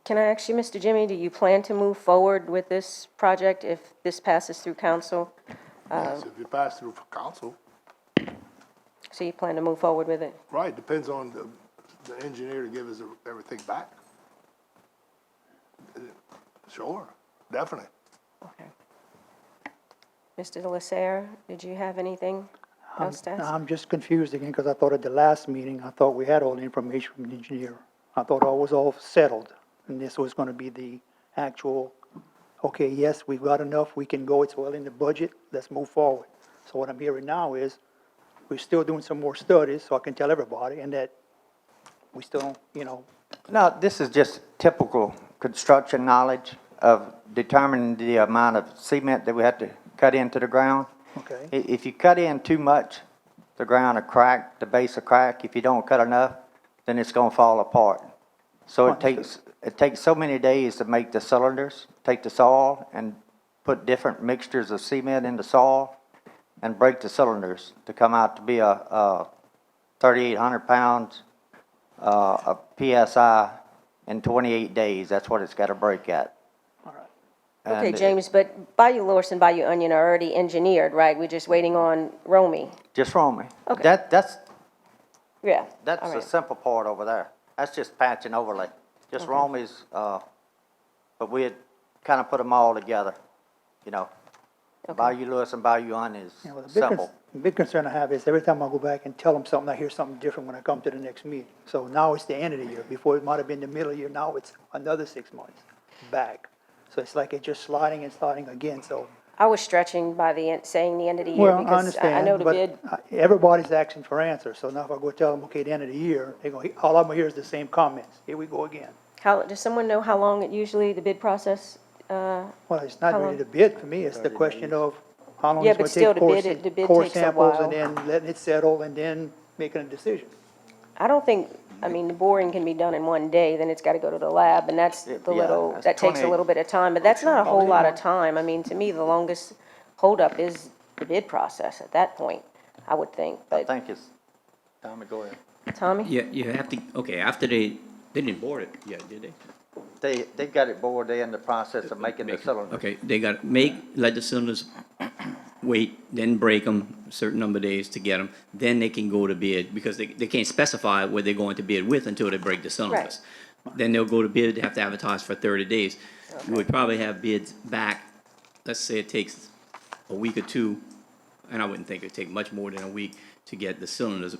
Can I ask you, Mr. Jimmy, do you plan to move forward with this project if this passes through council? Yes, if you pass through council, So you plan to move forward with it? right, depends on the engineer to give us everything back. Sure, definitely. Okay. Mr. Lasser, did you have anything else to ask? I'm just confused again, because I thought at the last meeting, I thought we had all the information from the engineer. I thought all was all settled, and this was gonna be the actual, okay, yes, we've got enough, we can go, it's well in the budget, let's move forward. So what I'm hearing now is, we're still doing some more studies, so I can tell everybody, and that we still don't, you know, No, this is just typical construction knowledge of determining the amount of cement that we have to cut into the ground. okay? If you cut in too much, the ground will crack, the base will crack. If you don't cut enough, then it's gonna fall apart. So it takes so many days to make the cylinders, take the soil and put different mixtures of cement in the soil and break the cylinders to come out to be a 3,800 pounds of PSI in 28 days. That's what it's gotta break at. Okay, And James, but Bayou Lorse and Bayou Onion are already engineered, right? We're just waiting on Romy. Just Romy. Okay. That's Yeah, all the right. simple part over there. That's just patch and overlay. Just Okay. Romy's, but we had kind of put them all together, you know. Bayou Lewis and Bayou Onion is Yeah, well, simple. the big concern I have is every time I go back and tell them something, I hear something different when I come to the next meeting. So now it's the end of the year. Before it might have been the middle of the year, now it's another 6 months back. So it's like it's just sliding and sliding again, so. I was stretching by the end, saying the end of the year Well, I because I understand, know the but bid. everybody's asking for answers. So now if I go tell them, okay, the end of the year, they're going, all I'm gonna hear is the same comments. Here we go again. Does someone know how long it usually, the bid process? Well, it's not How really long? the bid for me. It's the question of how long Yeah, it's but gonna still, take the bid core takes a samples while. and then letting it settle and then making a decision. I don't think, I mean, the boring can be done in one day, then it's gotta go to the lab, and that's Yeah, the little, that's that takes a 28. little bit of time, but that's not a whole lot of time. I mean, to me, the longest holdup is the bid process at that point, I would think, I but, think it's, Tommy, go ahead. Tommy? Yeah, you have to, okay, after they didn't board it yet, did they? They got it bored, they in the process of making the cylinder. Okay, they got, let the cylinders wait, then break them a certain number of days to get them, then they can go to bid, because they can't specify what they're going to bid with until they break the cylinders. Then they'll go to bid, they have to advertise for 30 days. We would probably have bids back, let's say it takes a week or two, and I wouldn't think it'd take much more than a week to get the cylinders,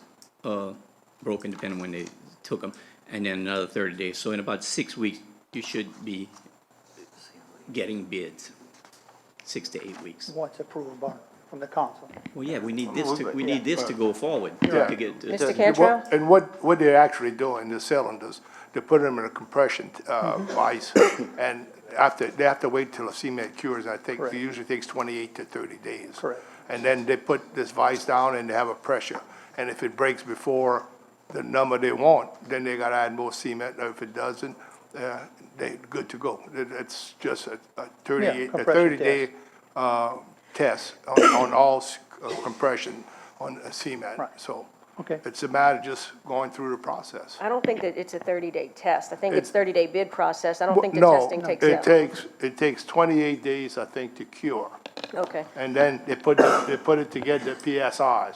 broken, depending on when they took them, and then another 30 days. So in about 6 weeks, you should be getting bids, 6 to 8 weeks. Once approved from the council. Well, yeah, we need this to go forward, Yeah. to get. Mr. Cantrell? And what they're actually doing, the cylinders, they put them in a compression vise, and they have to wait till the cement cures, I think it usually takes 28 to 30 days. Correct. And then they put this vise down and they have a pressure, and if it breaks before the number they want, then they gotta add more cement, or if it doesn't, they're good to go. It's just a 30-day test on all compression on cement, Right. so. Okay. It's a matter of just going through the process. I don't think that it's a 30-day test. I think it's 30-day bid process. I don't think the No, testing takes that long. it takes 28 days, I think, to cure. Okay, And then they put it together, PSIs,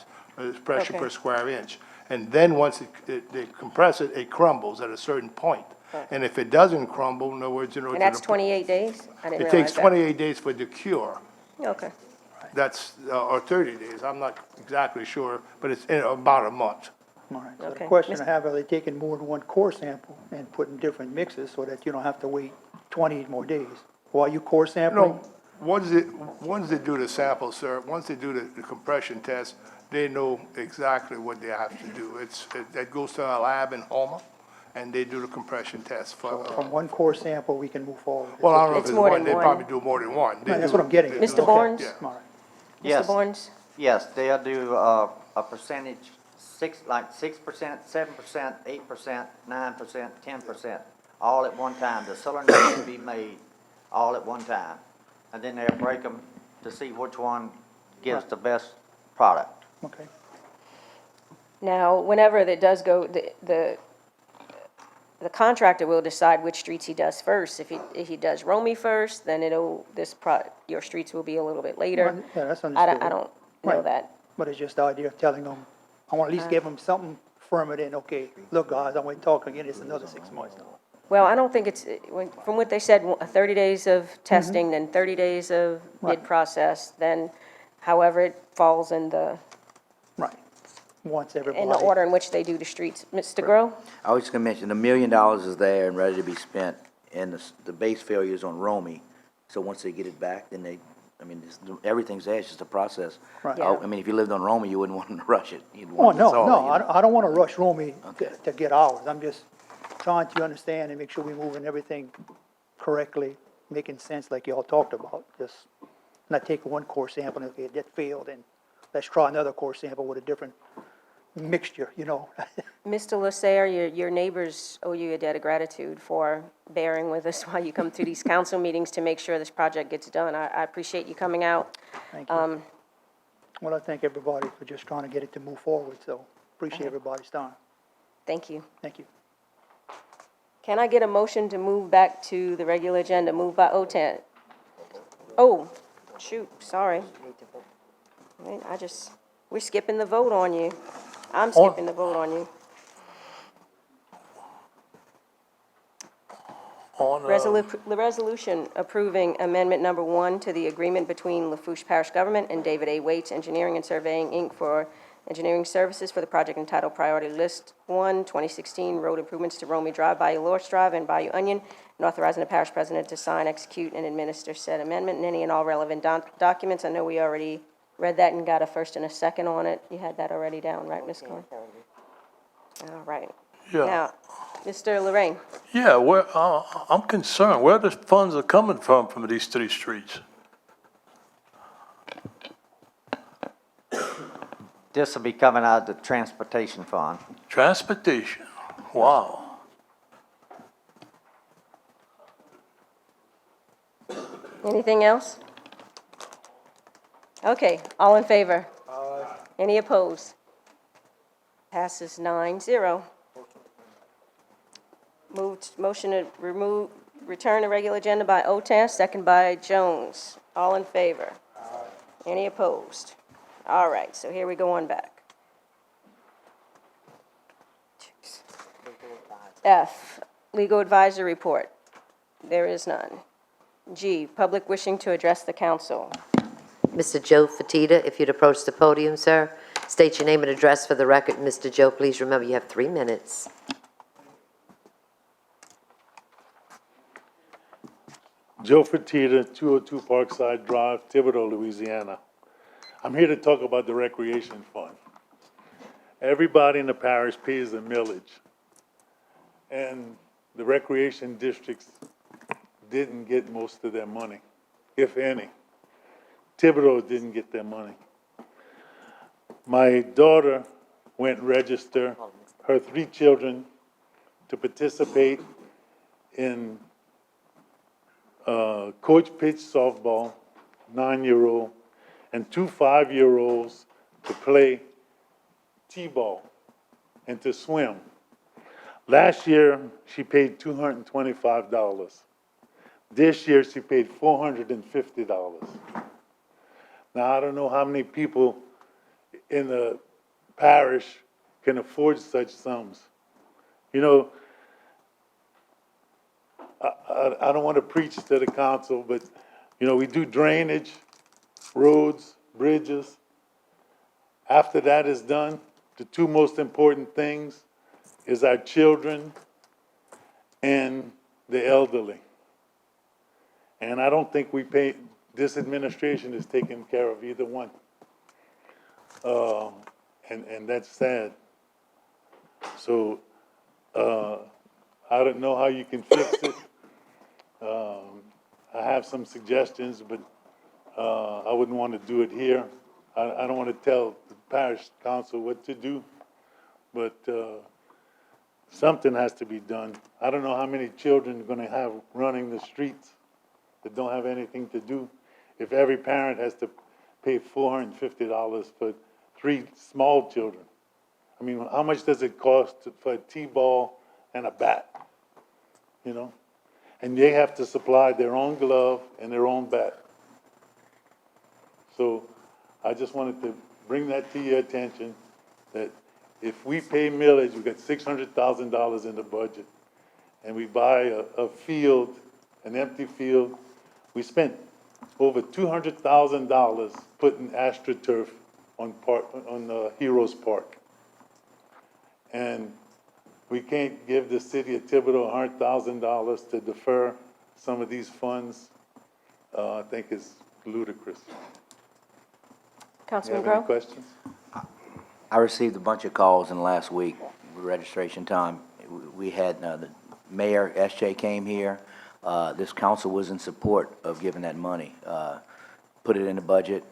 pressure Okay. per square inch. And then once they compress it, it crumbles at a certain point. And if it doesn't crumble, in other words, and that's 28 days? I didn't It realize takes that. 28 days for the cure. Okay, That's, or 30 days, I'm not exactly sure, but it's in about a month. All right, so the Okay. question I have, are they taking more than one core sample and putting different mixes so that you don't have to wait 20 more days? While you core sampling? No, once they do the sample, sir, once they do the compression test, they know exactly what they have to do. That goes to a lab in Houma, and they do the compression test for, From one core sample, we can move forward? well, I don't know if It's it's more one, than they one. probably do more than one. They Right, that's do- what I'm getting at. they Mr. do- Barnes? yeah. All right. Mr. Yes. Barnes? Yes, they'll do, a percentage, like 6%, 7%, 8%, 9%, 10%, all at one time. The cylinder can be made all at one time. And then they'll break them to see which one gives the best product. Okay. Now, whenever it does go, the contractor will decide which streets he does first. If he does Romey first, then your streets will be a little bit later. Well, yeah, that's I understood. don't know Right. that. But it's just the idea of telling them, I want to at least give them something firmer than, okay, look, guys, I'm going to talk again, it's another 6 months now. Well, I don't think it's, from what they said, 30 days of testing, then 30 days of bid Right. process, then however it falls in the Once everybody. in the order in which they do the streets. Mr. Grow? I was just gonna mention, $1 million is there and ready to be spent, and the base failure is on Romey. So once they get it back, then everything's there, it's just a process. Right. Yeah. I mean, if you lived on Romey, you wouldn't want to rush it. You'd Oh, want it no, solid, no, you know? I don't want to rush Romy Okay. to get ours. I'm just trying to understand and make sure we're moving everything correctly, making sense like y'all talked about. Just not take one core sample and, okay, that failed, and let's try another core sample with a different mixture, you know? Mr. Lasser, your neighbors owe you a debt of gratitude for bearing with us while you come through these council meetings to make sure this project gets done. I appreciate you coming out. Thank you. Well, I thank everybody for just trying to get it to move forward, so appreciate everybody's time. Thank you. Thank you. Can I get a motion to move back to the regular agenda, moved by OTAN? Oh, shoot, sorry. Wait, we're skipping the vote on you. I'm skipping the vote on you. The resolution approving amendment number 1 to the agreement between Lafourche Parish Government and David A. Waits Engineering and Surveying, Inc. for engineering services for the project entitled Priority List 1, 2016 Road Improvements to Romey Drive, Bayou Lafourche Drive, and Bayou Onion, and authorizing the parish president to sign, execute, and administer said amendment and any and all relevant documents. I know we already read that and got a first and a second on it. You had that already down, right, Ms. Cohen? All right. Yeah. Now, Mr. Lorraine. Yeah, I'm concerned, where the funds are coming from these 3 streets? This will be coming out of the transportation fund. Transportation, wow. Anything else? Okay, all in favor? Any opposed? Passes 9-0. Motion to return to regular agenda by OTAN, second by Jones. All in favor? Any opposed? All right, so here we go on back. F, legal advisor report. There is none. G, public wishing to address the council. Mr. Joe Fatita, if you'd approach the podium, sir. State your name and address for the record. Mr. Joe, please remember you have 3 minutes. Joe Fertitta, 202 Parkside Drive, Thibodaux, Louisiana. I'm here to talk about the Recreation Fund. Everybody in the parish pays a millage, and the recreation districts didn't get most of their money, if any. Thibodaux didn't get their money. My daughter went and registered her 3 children to participate in coach pitch softball, 9-year-old, and 2 5-year-olds to play t-ball and to swim. Last year, she paid $225. This year, she paid $450. Now, I don't know how many people in the parish can afford such sums. You know, I don't want to preach to the council, but, you know, we do drainage, roads, bridges. After that is done, the 2 most important things is our children and the elderly. And I don't think this administration is taking care of either one. And that's sad. So, I don't know how you can fix it. I have some suggestions, but I wouldn't want to do it here. I don't want to tell the parish council what to do, but, something has to be done. I don't know how many children are gonna have running the streets that don't have anything to do. If every parent has to pay $450 for 3 small children. I mean, how much does it cost for a T-ball and a bat? You know? And they have to supply their own glove and their own bat. So I just wanted to bring that to your attention, that if we pay millage, we got $600,000 in the budget, and we buy a field, an empty field, we spent over $200,000 putting AstroTurf on Heroes Park. And we can't give the city of Thibodeau $100,000 to defer some of these funds. I think it's ludicrous. Councilman You have any Crowe? questions? I received a bunch of calls in the last week, registration time. We had, the mayor, SJ, came here. This council was in support of giving that money. Put it in the budget,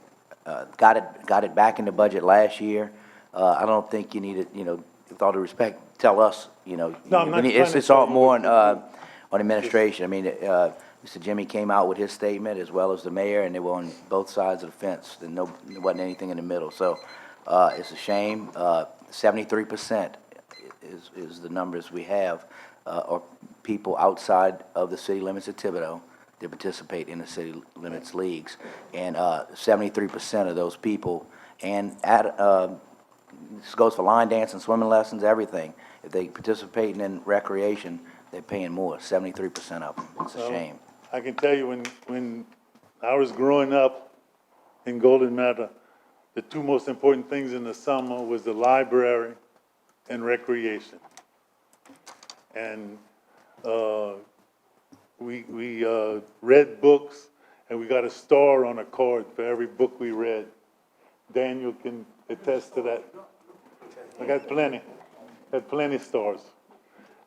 got it back in the budget last year. I don't think you need it, you know, with all due respect, tell us, you know. No, I'm not trying to It's all tell you more what to on administration. I mean, Mr. Jimmy came out with his statement as well as the mayor, and they were on both sides of the fence. There wasn't anything in the middle. So it's a shame. 73% is the numbers we have, or people outside of the city limits of Thibodeau that participate in the city limits leagues. And 73% of those people, and this goes for line dancing, swimming lessons, everything. If they participate in recreation, they're paying more, 73% of them. It's a shame. I can tell you when I was growing up in Golden Meadow, the 2 most important things in the summer was the library and recreation. And we read books, and we got a star on a card for every book we read. Daniel can attest to that. I got plenty. Had plenty of stars.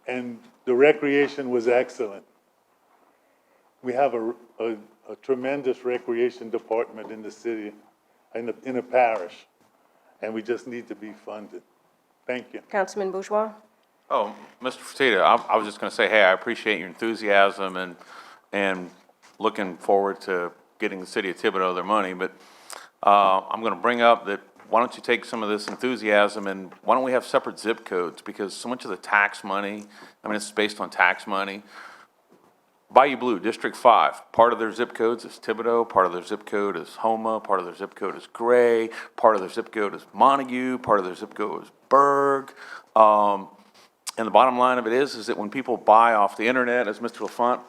And the recreation was excellent. We have a tremendous recreation department in the city, in a parish, and we just need to be funded. Thank you. Councilman Bourgeois? Oh, Mr. Fertitta, I was just going to say, hey, I appreciate your enthusiasm and looking forward to getting the city of Thibodeau their money, but I'm going to bring up that why don't you take some of this enthusiasm and why don't we have separate zip codes? Because so much of the tax money, I mean, it's based on tax money. Bayou Blue, District 5, part of their zip codes is Thibodeau, part of their zip code is Homa, part of their zip code is Gray, part of their zip code is Montague, part of their zip code is Berg. And the bottom line of it is that when people buy off the internet, as Mr. LaFont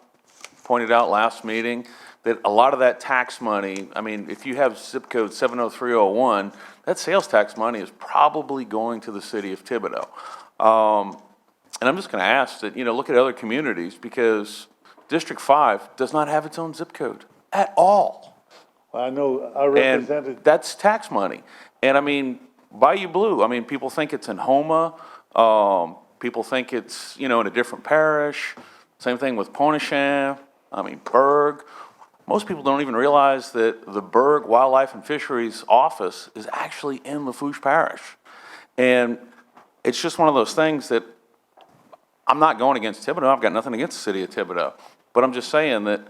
pointed out last meeting, that a lot of that tax money, I mean, if you have zip code 70301, that sales tax money is probably going to the city of Thibodeau. And I'm just going to ask that, you know, look at other communities, because District 5 does not have its own zip code at all. I know I represented. And that's tax money. And I mean, Bayou Blue, I mean, people think it's in Homa. People think it's, you know, in a different parish. Same thing with Pontchartrain, I mean, Berg. Most people don't even realize that the Berg Wildlife and Fisheries Office is actually in Lafourche Parish. And it's just one of those things that I'm not going against Thibodeau. I've got nothing against the city of Thibodeau. But I'm just saying that,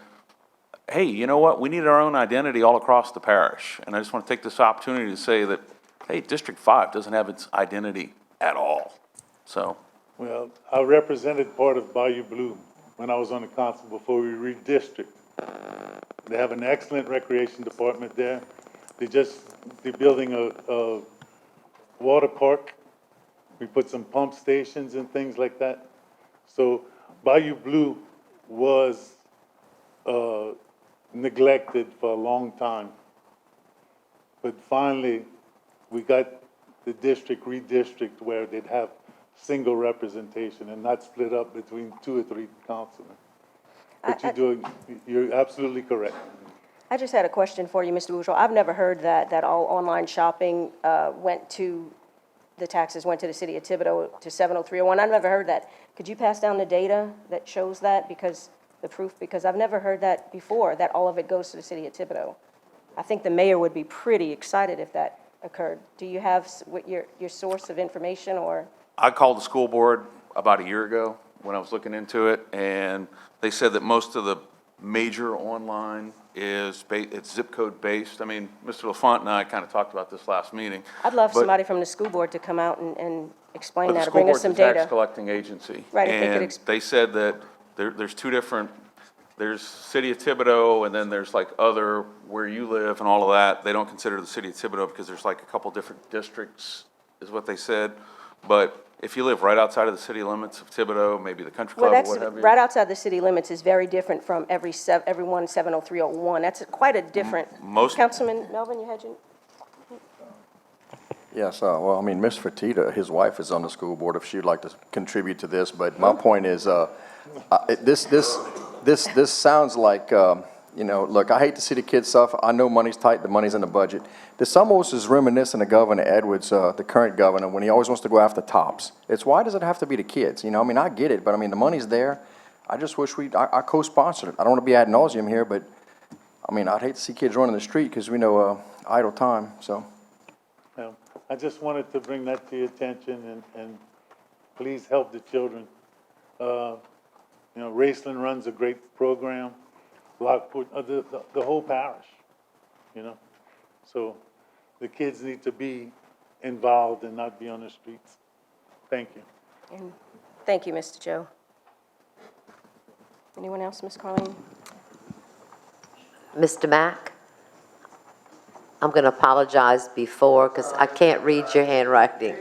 hey, you know what? We need our own identity all across the parish. And I just want to take this opportunity to say that, hey, District 5 doesn't have its identity at all. So. Well, I represented part of Bayou Blue when I was on the council before we redistricted. They have an excellent recreation department there. They're building a water park. We put some pump stations and things like that. So Bayou Blue was neglected for a long time. But finally, we got the district redistricted where they'd have single representation and not split up between 2 or 3 councilmen. But you're absolutely correct. I just had a question for you, Mr. Bourgeois. I've never heard that all online shopping the taxes went to the city of Thibodeau to 70301. I've never heard that. Could you pass down the data that shows that, because the proof, because I've never heard that before, that all of it goes to the city of Thibodeau. I think the mayor would be pretty excited if that occurred. Do you have what your source of information, or? I called the school board about a year ago when I was looking into it, and they said that most of the major online it's zip code based. I mean, Mr. LaFont and I kind of talked about this last meeting. I'd love but- somebody from the school board to come out and explain But the that, or school bring us board's some a tax data. collecting agency. Right, if they could And they said that there's two different, there's City of Thibodeau, and then there's like other where you live and all of that. They don't consider the City of Thibodeau because there's like a couple different districts, is what they said. But if you live right outside of the city limits of Thibodeau, maybe the country Well, club or that's, what have you. right outside the city limits is very different from every 70301. That's quite a different. Most- Councilman Melvin, you had your? Yes, well, I mean, Ms. Fertitta, his wife is on the school board, if she'd like to contribute to this, but my point is, this sounds like, you know, look, I hate to see the kids suffer. I know money's tight, the money's in the budget. This almost is reminiscent of Governor Edwards, the current governor, when he always wants to go after tops. It's, why does it have to be the kids? You know, I mean, I get it, but I mean, the money's there. I just wish I co-sponsored it. I don't want to be ad nauseum here, but, I mean, I'd hate to see kids running the street because we know idle time, so. I just wanted to bring that to your attention and please help the children. You know, Raceland runs a great program, Lockport, the whole parish, you know. So the kids need to be involved and not be on the streets. Thank you. And thank you, Mr. Joe. Anyone else, Ms. Carlene? Mr. Mack? I'm going to apologize before because I can't read your handwriting.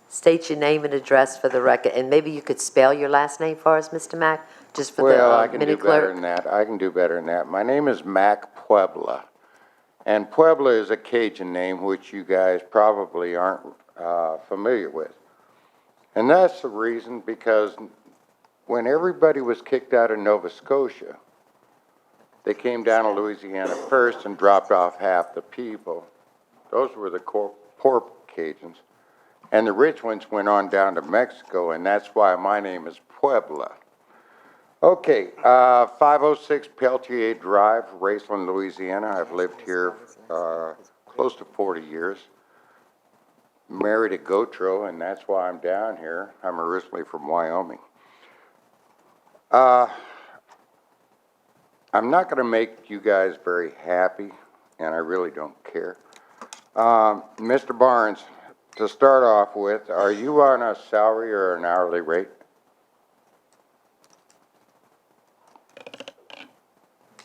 State your name and address for the record, and maybe you could spell your last name for us, Mr. Mack, just for Well, I the can mini do better clerk. than that. I can do better than that. My name is Mac Puebla. And Puebla is a Cajun name which you guys probably aren't familiar with. And that's the reason because when everybody was kicked out of Nova Scotia, they came down to Louisiana first and dropped off half the people. Those were the poor Cajuns. And the rich ones went on down to Mexico, and that's why my name is Puebla. Okay, 506 Peltier Drive, Raceland, Louisiana. I've lived here close to 40 years. Married a Gotro, and that's why I'm down here. I'm originally from Wyoming. I'm not going to make you guys very happy, and I really don't care. Mr. Barnes, to start off with, are you on a salary or an hourly rate?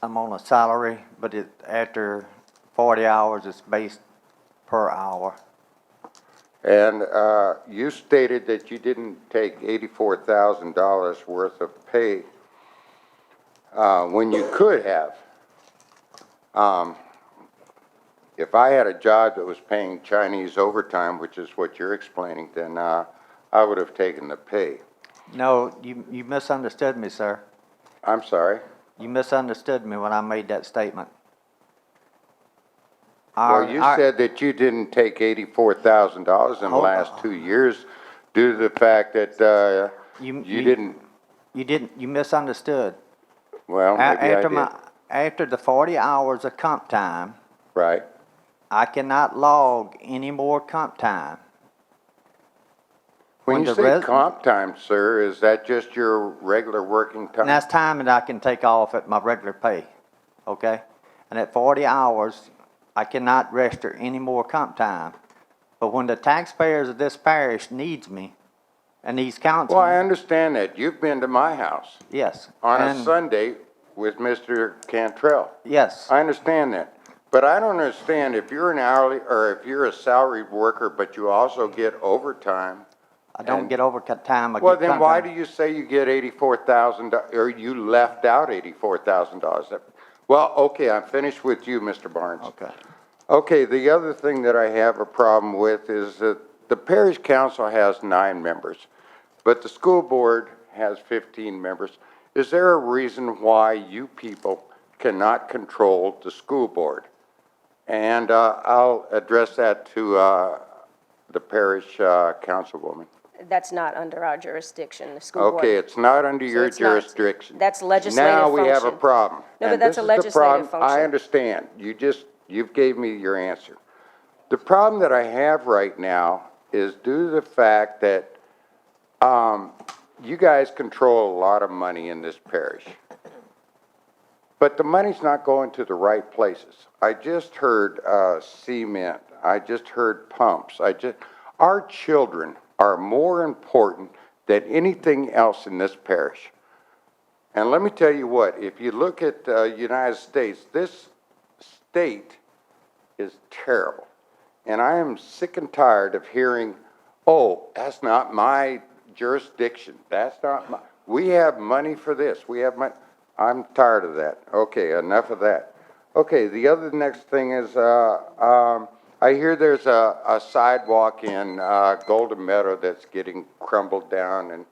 I'm on a salary, but after 40 hours, it's based per hour. And you stated that you didn't take $84,000 worth of pay when you could have. If I had a job that was paying Chinese overtime, which is what you're explaining, then I would have taken the pay. No, you misunderstood me, sir. I'm sorry? You misunderstood me when I made that statement. Well, you said that you didn't take $84,000 in the last 2 years due to the fact that you didn't. You misunderstood. Well, maybe I did. After the 40 hours of comp time. Right. I cannot log any more comp time. When you say comp time, sir, is that just your regular working time? And that's time that I can take off at my regular pay, okay? And at 40 hours, I cannot register any more comp time. But when the taxpayers of this parish needs me, and needs council. Well, I understand that. You've been to my house. Yes. On a Sunday with Mr. Cantrell. Yes. I understand that. But I don't understand if you're an hourly, or if you're a salaried worker, but you also get overtime. I don't get overtime. Well, then why do you say you get $84,000, or you left out $84,000? Well, okay, I'm finished with you, Mr. Barnes. Okay. Okay, the other thing that I have a problem with is that the parish council has 9 members, but the school board has 15 members. Is there a reason why you people cannot control the school board? And I'll address that to the parish councilwoman. That's not under our jurisdiction, the school board. Okay, it's not under your it's not. jurisdiction. That's legislative Now we have a function. problem. No, but And that's this a is the legislative problem. I function. understand. You've gave me your answer. The problem that I have right now is due to the fact that, you guys control a lot of money in this parish. But the money's not going to the right places. I just heard, cement. I just heard pumps. Our children are more important than anything else in this parish. And let me tell you what, if you look at the United States, this state is terrible. And I am sick and tired of hearing, oh, that's not my jurisdiction. That's not my, we have money for this. We have money. I'm tired of that. Okay, enough of that. Okay, the other next thing is, I hear there's a sidewalk in Golden Meadow that's getting crumbled down. And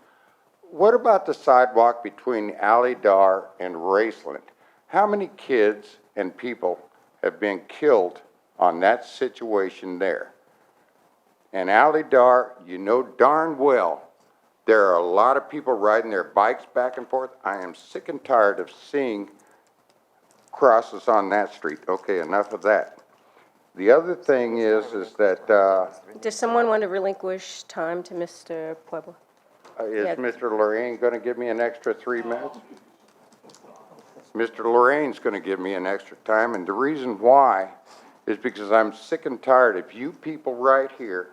what about the sidewalk between Alydar and Raceland? How many kids and people have been killed on that situation there? And Alydar, you know darn well, there are a lot of people riding their bikes back and forth. I am sick and tired of seeing crosses on that street. Okay, enough of that. The other thing is that, Does someone want to relinquish time to Mr. Pueblo? is Yeah. Mr. Lorraine gonna give me an extra 3 minutes? Mr. Lorraine's gonna give me an extra time, and the reason why is because I'm sick and tired of you people right here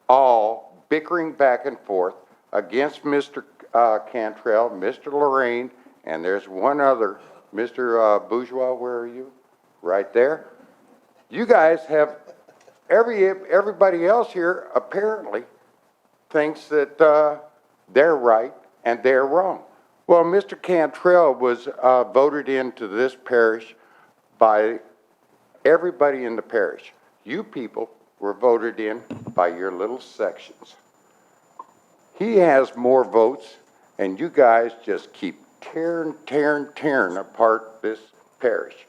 all bickering back and forth against Mr. Cantrell, Mr. Lorraine, and there's one other, Mr. Bourgeois, where are you? Right there. You guys have, everybody else here apparently thinks that they're right and they're wrong. Well, Mr. Cantrell was voted into this parish by everybody in the parish. You people were voted in by your little sections. He has more votes, and you guys just keep tearing apart this parish.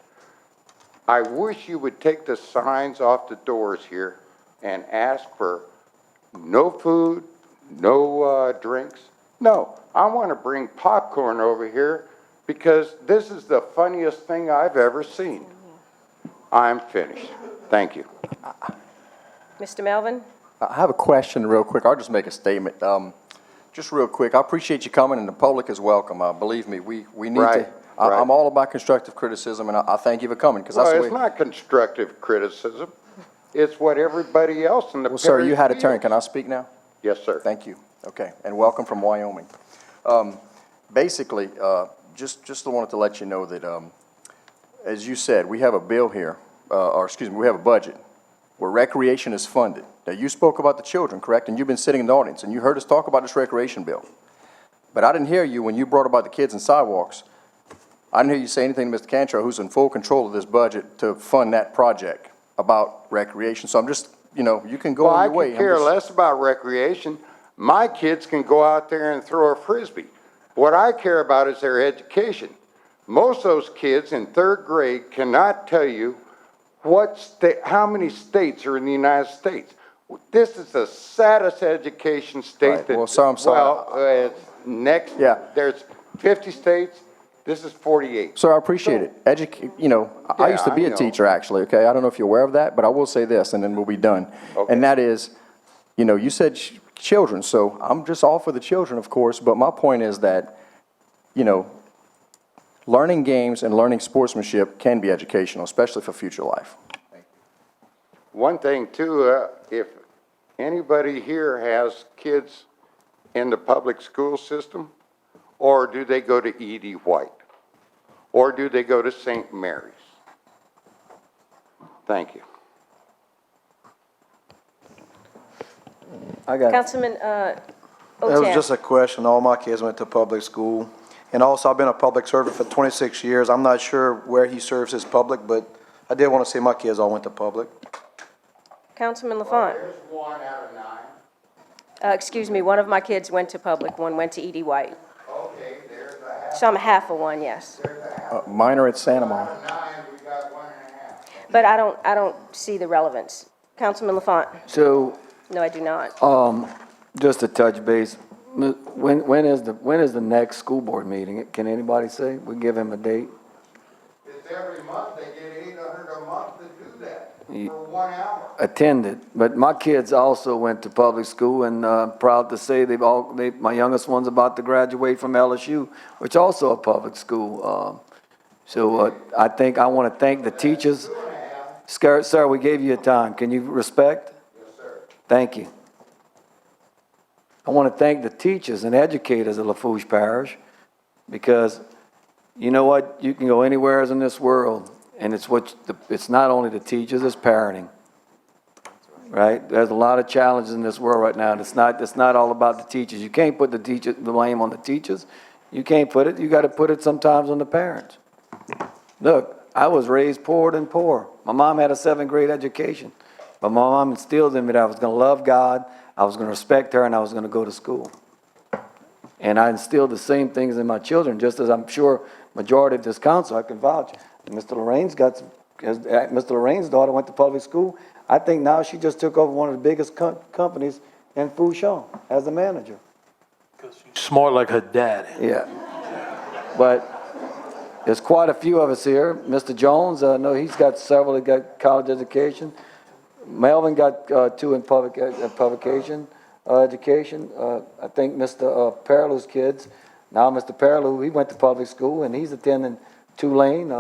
I wish you would take the signs off the doors here and ask for no food, no drinks. No, I want to bring popcorn over here because this is the funniest thing I've ever seen. I'm finished. Thank you. Mr. Melvin? I have a question real quick. I'll just make a statement. Just real quick, I appreciate you coming, and the public is welcome. Believe me, we need Right, to. right. I'm all about constructive criticism, and I thank you for coming, because that's Well, the it's way. not constructive criticism. It's what everybody else in the Well, parish sir, you had a turn. feels. Can I speak now? Yes, sir. Thank you. Okay, and welcome from Wyoming. Basically, just wanted to let you know that, as you said, we have a bill here, we have a budget where recreation is funded. Now, you spoke about the children, correct? And you've been sitting in the audience, and you heard us talk about this recreation bill. But I didn't hear you when you brought about the kids and sidewalks. I didn't hear you say anything to Mr. Cantrell, who's in full control of this budget, to fund that project about recreation. So I'm just, you can go Well, on I your way. could care less about recreation. My kids can go out there and throw a Frisbee. What I care about is their education. Most of those kids in third grade cannot tell you how many states are in the United States. This is the saddest education state Right. that. Well, sir, I'm sorry. Well, next, Yeah. there's 50 states. This is 48. Sir, I appreciate it. I used to be I a know. teacher, actually, okay? I don't know if you're aware of that, but I will say this, and then we'll be done. Okay. And that is, you said children, so I'm just all for the children, of course, but my point is that, learning games and learning sportsmanship can be educational, especially for future life. One thing too, if anybody here has kids in the public school system, or do they go to E.D. White? Or do they go to St. Mary's? Thank you. Councilman, It was just a question. All my kids went to public school. And also, I've been a public servant for 26 years. I'm not sure where he serves his public, but I did want to say my kids all went to public. Councilman LaFont? There's 1 out of 9. Excuse me, one of my kids went to public, one went to E.D. White. Okay, there's a half. So I'm a half of one, yes. Minor at Santa Monica. 9, we got 1.5. But I don't see the relevance. Councilman LaFont? So, No, I do not. Just to touch base, when is the next school board meeting? Can anybody say? We give him a date? It's every month, they get 800 a month to do that, for 1 hour. Attended, but my kids also went to public school, and proud to say my youngest one's about to graduate from LSU, which also a public school. So I think I want to thank the teachers. Sir, we gave you a time. Can you respect? Yes, sir. Thank you. I want to thank the teachers and educators of Lafourche Parish, because you know what? You can go anywhere in this world, and it's not only the teachers, it's parenting. Right? There's a lot of challenges in this world right now, and it's not all about the teachers. You can't put the blame on the teachers. You can't put it, you got to put it sometimes on the parents. Look, I was raised poorer than poor. My mom had a 7th grade education, but my mom instilled in me that I was going to love God, I was going to respect her, and I was going to go to school. And I instilled the same things in my children, just as I'm sure majority of this council, I can vouch. Mr. Lorraine's daughter went to public school. I think now she just took over one of the biggest companies in Fouchon as a manager. Smart like her dad. Yeah. But there's quite a few of us here. Mr. Jones, I know he's got several that got college education. Melvin got 2 in education. I think Mr. Paralou's kids, now Mr. Paralou, he went to public school and he's attending Tulane.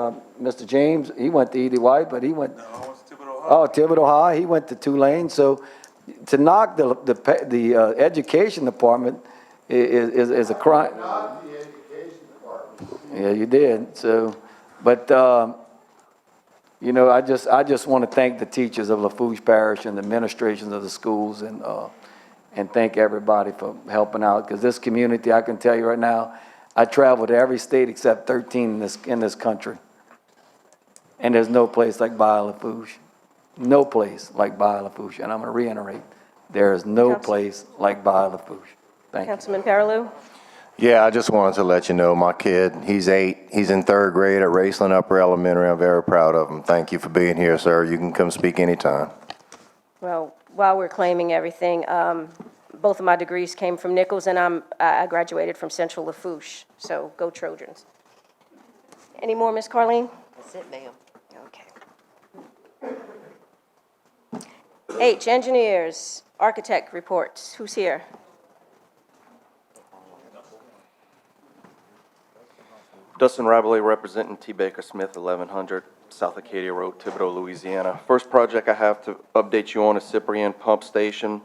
Mr. James, he went to E.D. White, but he went. No, it's Thibodeau High. Oh, Thibodeau High, he went to Tulane. So to knock the education department is a crime. Not the education department. Yeah, you did. So, but you know, I just want to thank the teachers of Lafourche Parish and the administrations of the schools, and thank everybody for helping out. Because this community, I can tell you right now, I travel to every state except 13 in this country, and there's no place like Lafourche. No place like Lafourche, and I'm going to reiterate, there is no place like Lafourche. Thank you. Councilman Paralou? Yeah, I just wanted to let you know, my kid, he's 8, he's in 3rd grade at Raceland Upper Elementary. I'm very proud of him. Thank you for being here, sir. You can come speak anytime. Well, while we're claiming everything, both of my degrees came from Nichols, and I graduated from Central Lafourche, so go Trojans. Any more, Miss Carlene? That's it, ma'am. Okay. H, engineers, architect reports. Who's here? Dustin Rabelais representing T. Baker Smith, 1100 South Acadia Road, Thibodaux, Louisiana. First project I have to update you on is Cyprian Pump Station.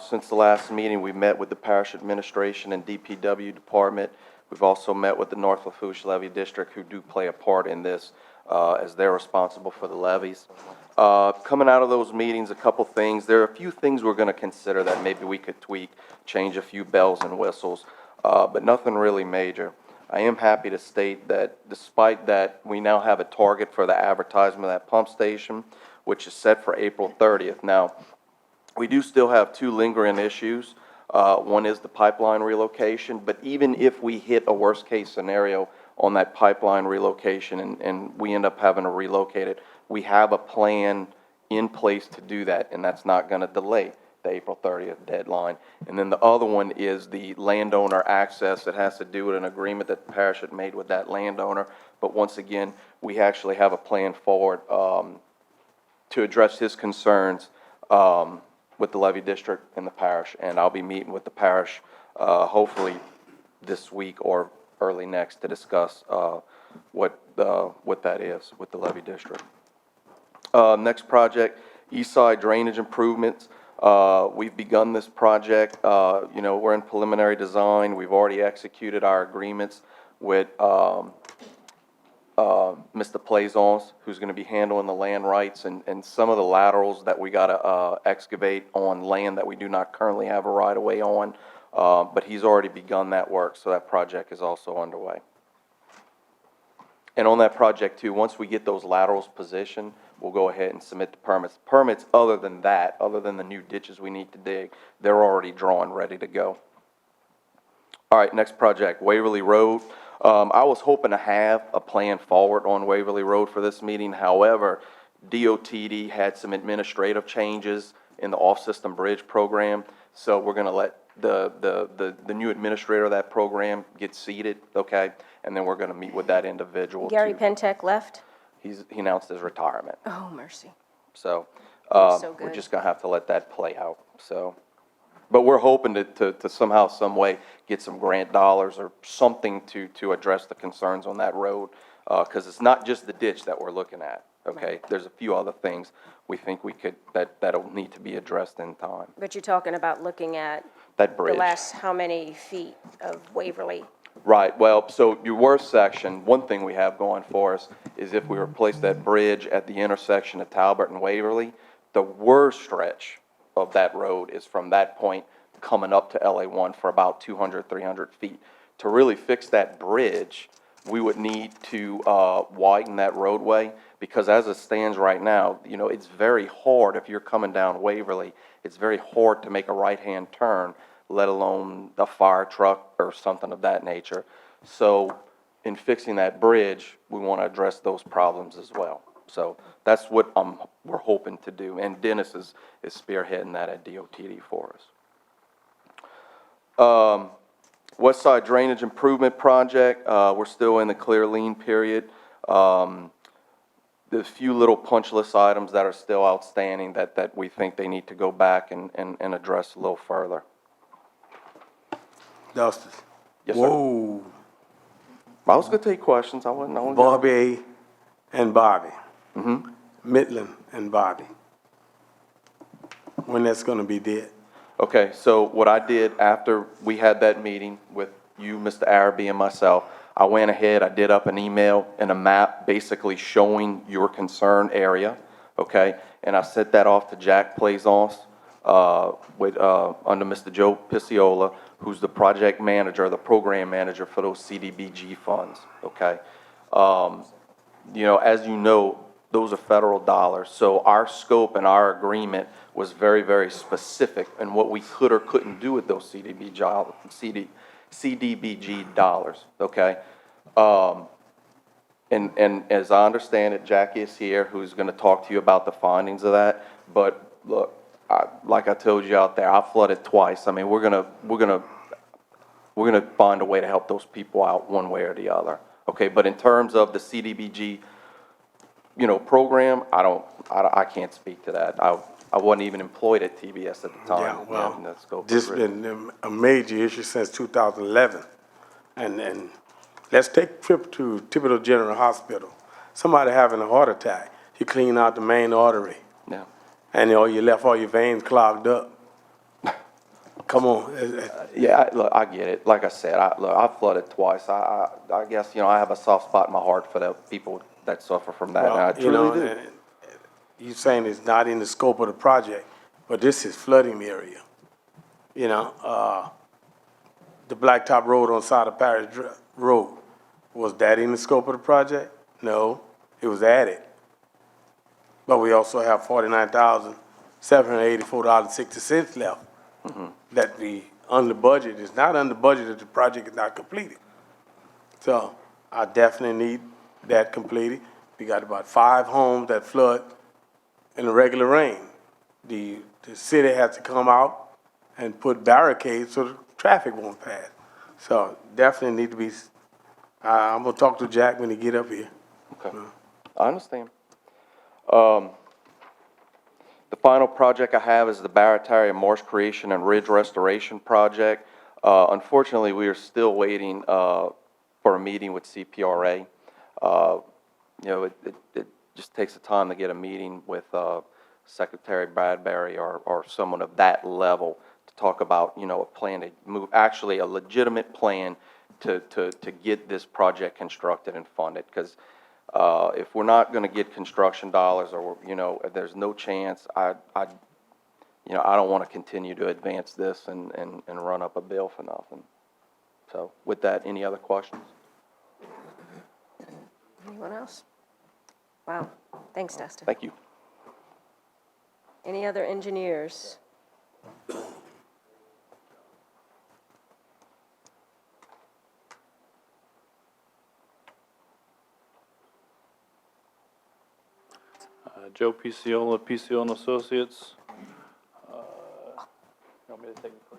Since the last meeting, we met with the parish administration and DPW department. We've also met with the North Lafourche Levee District, who do play a part in this, as they're responsible for the levees. Coming out of those meetings, a couple things. There are a few things we're going to consider that maybe we could tweak, change a few bells and whistles, but nothing really major. I am happy to state that despite that, we now have a target for the advertisement of that pump station, which is set for April 30th. Now, we do still have 2 lingering issues. One is the pipeline relocation, but even if we hit a worst-case scenario on that pipeline relocation and we end up having to relocate it, we have a plan in place to do that, and that's not going to delay the April 30th deadline. And then the other one is the landowner access. It has to do with an agreement that the parish had made with that landowner. But once again, we actually have a plan forward to address his concerns with the levee district and the parish. And I'll be meeting with the parish hopefully this week or early next to discuss what that is with the levee district. Next project, East Side drainage improvements. We've begun this project. You know, we're in preliminary design. We've already executed our agreements with Mr. Plaisance, who's going to be handling the land rights and some of the laterals that we got to excavate on land that we do not currently have a right-of-way on. But he's already begun that work, so that project is also underway. And on that project, too, once we get those laterals positioned, we'll go ahead and submit the permits. Permits other than that, other than the new ditches we need to dig, they're already drawn, ready to go. All right, next project, Waverly Road. I was hoping to have a plan forward on Waverly Road for this meeting. However, DOTD had some administrative changes in the off-system bridge program. So we're gonna let the new administrator of that program get seated, okay? And then we're gonna meet with that individual. Gary to- Pentek left? He announced his retirement. Oh, mercy. So, so we're good. just gonna have to let that play out, so. But we're hoping to somehow, some way, get some grant dollars or something to address the concerns on that road. Cause it's not just the ditch that we're looking at, okay? There's a few other things we think we could, that'll need to be addressed in time. But you're talking about looking at That the bridge. last how many feet of Waverly? Right, well, so your worst section, one thing we have going for us is if we replace that bridge at the intersection of Talbot and Waverly, the worst stretch of that road is from that point coming up to LA1 for about 200, 300 feet. To really fix that bridge, we would need to widen that roadway, because as it stands right now, you know, it's very hard, if you're coming down Waverly, it's very hard to make a right-hand turn, let alone a fire truck or something of that nature. So in fixing that bridge, we want to address those problems as well. So that's what we're hoping to do, and Dennis is spearheading that at DOTD for us. West Side Drainage Improvement Project, we're still in the clear lien period. There's a few little punch list items that are still outstanding that we think they need to go back and address a little further. Dustin. Yes, sir. Whoa. I was gonna take questions, I wasn't. Bobby and Bobby. Mm-hmm. Midland and Bobby. When that's gonna be dead? Okay, so what I did after we had that meeting with you, Mr. Araby, and myself, I went ahead, I did up an email and a map basically showing your concern area, okay? And I sent that off to Jack Plaisance, under Mr. Joe Pisciola, who's the project manager, the program manager for those CDBG funds, okay? You know, as you know, those are federal dollars, so our scope and our agreement was very, very specific in what we could or couldn't do with those CDBG dollars, okay? And as I understand it, Jackie is here, who's gonna talk to you about the findings of that, but look, like I told you out there, I flooded twice. I mean, we're gonna find a way to help those people out one way or the other, okay? But in terms of the CDBG, you know, program, I can't speak to that. I wasn't even employed at TBS at the time. Yeah, well, in that scope of this has it. been a major issue since 2011. And let's take a trip to Thibodeau General Hospital. Somebody having a heart attack, you clean out the main artery. Yeah. And you left all your veins clogged up. Come on. Yeah, look, I get it. Like I said, I flooded twice. I guess, you know, I have a soft spot in my heart for the people that suffer from that, and I truly do. You're saying it's not in the scope of the project, but this is flooding area. You know, the Blacktop Road on side of Parish Road, was that in the scope of the project? No, it was added. But we also have $49,784.60 left. Mm-hmm. That the under budget is not under budget if the project is not completed. So I definitely need that completed. We got about 5 homes that flood in the regular rain. The city has to come out and put barricades so the traffic won't pass. So definitely need to be, I'm gonna talk to Jack when he get up here. Okay, I understand. The final project I have is the Barataria Marsh Creation and Ridge Restoration Project. Unfortunately, we are still waiting for a meeting with CPRA. You know, it just takes the time to get a meeting with Secretary Bradbury or someone of that level to talk about, you know, a plan to move, actually a legitimate plan to get this project constructed and funded. Because if we're not going to get construction dollars, or, you know, there's no chance, you know, I don't want to continue to advance this and run up a bill for nothing. So with that, any other questions? Anyone else? Wow, thanks, Dustin. Thank you. Any other engineers? Joe Pisciola, Pisciola Associates. You want me to take a picture?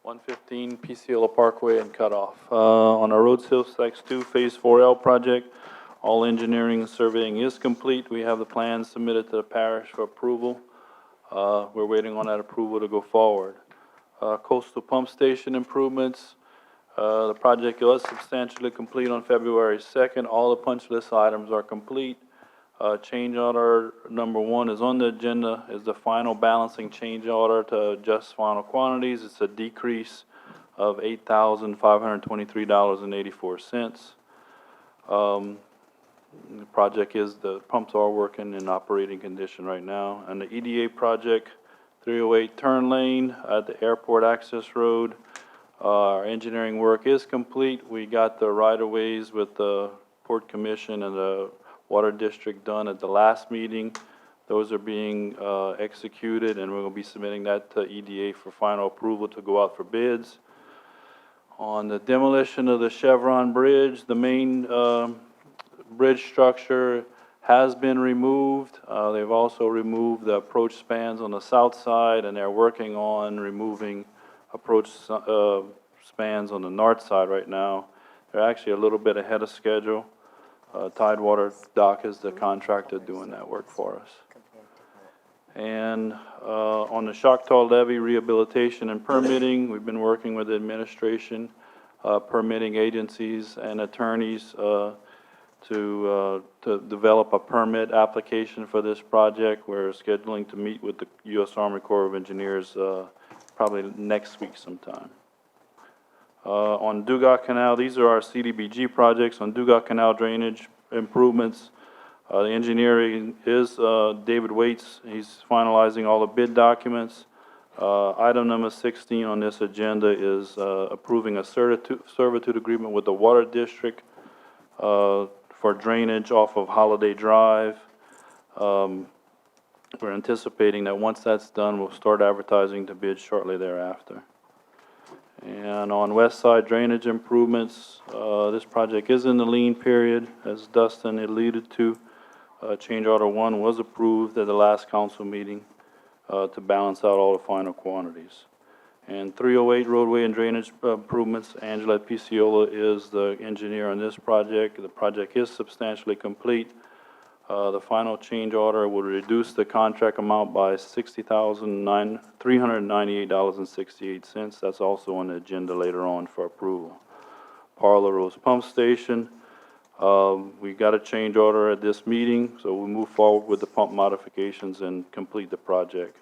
(115) Peaceola Parkway and Cutoff. On our road sales tax 2 Phase 4L project, all engineering and surveying is complete. We have the plans submitted to the parish for approval. We're waiting on that approval to go forward. Coastal pump station improvements. The project was substantially complete on February 2nd. All the punch list items are complete. Change order number 1 is on the agenda, is the final balancing change order to adjust final quantities. It's a decrease of $8,523.84. The project is, the pumps are working in operating condition right now. And the EDA project, 308 turn lane at the airport access road. Our engineering work is complete. We got the right-of-ways with the Port Commission and the Water District done at the last meeting. Those are being executed, and we're going to be submitting that to EDA for final approval to go out for bids. On the demolition of the Chevron Bridge, the main bridge structure has been removed. They've also removed the approach spans on the south side, and they're working on removing approach spans on the north side right now. They're actually a little bit ahead of schedule. Tidewater Dock is the contractor doing that work for us. And on the Choctaw Levee rehabilitation and permitting, we've been working with the administration, permitting agencies and attorneys to develop a permit application for this project. We're scheduling to meet with the U.S. Army Corps of Engineers probably next week sometime. On Dugas Canal, these are our CDBG projects. On Dugas Canal drainage improvements, the engineering is David Waits. He's finalizing all the bid documents. Item number 16 on this agenda is approving a servitude agreement with the Water District for drainage off of Holiday Drive. We're anticipating that once that's done, we'll start advertising to bid shortly thereafter. And on west side drainage improvements, this project is in the lean period, as Dustin alluded to. Change order 1 was approved at the last council meeting to balance out all the final quantities. And 308 roadway and drainage improvements, Angela Picciola is the engineer on this project. The project is substantially complete. The final change order will reduce the contract amount by $60,398.68. That's also on the agenda later on for approval. Parla Rose Pump Station, we got a change order at this meeting, so we'll move forward with the pump modifications and complete the project.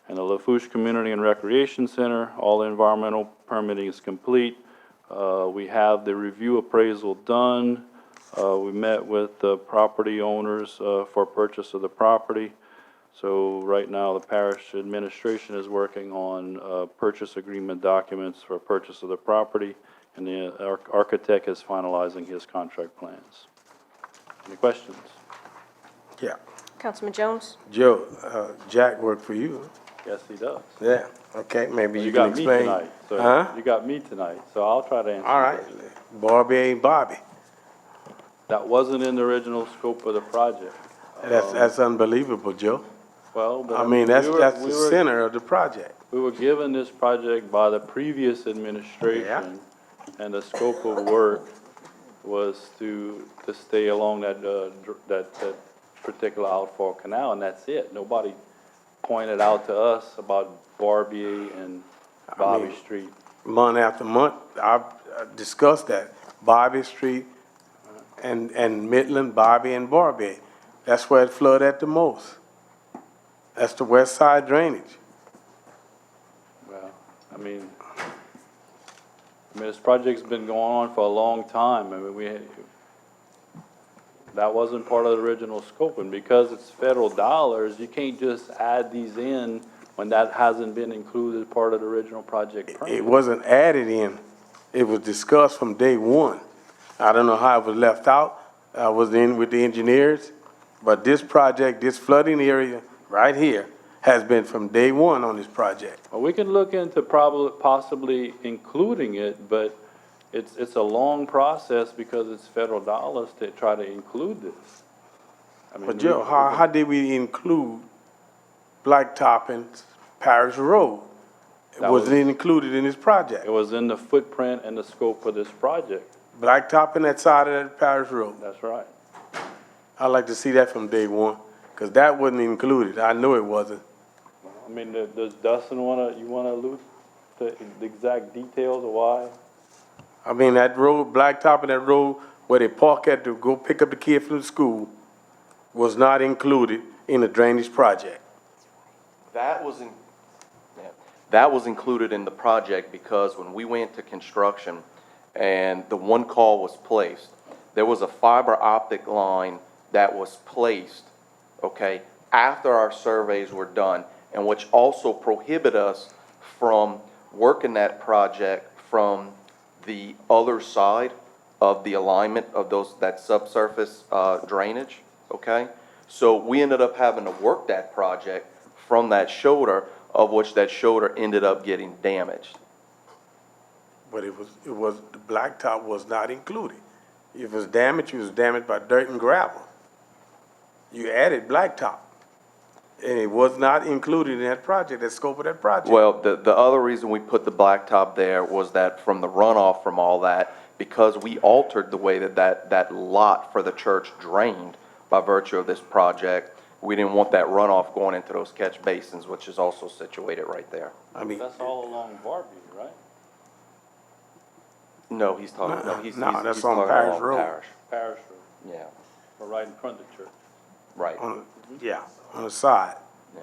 And the Lafourche Community and Recreation Center, all the environmental permitting is complete. We have the review appraisal done. We met with the property owners for purchase of the property. So right now, the parish administration is working on purchase agreement documents for purchase of the property, and the architect is finalizing his contract plans. Any questions? Yeah. Councilman Jones? Joe, Jack worked for you. Yes, he does. Yeah, okay, maybe Well, you can explain. got me tonight, so Huh? you got me tonight, so I'll try to answer. All right, Barbie ain't Bobby. That wasn't in the original scope of the project. That's unbelievable, Joe. Well, but I mean, that's we the were- center of the project. We were given this project by the previous administration, and the scope of work was to stay along that particular outfall canal, and that's it. Nobody pointed out to us about Barbier and Bobby Street. Month after month, I've discussed that. Bobby Street and Midland, Bobby and Barbie. That's where it flooded at the most. That's the west side drainage. Well, I mean, this project's been going on for a long time. I mean, that wasn't part of the original scope, and because it's federal dollars, you can't just add these in when that hasn't been included as part of the original project permit. It wasn't added in. It was discussed from day one. I don't know how it was left out. I was in with the engineers, but this project, this flooding area right here, has been from day one on this project. Well, we can look into possibly including it, but it's a long process because it's federal dollars to try to include this. I mean, But Joe, how did we include blacktopping Parish Road? That Was was- it included in this project? It was in the footprint and the scope of this project. Blacktopping that side of that Parish Road. That's right. I'd like to see that from day one, because that wasn't included. I know it wasn't. I mean, does Dustin you wanna allude to the exact details of why? I mean, that road, blacktopping that road where they park at to go pick up the kid from the school was not included in the drainage project. That was in, yeah, that was included in the project because when we went to construction and the one call was placed, there was a fiber optic line that was placed, okay, after our surveys were done, and which also prohibit us from working that project from the other side of the alignment of that subsurface drainage, okay? So we ended up having to work that project from that shoulder, of which that shoulder ended up getting damaged. But the blacktop was not included. If it was damaged by dirt and gravel. You added blacktop. And it was not included in that project, that scope of that project. Well, the other reason we put the blacktop there was that from the runoff from all that, because we altered the way that lot for the church drained by virtue of this project, we didn't want that runoff going into those catch basins, which is also situated right there. I mean, That's all along Barbie, right? No, he's talking, no, he's that's he's on talking Parish along Road. Parish. Parish Road, Yeah, or right in front of the church. right, Yeah, on the side. yeah.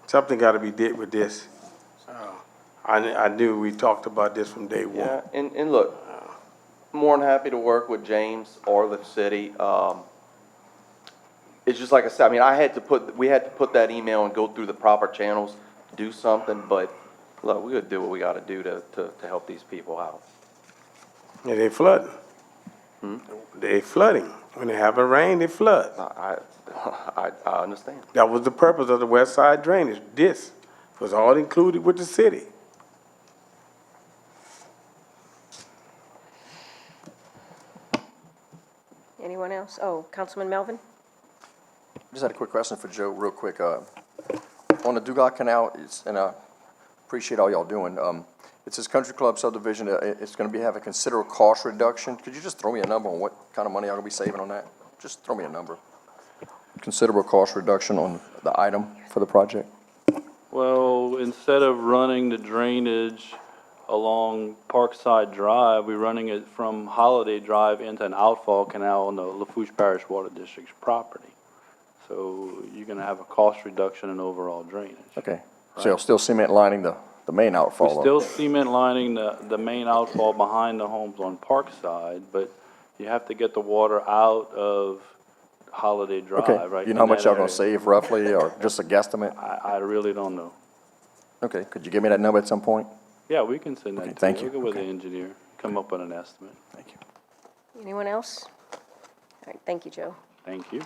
Something gotta be did with this. I knew we talked about this from day one. Yeah, and look, more than happy to work with James or the city. It's just like I said, I mean, we had to put that email and go through the proper channels to do something, but look, we gotta do what we gotta do to help these people out. Yeah, they flooding. They flooding. When they have a rain, they flood. I understand. That was the purpose of the west side drainage. This was all included with the city. Anyone else? Oh, Councilman Melvin? Just had a quick question for Joe, real quick. On the Dugas Canal, and I appreciate all y'all doing. It's this country club subdivision. It's going to have a considerable cost reduction. Could you just throw me a number on what kind of money y'all going to be saving on that? Just throw me a number. Considerable cost reduction on the item for the project. Well, instead of running the drainage along Parkside Drive, we're running it from Holiday Drive into an outfall canal on the Lafourche Parish Water District's property. So you're gonna have a cost reduction in overall drainage. Okay. So you'll still cement lining the main outfall? We're still cement lining the main outfall behind the homes on Parkside, but you have to get the water out of Holiday Drive, Okay. right? You know how in much that y'all gonna area. save roughly, or just a guesstimate? I really don't know. Okay. Could you give me that number at some point? Yeah, we can send that Okay, to thank you. you. We'll go with the Okay. engineer, come up with an estimate. Thank you. Anyone else? All right, thank you, Joe. Thank you.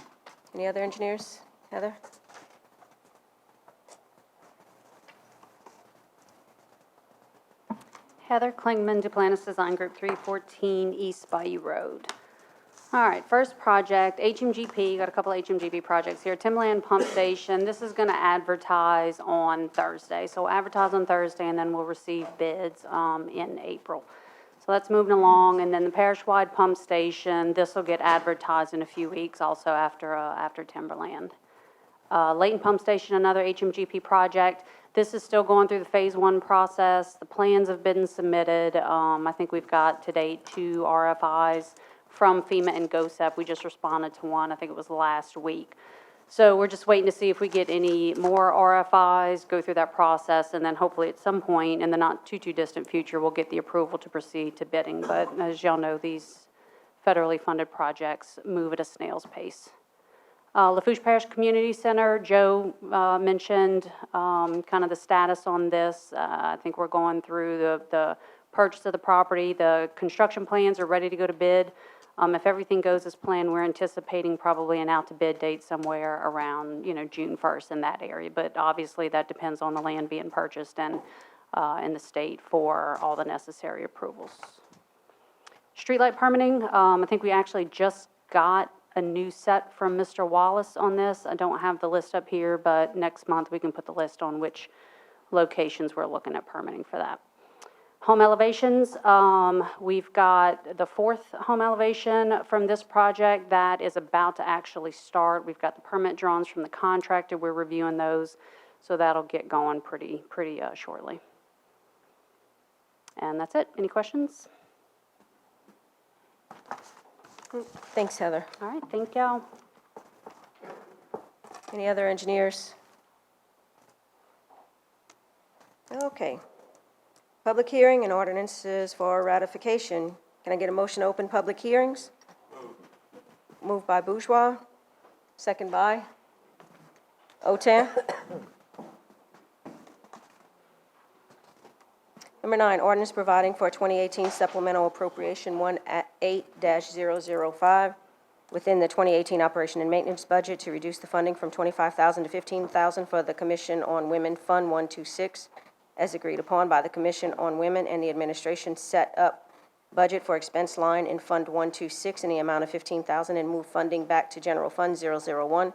Any other engineers? Heather? Heather Klingman, Duplantis Design Group, 314 East Bayou Road. All right, first project, HMGP, got a couple of HMGP projects here. Timberland Pump Station, this is going to advertise on Thursday. So we'll advertise on Thursday, and then we'll receive bids in April. So that's moving along. And then the parish-wide pump station, this will get advertised in a few weeks, also after Timberland. Layton Pump Station, another HMGP project. This is still going through the Phase 1 process. The plans have been submitted. I think we've got to date 2 RFIs from FEMA and GOSEP. We just responded to one, I think it was last week. So we're just waiting to see if we get any more RFIs, go through that process, and then hopefully at some point in the not too distant future, we'll get the approval to proceed to bidding. But as y'all know, these federally funded projects move at a snail's pace. Lafourche Parish Community Center, Joe mentioned kind of the status on this. I think we're going through the purchase of the property. The construction plans are ready to go to bid. If everything goes as planned, we're anticipating probably an out-to-bid date somewhere around, June 1st in that area. But obviously, that depends on the land being purchased and in the state for all the necessary approvals. Streetlight permitting, I think we actually just got a new set from Mr. Wallace on this. I don't have the list up here, but next month we can put the list on which locations we're looking at permitting for that. Home elevations, we've got the 4th home elevation from this project that is about to actually start. We've got the permit drawings from the contractor. We're reviewing those, so that'll get going pretty shortly. And that's it. Any questions? Thanks, Heather. All right, thank y'all. Any other engineers? Okay. Public hearing and ordinances for ratification. Can I get a motion to open public hearings? Moved by Bourgeois, second by Otan. Number 9, ordinance providing for a 2018 supplemental appropriation 18-005 within the 2018 operation and maintenance budget to reduce the funding from $25,000 to $15,000 for the Commission on Women Fund 126, as agreed upon by the Commission on Women and the administration set up budget for expense line in Fund 126 in the amount of $15,000 and move funding back to General Fund 001,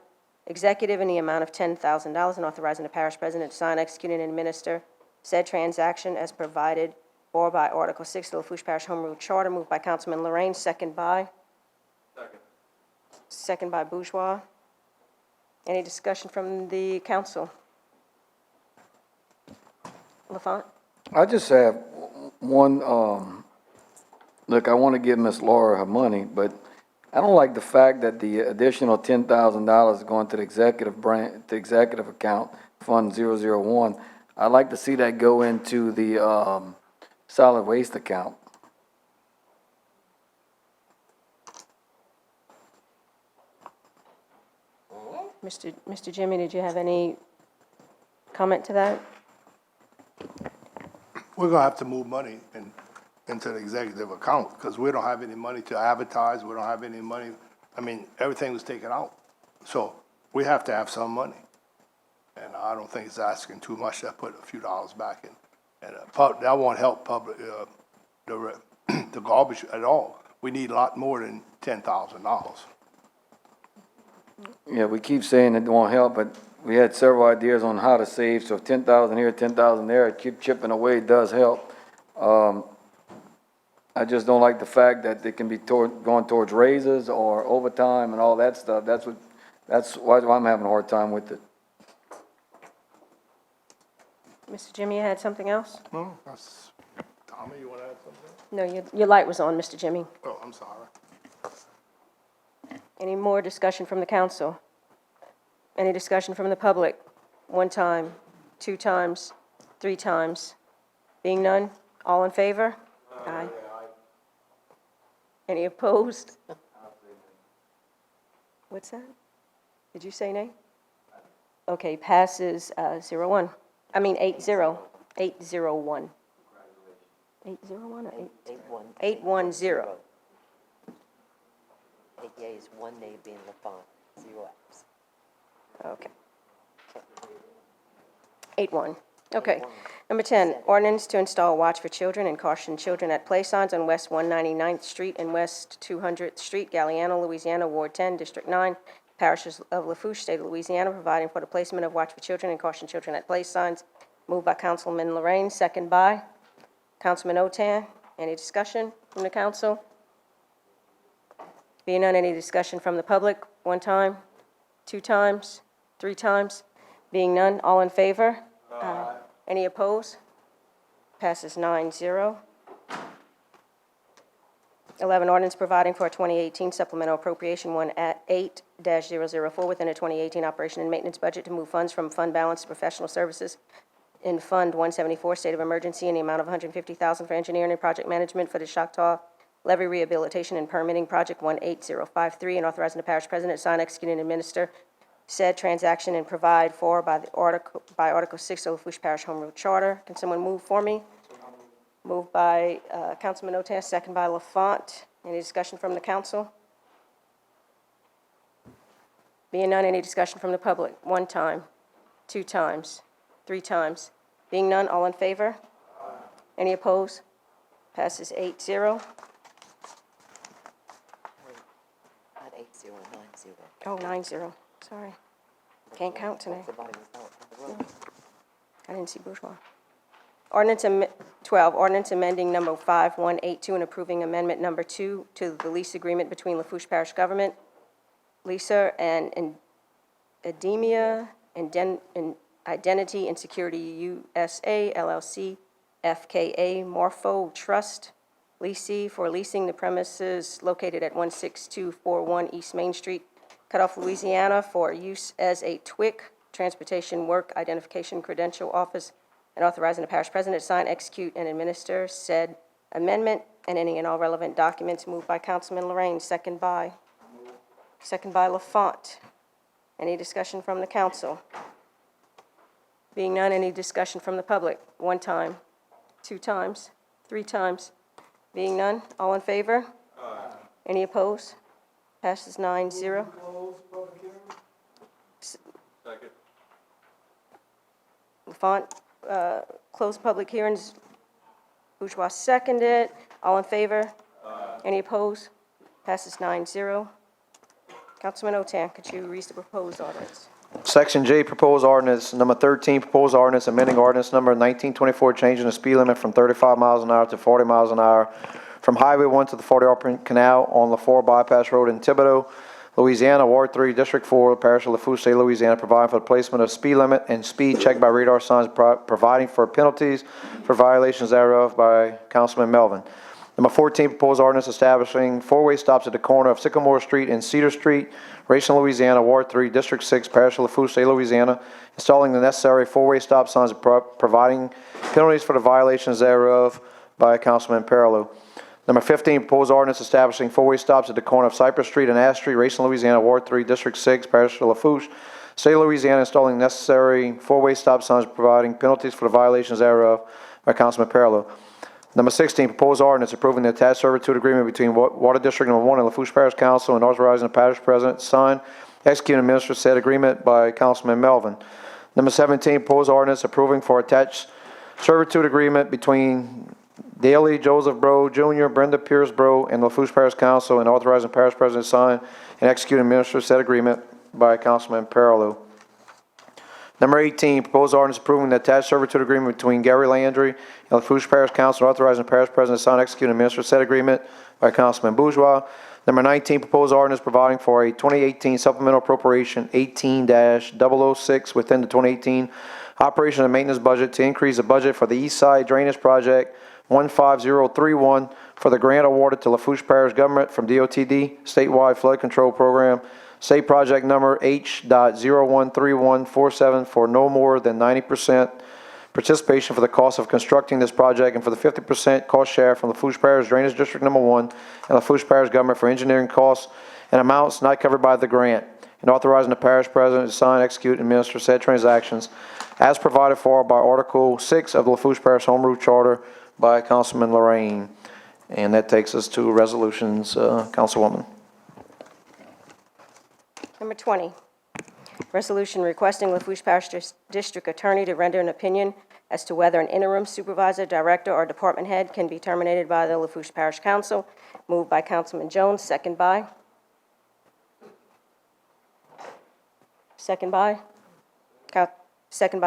executive in the amount of $10,000 and authorizing the parish president to sign, execute, and administer said transaction as provided for by Article 6 of the Lafourche Parish Home Rule Charter, moved by Councilman Lorraine, second by Bourgeois. Any discussion from the council? LaFont? I just have one, look, I want to give Miss Laura her money, but I don't like the fact that the additional $10,000 is going to the executive account, Fund 001. I'd like to see that go into the solid waste account. Mr. Jimmy, did you have any comment to that? We're gonna have to move money into the executive account, because we don't have any money to advertise, we don't have any money, I mean, everything was taken out. So we have to have some money. And I don't think it's asking too much to put a few dollars back in. And that won't help public, the garbage at all. We need a lot more than $10,000. Yeah, we keep saying it won't help, but we had several ideas on how to save, so if 10,000 here, 10,000 there, keep chipping away, it does help. I just don't like the fact that they can be going towards raises or overtime and all that stuff. That's why I'm having a hard time with it. Mr. Jimmy, you had something else? No, that's, Tommy, you wanna add something? No, your light was on, Mr. Jimmy. Oh, I'm sorry. Any more discussion from the council? Any discussion from the public? 1 time, 2 times, 3 times? Being none, all in favor? Aye. Any opposed? What's that? Did you say nay? Okay, passes 0-1. I mean 8-0. 801. 801 or 810? 810. 8 yeas, 1 nay being Lafourche, 0 absent. Okay. 8-1. Okay. Number 10, ordinance to install watch for children and caution children at play signs on West 199th Street and West 200th Street, Galliano, Louisiana, Ward 10, District 9, Parishes of Lafourche, State of Louisiana, providing for the placement of watch for children and caution children at play signs. Moved by Councilman Lorraine, second by Councilman Otan. Any discussion from the council? Being none, any discussion from the public? 1 time, 2 times, 3 times? Being none, all in favor? Aye. Any opposed? Passes 9-0. 11, ordinance providing for a 2018 supplemental appropriation 18-004 within a 2018 operation and maintenance budget to move funds from fund balance to professional services in Fund 174, State of Emergency, in the amount of $150,000 for engineering and project management for the Choctaw Levee Rehabilitation and Permitting Project 18053, and authorizing the parish president to sign, execute, and administer said transaction and provide for by Article 6 of the Lafourche Parish Home Rule Charter. Can someone move for me? Moved by Councilman Otan, second by Lafont. Any discussion from the council? Being none, any discussion from the public? 1 time, 2 times, 3 times. Being none, all in favor? Any opposed? Passes 8-0. Not 8-0, 9-0. Oh, 9-0, sorry. Can't count tonight. Somebody was out on the road. I didn't see bourgeois. Ordinance 12, ordinance amending number 5182 and approving amendment number 2 to the lease agreement between Lafourche Parish Government, Lisa, and Edemia Identity and Security USA LLC, FKA Morpho Trust, leasee for leasing the premises located at 16241 East Main Street, Cutoff, Louisiana, for use as a TWIC, Transportation Work Identification Credential Office, and authorizing the parish president to sign, execute, and administer said amendment and any and all relevant documents. Moved by Councilman Lorraine, second by Lafont. Any discussion from the council? Being none, any discussion from the public? One time, 2 times, 3 times. Being none, all in favor? Aye. Any opposed? Passes 9-0. Second. Lafont, close public hearings. Bourgeois seconded. All in favor? Aye. Any opposed? Passes 9-0. Councilman Otan, could you read the proposed ordinance? Section J, proposed ordinance number 13, proposed ordinance amending ordinance number 1924, changing the speed limit from 35 miles an hour to 40 miles an hour from Highway 1 to the 40R Canal on Lafourche Bypass Road in Thibodaux, Louisiana, Ward 3, District 4, Parish of Lafourche, State, Louisiana, providing for the placement of speed limit and speed check by radar signs, providing for penalties for violations thereof by Councilman Melvin. Number 14, proposed ordinance establishing 4-way stops at the corner of Sycamore Street and Cedar Street, Rachel, Louisiana, Ward 3, District 6, Parish of Lafourche, State, Louisiana, installing the necessary 4-way stop signs, providing penalties for the violations thereof by Councilman Perillo. Number 15, proposed ordinance establishing 4-way stops at the corner of Cypress Street and Ash Street, Rachel, Louisiana, Ward 3, District 6, Parish of Lafourche, State of Louisiana, installing necessary 4-way stop signs, providing penalties for the violations thereof by Councilman Perillo. Number 16, proposed ordinance approving the attached servitude agreement between Water District Number 1 and Lafourche Parish Council and authorizing the parish president to sign, execute, and administer said agreement by Councilman Melvin. Number 17, proposed ordinance approving for attached servitude agreement between Daley Joseph Bro Jr., Brenda Pierce Bro, and Lafourche Parish Council and authorizing the parish president to sign and execute and administer said agreement by Councilman Perillo. Number 18, proposed ordinance approving the attached servitude agreement between Gary Landry and Lafourche Parish Council, authorizing the parish president to sign, execute, and administer said agreement by Councilman Bourgeois. Number 19, proposed ordinance providing for a 2018 supplemental appropriation 18-006 within the 2018 operation and maintenance budget to increase the budget for the East Side Drainage Project 15031 for the grant awarded to Lafourche Parish Government from DOTD Statewide Flood Control Program, State Project Number H.013147 for no more than 90% participation for the cost of constructing this project and for the 50% cost share from Lafourche Parish Drainage District Number 1 and Lafourche Parish Government for engineering costs and amounts not covered by the grant, and authorizing the parish president to sign, execute, and administer said transactions as provided for by Article 6 of the Lafourche Parish Home Rule Charter by Councilman Lorraine. And that takes us to resolutions, Councilwoman. Number 20, resolution requesting Lafourche Parish District Attorney to render an opinion as to whether an interim supervisor, director, or department head can be terminated by the Lafourche Parish Council. Moved by Councilman Jones, second by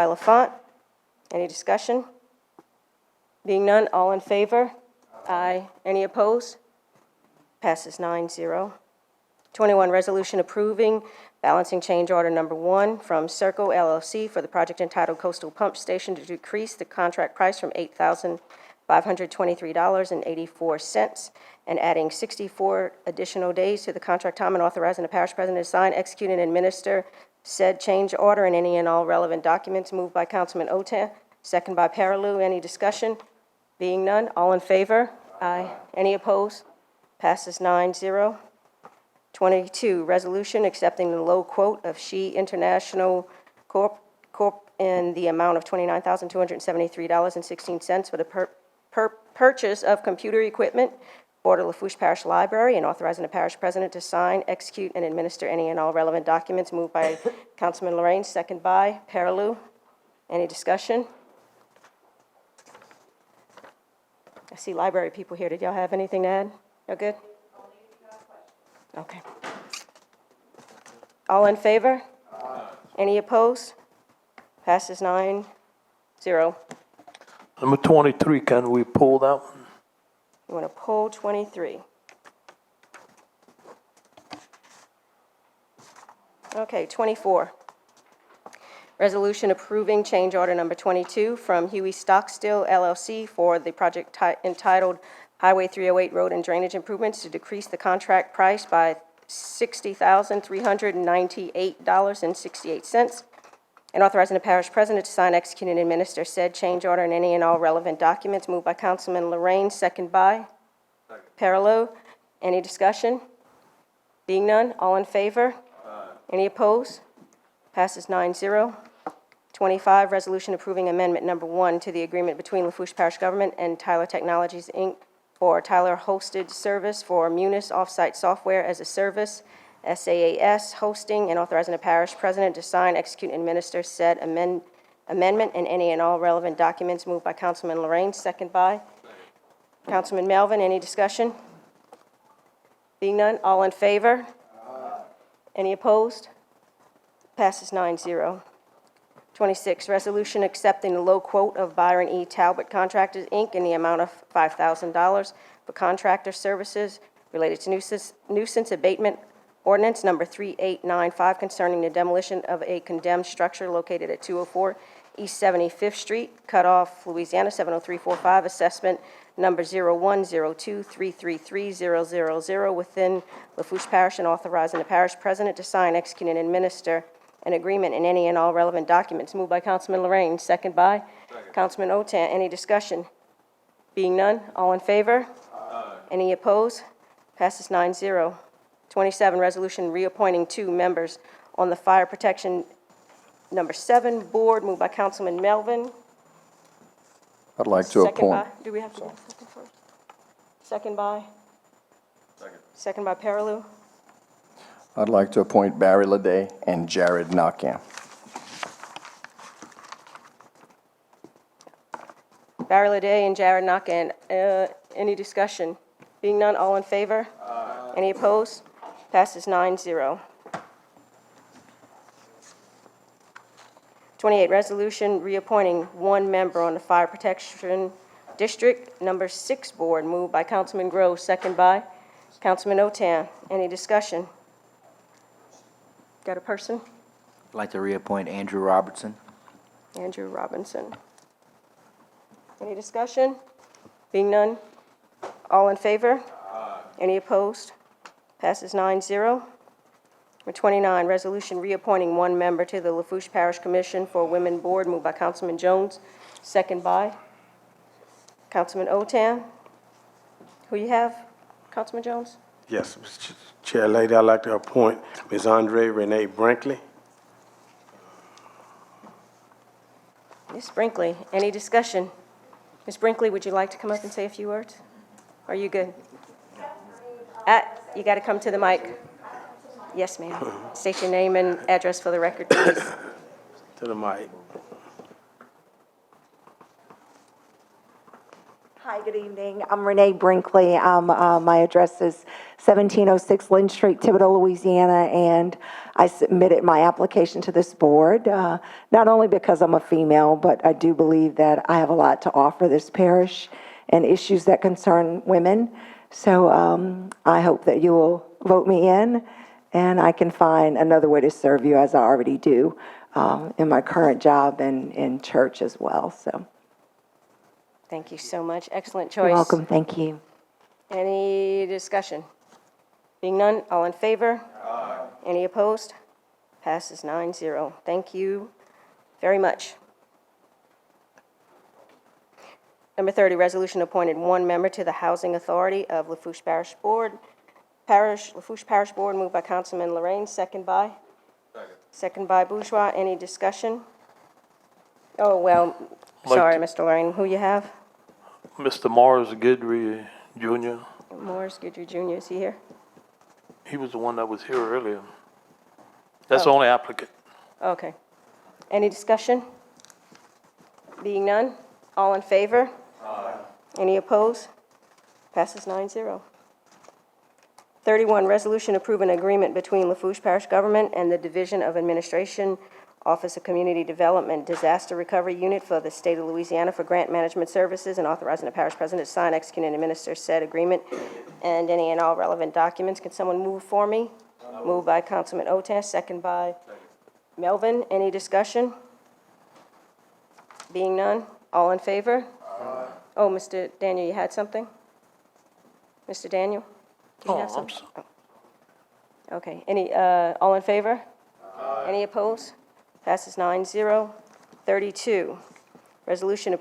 Lafont. Any discussion? Being none, all in favor? Aye. Any opposed? Passes 9-0. 21, resolution approving balancing change order number 1 from Serco LLC for the project entitled Coastal Pump Station to decrease the contract price from $8,523.84 and adding 64 additional days to the contract time and authorizing the parish president to sign, execute, and administer said change order and any and all relevant documents. Moved by Councilman Otan, second by Perillo. Any discussion? Being none, all in favor? Aye. Any opposed? Passes 9-0. 22, resolution accepting the low quote of She International Corp. In the amount of $29,273.16 for the purchase of computer equipment for the Lafourche Parish Library and authorizing the parish president to sign, execute, and administer any and all relevant documents. Moved by Councilman Lorraine, second by Perillo. Any discussion? I see library people here. Did y'all have anything to add? Y'all good? Okay. All in favor? Any opposed? Passes 9-0. Number 23, can we pull that one? You want to pull 23. Okay, 24. Resolution approving change order number 22 from Huey Stockstill LLC for the project entitled Highway 308 Road and Drainage Improvements to decrease the contract price by $60,398.68, and authorizing the parish president to sign, execute, and administer said change order and any and all relevant documents. Moved by Councilman Lorraine, second by Parallel. Any discussion? Being none, all in favor? Any opposed? Passes 9-0. 25, resolution approving amendment number 1 to the agreement between Lafourche Parish Government and Tyler Technologies, Inc. for Tyler hosted service for Munis Offsite Software as a Service, SaaS hosting, and authorizing the parish president to sign, execute, and administer said amendment and any and all relevant documents. Moved by Councilman Lorraine, second by Councilman Melvin. Any discussion? Being none, all in favor? Any opposed? Passes 9-0. 26, resolution accepting the low quote of Byron E. Talbot Contractors, Inc. in the amount of $5,000 for contractor services related to nuisance abatement ordinance number 3895 concerning the demolition of a condemned structure located at 204 East 75th Street, Cutoff, Louisiana 70345, assessment number 0102333000 within Lafourche Parish, and authorizing the parish president to sign, execute, and administer an agreement in any and all relevant documents. Moved by Councilman Lorraine, second by Councilman Otan. Any discussion? Being none, all in favor? Any opposed? Passes 9-0. 27, resolution reappointing 2 members on the Fire Protection number 7 board. Moved by Councilman Melvin. I'd like to Second appoint. by, do we have to go second first? Second by? Second by Parallel. I'd like to appoint Barry Leday and Jared Knockham. Barry Leday and Jared Knockan. Any discussion? Being none, all in favor? Any opposed? Passes 9-0. 28, resolution reappointing 1 member on the Fire Protection District number 6 board. Moved by Councilman Grove, second by Councilman Otan. Any discussion? Got a person? I'd like to reappoint Andrew Robertson. Andrew Robinson. Any discussion? Being none, all in favor? Any opposed? Passes 9-0. Number 29, resolution reappointing 1 member to the Lafourche Parish Commission for Women Board. Moved by Councilman Jones, second by Councilman Otan. Who you have, Councilman Jones? Yes, Mr. Chair Lady, I'd like to appoint Ms. Andre Renee Brinkley. Ms. Brinkley, any discussion? Ms. Brinkley, would you like to come up and say a few words? Are you good? You got to come to the mic. Yes, ma'am. State your name and address for the record, please. To the mic. Hi, good evening. I'm Renee Brinkley. My address is 1706 Lynn Street, Thibodaux, Louisiana, and I submitted my application to this board, not only because I'm a female, but I do believe that I have a lot to offer this parish and issues that concern women. So I hope that you will vote me in, and I can find another way to serve you, as I already do in my current job and in church as well. So. Thank you so much. Excellent choice. You're welcome. Thank you. Any discussion? Being none, all in favor? Any opposed? Passes 9-0. Thank you very much. Number 30, resolution appointed 1 member to the Housing Authority of Lafourche Parish Board. Lafourche Parish Board, moved by Councilman Lorraine, second by? Second by Bourgeois. Any discussion? Oh, well, sorry, Mr. Lorraine. Who you have? Mr. Morris Guidry Jr. Morris Guidry Jr., is he here? He was the one that was here earlier. That's the only applicant. Okay. Any discussion? Being none, all in favor? Any opposed? Passes 9-0. 31, resolution approving agreement between Lafourche Parish Government and the Division of Administration, Office of Community Development, Disaster Recovery Unit for the State of Louisiana for grant management services, and authorizing the parish president to sign, execute, and administer said agreement and any and all relevant documents. Can someone move for me? Moved by Councilman Otas, second by Melvin. Any discussion? Being none, all in favor? Oh, Mr. Daniel, you had something? Mr. Daniel? Do you have something? Oh. Okay, any, all in favor? Any opposed? Passes 9-0. 32, resolution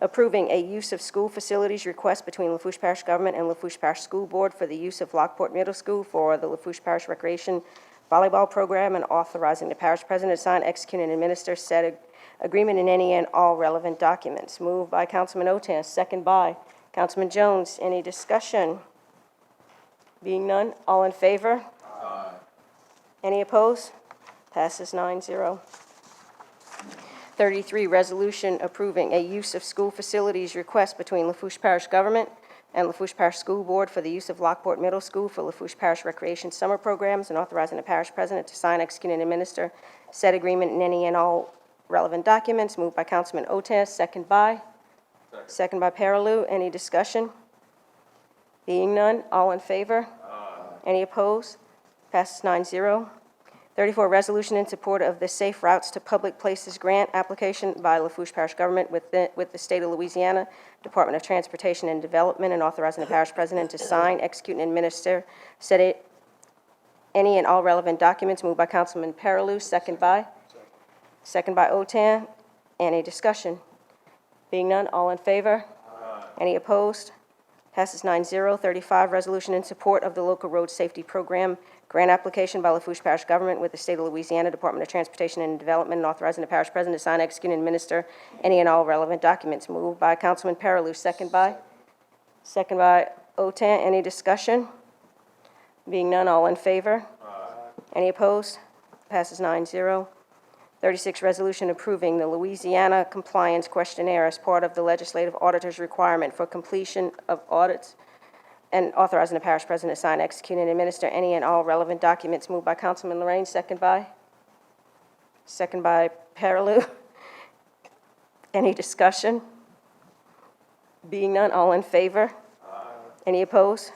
approving a use of school facilities request between Lafourche Parish Government and Lafourche Parish School Board for the use of Lockport Middle School for the Lafourche Parish Recreation Volleyball Program, and authorizing the parish president to sign, execute, and administer said agreement in any and all relevant documents. Moved by Councilman Otas, second by Councilman Jones. Any discussion? Being none, all in favor? Any opposed? Passes 9-0. 33, resolution approving a use of school facilities request between Lafourche Parish Government and Lafourche Parish School Board for the use of Lockport Middle School for Lafourche Parish Recreation Summer Programs, and authorizing the parish president to sign, execute, and administer said agreement in any and all relevant documents. Moved by Councilman Otas, second by Paraloo. Any discussion? Being none, all in favor? Any opposed? Passes 9-0. 34, resolution in support of the Safe Routes to Public Places grant application by Lafourche Parish Government with the State of Louisiana Department of Transportation and Development, and authorizing the parish president to sign, execute, and administer said any and all relevant documents. Moved by Councilman Paraloo, second by Otan. Any discussion? Being none, all in favor? Any opposed? Passes 9-0. 35, resolution in support of the Local Road Safety Program grant application by Lafourche Parish Government with the State of Louisiana Department of Transportation and Development, and authorizing the parish president to sign, execute, and administer any and all relevant documents. Moved by Councilman Paraloo, second by Otan. Any discussion? Being none, all in favor? Any opposed? Passes 9-0. 36, resolution approving the Louisiana Compliance Questionnaire as part of the legislative auditor's requirement for completion of audits, and authorizing the parish president to sign, execute, and administer any and all relevant documents. Moved by Councilman Lorraine, second by Paraloo. Any discussion? Being none, all in favor? Any opposed?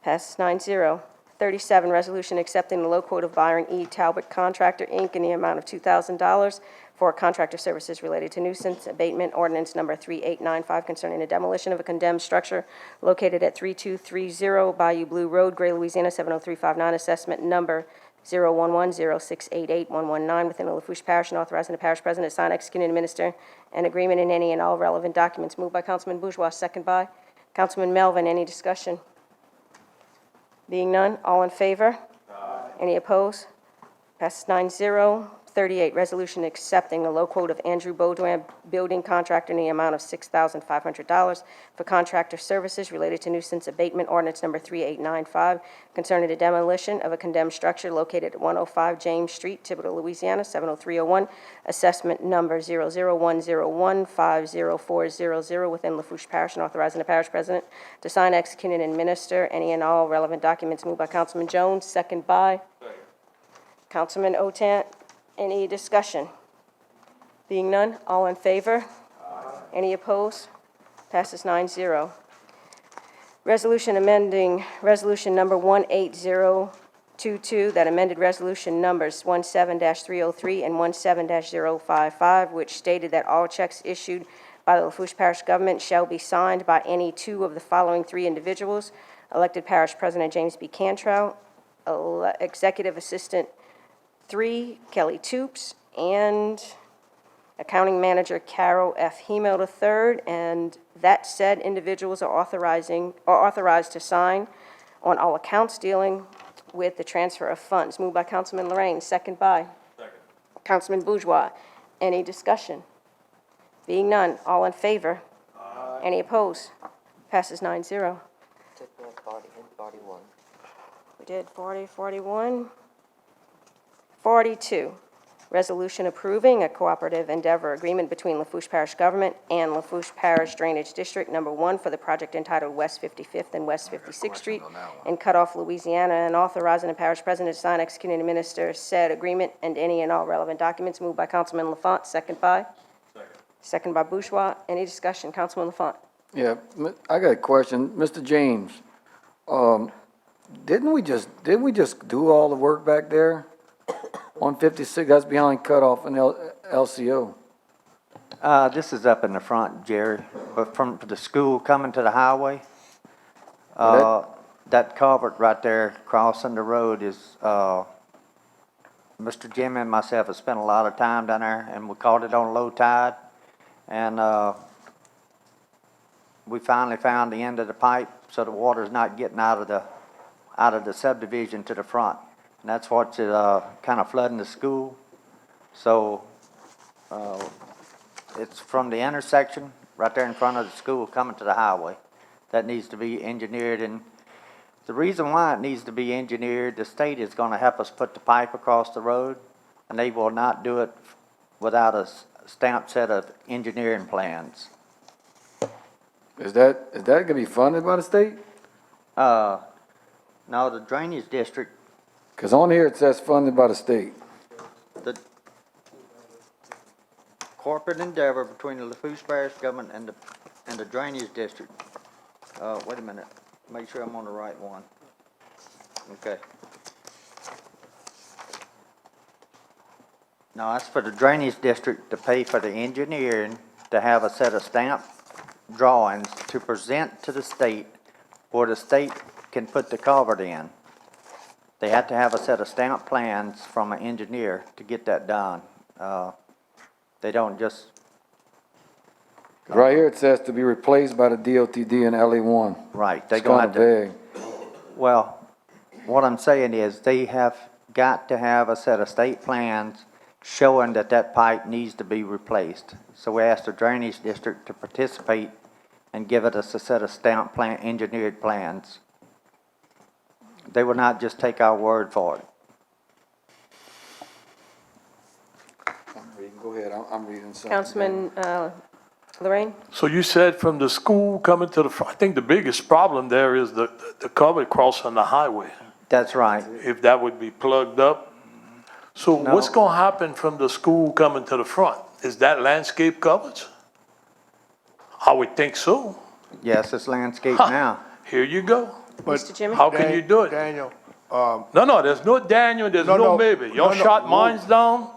Passes 9-0. 37, resolution accepting the low quote of Byron E. Talbot Contractor, Inc. in the amount of $2,000 for contractor services related to nuisance abatement ordinance number 3895 concerning the demolition of a condemned structure located at 3230 Bayou Blue Road, Gray, Louisiana, 70359, assessment number 01106881119 within the Lafourche Parish, and authorizing the parish president to sign, execute, and administer an agreement in any and all relevant documents. Moved by Councilman Bourgeois, second by Councilman Melvin. Any discussion? Being none, all in favor? Any opposed? Passes 9-0. 38, resolution accepting the low quote of Andrew Baudouin, building contractor, in the amount of $6,500 for contractor services related to nuisance abatement ordinance number 3895 concerning the demolition of a condemned structure located at 105 James Street, Thibodaux, Louisiana, 70301, assessment number 00101504000 within Lafourche Parish, and authorizing the parish president to sign, execute, and administer any and all relevant documents. Moved by Councilman Jones, second by Councilman Otan. Any discussion? Being none, all in favor? Any opposed? Passes 9-0. Resolution amending resolution number 18022, that amended resolution numbers 17-303 and 17-055, which stated that all checks issued by the Lafourche Parish Government shall be signed by any two of the following three individuals: elected Parish President James B. Cantrell, Executive Assistant 3, Kelly Toops, and Accounting Manager Carol F. Hemo III, and that said individuals are authorized to sign on all accounts dealing with the transfer of funds. Moved by Councilman Lorraine, second by Councilman Bourgeois. Any discussion? Being none, all in favor? Any opposed? Passes 9-0. We did 40, 41. 42, Resolution approving a cooperative endeavor agreement between Lafourche Parish Government and Lafourche Parish Drainage District Number 1 for the project entitled West 55th and West 56th Street in Cutoff, Louisiana, and authorizing the parish president to sign, execute, and administer said agreement and any and all relevant documents. Moved by Councilman LaFont, second by? Second by Bourgeois. Any discussion? Councilman LaFont. Yeah, I got a question. Mr. James, didn't we just do all the work back there on 56? That's behind Cutoff and LCO. This is up in the front, Jerry, but from the school coming to the highway, that culvert right there crossing the road is, Mr. Jim and myself have spent a lot of time down there, and we caught it on low tide, and, we finally found the end of the pipe, so the water's not getting out of the subdivision to the front. And that's what's, kind of flooding the school. So, it's from the intersection right there in front of the school coming to the highway. That needs to be engineered, and the reason why it needs to be engineered, the state is gonna help us put the pipe across the road, and they will not do it without a stamped set of engineering plans. Is that gonna be funded by the state? No, the drainage district, Because on here it says funded by the state. the corporate endeavor between the Lafourche Parish government and the drainage district. Wait a minute, make sure I'm on the right one. Okay. No, that's for the drainage district to pay for the engineering, to have a set of stamped drawings to present to the state, where the state can put the culvert in. They have to have a set of stamped plans from an engineer to get that done. They don't just, Right here it says to be replaced by the DOTD and LE1. right, they're It's gonna kind have of to. vague. Well, what I'm saying is they have got to have a set of state plans showing that that pipe needs to be replaced. So we asked the drainage district to participate and give us a set of stamped plan, engineered plans. They will not just take our word for it. Go ahead, I'm reading something. Councilman Lorraine? So you said from the school coming to the front, I think the biggest problem there is the culvert crossing the highway. That's right. If that would be plugged up. So what's gonna happen from the school coming to the front? Is that landscape covered? I would think so. Yes, it's landscape Huh. now. Here you go. Mr. Jimmy? How can you do it? Daniel, No, there's no Daniel, there's No, no no, maybe. Y'all no, no, shot no. mines down,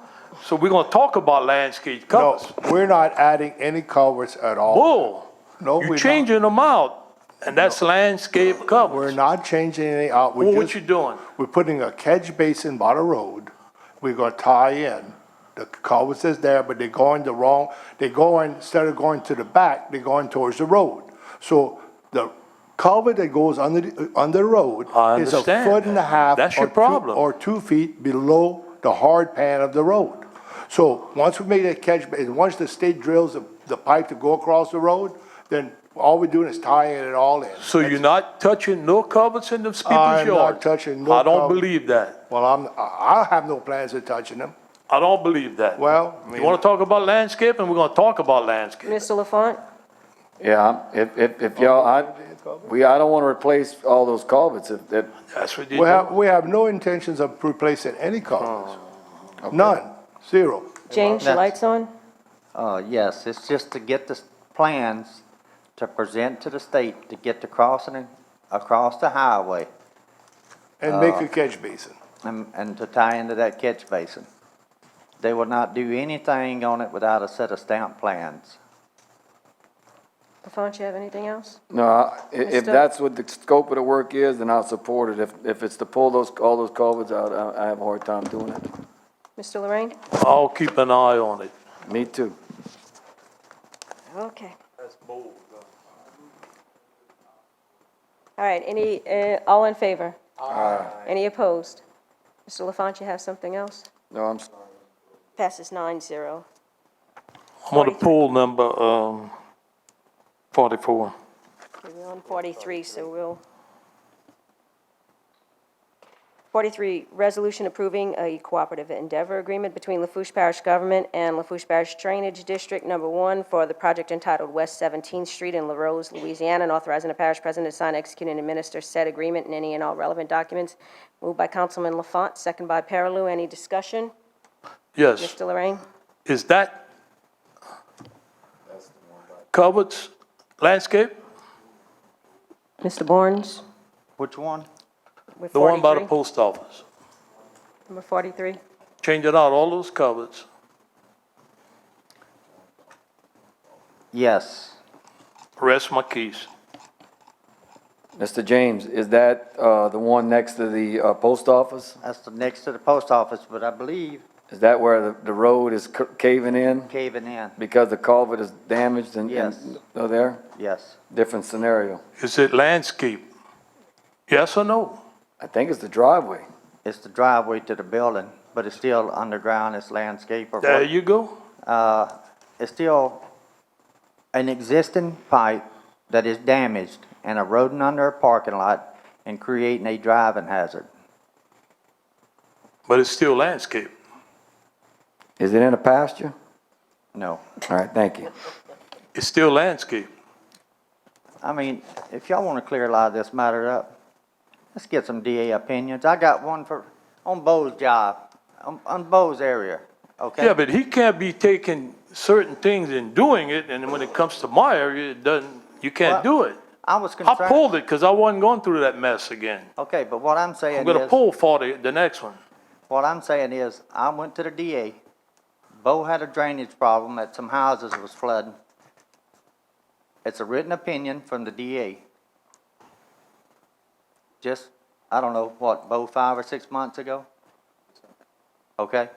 so we're gonna talk about landscape no, covers. we're not adding any culverts at all. Bull, No, we're you're not. changing them out, and that's landscape We're covers. not changing any out. Well, what you doing? We're putting a catch basin by the road. We're gonna tie in. The culvert is there, but they're going the wrong, instead of going to the back, they're going towards the road. So the culvert that goes under the road I is a understand. foot and a half. That's your or two- problem. Or 2 feet below the hard pan of the road. So once we make that catch basin, once the state drills the pipe to go across the road, then all we're doing is tying it all in. So you're not touching no culverts in those people's I'm not yards? touching no I don't culvert. believe that. Well, I have no plans of touching them. I don't believe that. Well, I You mean, wanna talk about landscape, and we're gonna talk about landscape. Mr. LaFont? Yeah, if y'all, I don't want to replace all those culverts if, That's what you do. we have no intentions of replacing any culverts. None, zero. James, your lights on? Yes, it's just to get the plans to present to the state to get the crossing across the highway. And make a catch basin. And to tie into that catch basin. They will not do anything on it without a set of stamped plans. LaFont, you have anything else? no, if Mr. that's what the scope of the work is, then I'll support it. If it's to pull all those culverts out, I have a hard time doing it. Mr. Lorraine? I'll keep an eye on it. Me too. Okay. All right, all in favor? Aye. Any opposed? Mr. LaFont, you have something else? No, I'm sorry. Passes 9-0. I'm gonna pull number, 44. We're on 43, so we'll. 43, resolution approving a cooperative endeavor agreement between Lafourche Parish Government and Lafourche Parish Drainage District Number 1 for the project entitled West 17th Street in Larose, Louisiana, and authorizing the parish president to sign, execute, and administer said agreement and any and all relevant documents. Moved by Councilman LaFont, second by Paraloo. Any discussion? Yes. Mr. Lorraine? Is that covered landscape? Mr. Barnes? Which one? With The one by the 43? post office. Number 43? Change it out, all those covers. Yes. Rest my case. Mr. James, is that, the one next to the, post office? That's the next to the post office, but I believe Is that where the road is caving in? caving in. Because the culvert is damaged and, Yes. there? Yes. Different scenario. Is it landscape? Yes or no? I think it's the driveway. It's the driveway to the building, but it's still underground, it's landscape or There what? you go. It's still an existing pipe that is damaged and eroding under a parking lot and creating a driving hazard. But it's still landscape. Is it in a pasture? No. All right, thank you. It's still landscape. I mean, if y'all want to clear a lot of this matter up, let's get some DA opinions. I got one on Bo's job, on Bo's area, okay? Yeah, but he can't be taking certain things and doing it, and when it comes to my area, it doesn't, you can't do it. I was I concerned. pulled it because I wasn't going through that mess again. Okay, but what I'm saying I'm gonna is, pull for the next one. what I'm saying is, I went to the DA. Bo had a drainage problem at some houses was flooding. It's a written opinion from the DA. Just, I don't know, what, Bo, 5 or 6 months ago? Okay?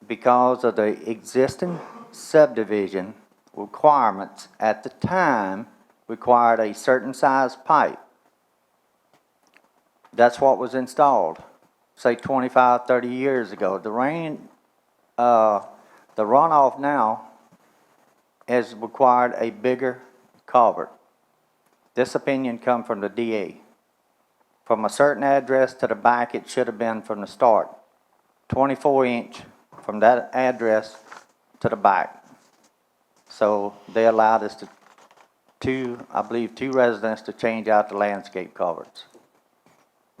Because of the existing subdivision requirements at the time required a certain size pipe. That's what was installed, say 25, 30 years ago. The runoff now has required a bigger culvert. This opinion come from the DA. From a certain address to the back, it should have been from the start. 24-inch from that address to the back. So they allowed us I believe two residents to change out the landscape culverts.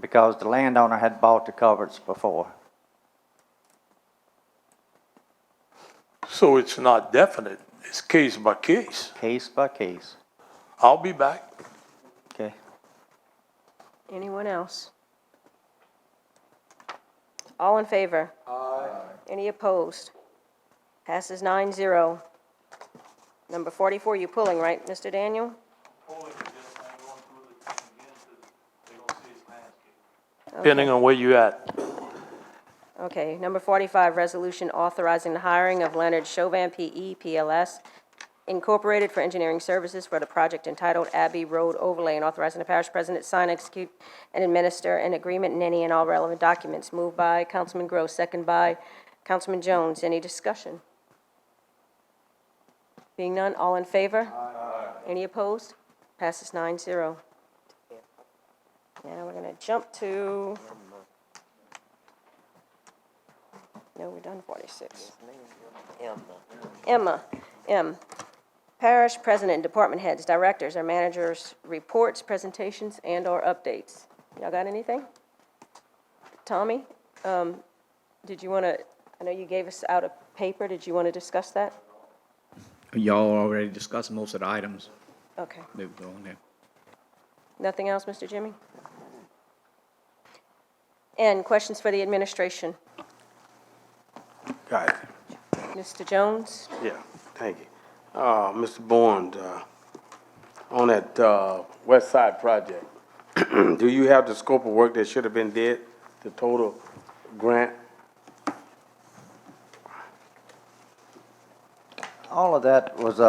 Because the landowner had bought the culverts before. So it's not definite, it's case by case. Case by case. I'll be back. Okay. Anyone else? All in favor? Aye. Any opposed? Passes 9-0. Number 44, you pulling, right, Mr. Daniel? Depending on where you at. Okay, number 45, resolution authorizing the hiring of Leonard Chauvin, P.E., PLS, Incorporated for engineering services for the project entitled Abbey Road Overlay, and authorizing the parish president to sign, execute, and administer an agreement and any and all relevant documents. Moved by Councilman Gross, second by Councilman Jones. Any discussion? Being none, all in favor? Aye. Any opposed? Passes 9-0. Now we're going to jump to... No, we're done 46. Emma. M. Parish President, Department Heads, Directors, or Managers' reports, presentations, and/or updates. Y'all got anything? Tommy, did you want to, I know you gave us out a paper, did you want to discuss that? Y'all already discussed most of the items Okay. that were on there. Nothing else, Mr. Jimmy? And questions for the administration? Got it. Mr. Jones? Yeah, thank you. Mr. Bourne, on that, West Side project, do you have the scope of work that should have been did, the total grant? All of that was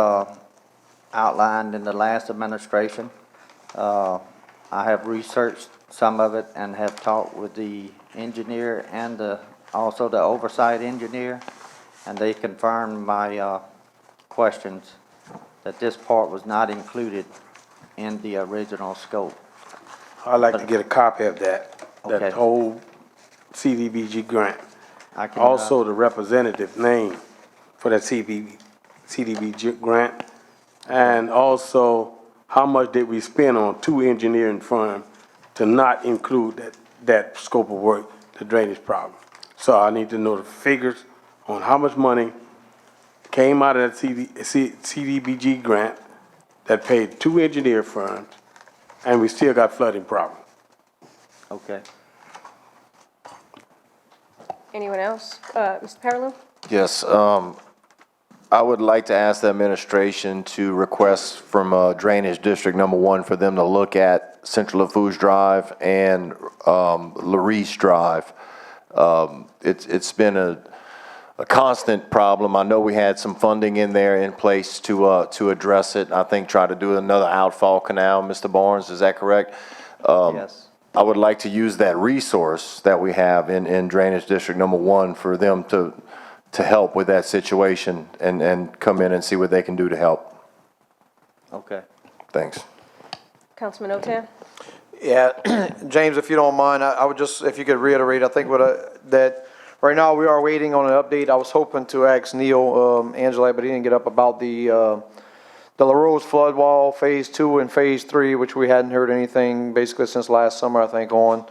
outlined in the last administration. I have researched some of it and have talked with the engineer and also the oversight engineer, and they confirmed my questions that this part was not included in the original scope. I'd like to get a copy of that. that Okay. whole CDBG grant. I can, Also, the representative name for that CDBG grant. And also, how much did we spend on 2 engineering firms to not include that scope of work, the drainage problem? So I need to know the figures on how much money came out of that CDBG grant that paid 2 engineer firms, and we still got flooding problem. Okay. Anyone else? Mr. Parlow? Yes, I would like to ask the administration to request from Drainage District Number 1 for them to look at Central Lafourche Drive and Larice Drive. It's been a constant problem. I know we had some funding in there in place to address it. I think try to do another outfall canal, Mr. Barnes, is that correct? Yes. I would like to use that resource that we have in Drainage District Number 1 for them to help with that situation and come in and see what they can do to help. Okay. Thanks. Councilman Otan? Yeah, James, if you don't mind, I would just, if you could reiterate, I think that right now we are waiting on an update. I was hoping to ask Neil, Angela, but he didn't get up about the LaRose flood wall, Phase 2 and Phase 3, which we hadn't heard anything basically since last summer, I think, on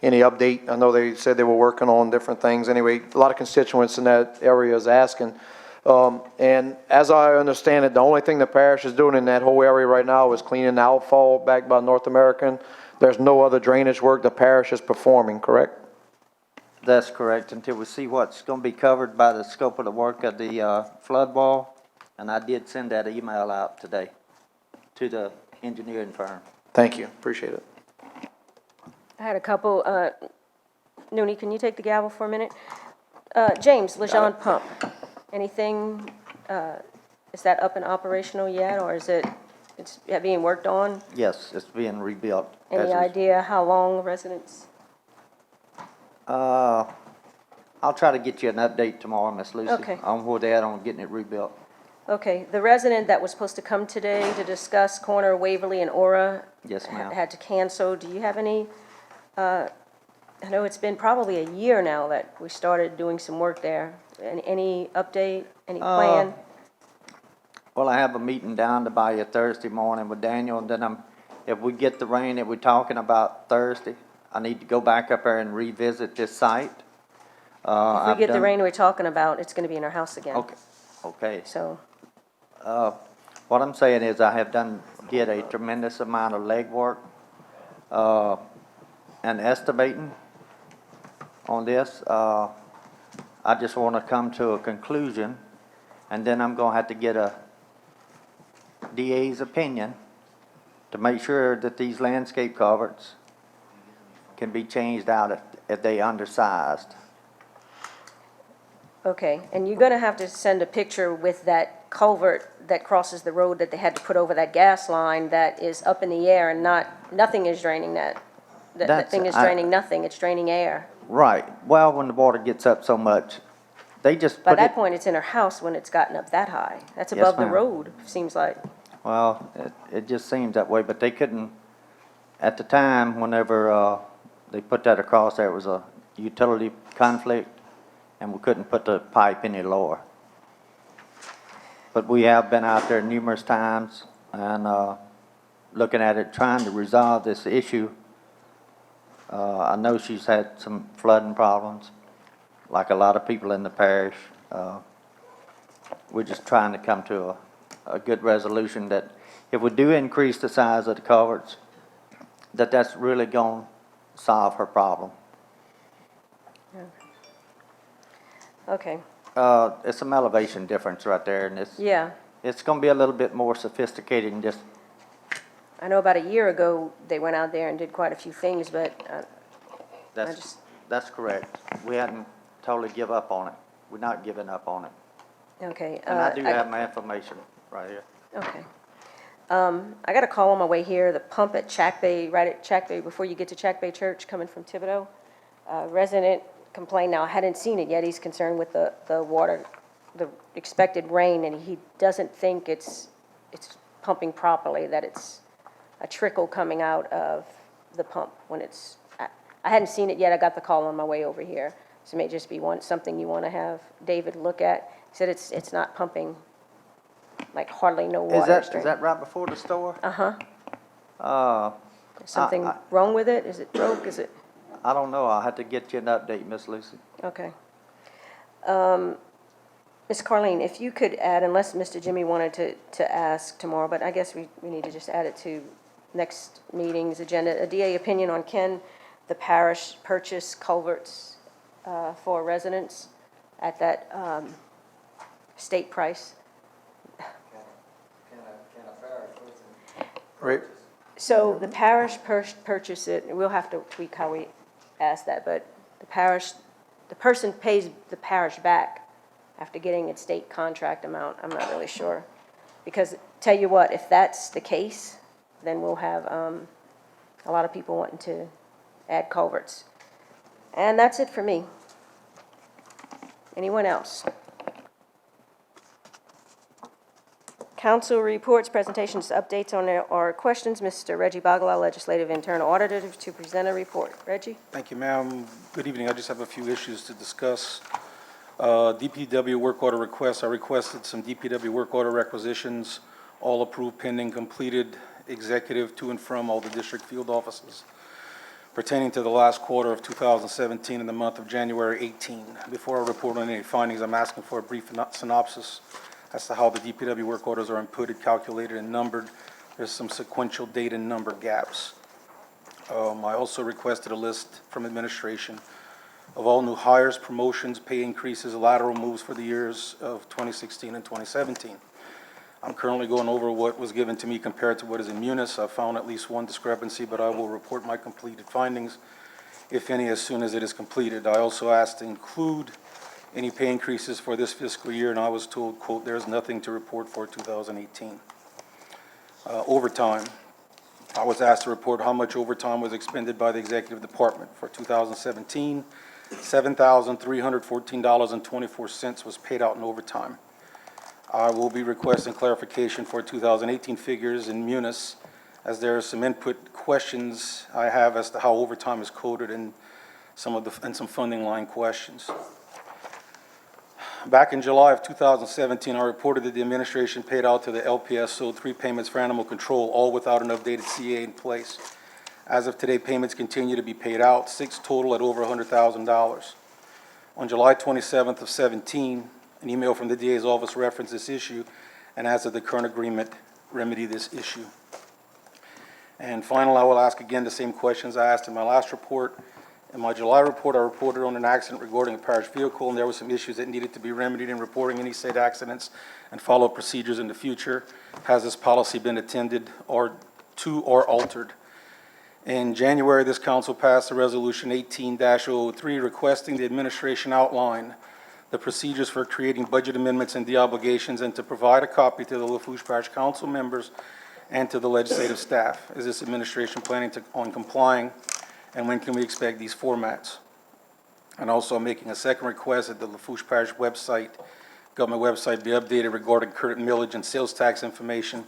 any update. I know they said they were working on different things. Anyway, a lot of constituents in that area is asking. And as I understand it, the only thing the parish is doing in that whole area right now is cleaning the outfall back by North American. There's no other drainage work the parish is performing, correct? That's correct, until we see what's going to be covered by the scope of the work of the flood wall. And I did send that email out today to the engineering firm. Thank you, appreciate it. I had a couple, Noonie, can you take the gavel for a minute? James, Lejeune Pump, anything, is that up and operational yet, or is it's being worked on? Yes, it's being rebuilt. Any idea how long residents? I'll try to get you an update tomorrow, Miss Lucy. Okay. On where they're at on getting it rebuilt. Okay, the resident that was supposed to come today to discuss corner Waverly and Aura. Yes, ma'am. Had to cancel. Do you have any, I know it's been probably a year now that we started doing some work there. Any update, any plan? Well, I have a meeting down to Bayou Thursday morning with Daniel, and then if we get the rain that we're talking about Thursday, I need to go back up there and revisit this site. If we get the rain we're talking about, it's gonna be in our house again. Okay, okay. So, what I'm saying is I have did a tremendous amount of legwork, and estimating on this. I just want to come to a conclusion, and then I'm going to have to get a DA's opinion to make sure that these landscape culverts can be changed out if they undersized. okay, and you're gonna have to send a picture with that culvert that crosses the road that they had to put over that gas line that is up in the air and nothing is draining that. That thing is draining nothing, it's draining air. Right. Well, when the water gets up so much, they just By put that it, point, it's in her house when it's gotten up that high. That's above the ma'am. road, seems like. well, it just seems that way, but they couldn't, at the time, whenever, they put that across there, it was a utility conflict, and we couldn't put the pipe any lower. But we have been out there numerous times and, looking at it, trying to resolve this issue. I know she's had some flooding problems, like a lot of people in the parish. We're just trying to come to a good resolution that if we do increase the size of the culverts, that's really going to solve her problem. Okay, It's some elevation difference right there, and yeah. it's going to be a little bit more sophisticated than just, I know about a year ago, they went out there and did quite a few things, but that's correct. We hadn't totally give up on it. We're not giving up on it. okay. And I do have my information right here. Okay. I got a call on my way here, the pump at Chack Bay, right at Chack Bay, before you get to Chack Bay Church, coming from Thibodeau. Resident complained, now I hadn't seen it yet, he's concerned with the water, the expected rain, and he doesn't think it's pumping properly, that it's a trickle coming out of the pump when it's I hadn't seen it yet, I got the call on my way over here. So it may just be something you want to have David look at. He said it's not pumping, like hardly no water. Is that right before the store? Uh-huh. Something wrong with it? Is it broke? Is it? I don't know. I'll have to get you an update, Miss Lucy. Okay. Ms. Carleen, if you could add, unless Mr. Jimmy wanted to ask tomorrow, but I guess we need to just add it to next meeting's agenda, a DA opinion on can the parish purchase culverts for residents at that state price? Right. So the parish purchase it, and we'll have to tweak how we ask that, but the person pays the parish back after getting its state contract amount. I'm not really sure. Because, tell you what, if that's the case, then we'll have a lot of people wanting to add culverts. And that's it for me. Anyone else? Council reports, presentations, updates on our questions. Mr. Reggie Bagala, Legislative Internal Auditor, to present a report. Reggie? Thank you, ma'am. Good evening. I just have a few issues to discuss. DPW work order requests. I requested some DPW work order requisitions, all approved pending completed executive to and from all the district field offices pertaining to the last quarter of 2017 and the month of January 18. Before I report on any findings, I'm asking for a brief synopsis as to how the DPW work orders are inputted, calculated, and numbered. There's some sequential date and number gaps. I also requested a list from administration of all new hires, promotions, pay increases, lateral moves for the years of 2016 and 2017. I'm currently going over what was given to me compared to what is in Munis. I've found at least one discrepancy, but I will report my completed findings, if any, as soon as it is completed. I also asked to include any pay increases for this fiscal year, and I was told, quote, "There's nothing to report for 2018. Overtime. I was asked to report how much overtime was expended by the executive department. For 2017, $7,314.24 was paid out in overtime. I will be requesting clarification for 2018 figures in Munis, as there are some input questions I have as to how overtime is coded and some funding line questions. Back in July of 2017, I reported that the administration paid out to the LPSO 3 payments for animal control, all without an updated CA in place. As of today, payments continue to be paid out, 6 total at over $100,000. On July 27th of 17, an email from the DA's office referenced this issue and asked that the current agreement remedy this issue. And finally, I will ask again the same questions I asked in my last report. In my July report, I reported on an accident regarding a parish vehicle, and there were some issues that needed to be remedied in reporting any said accidents and follow-up procedures in the future. Has this policy been attended or altered? In January, this council passed a resolution 18-003 requesting the administration outline the procedures for creating budget amendments and de-obligations, and to provide a copy to the Lafourche Parish Council members and to the legislative staff. Is this administration planning on complying, and when can we expect these formats? And also, I'm making a second request that the Lafourche Parish website, government website, be updated regarding current millage and sales tax information.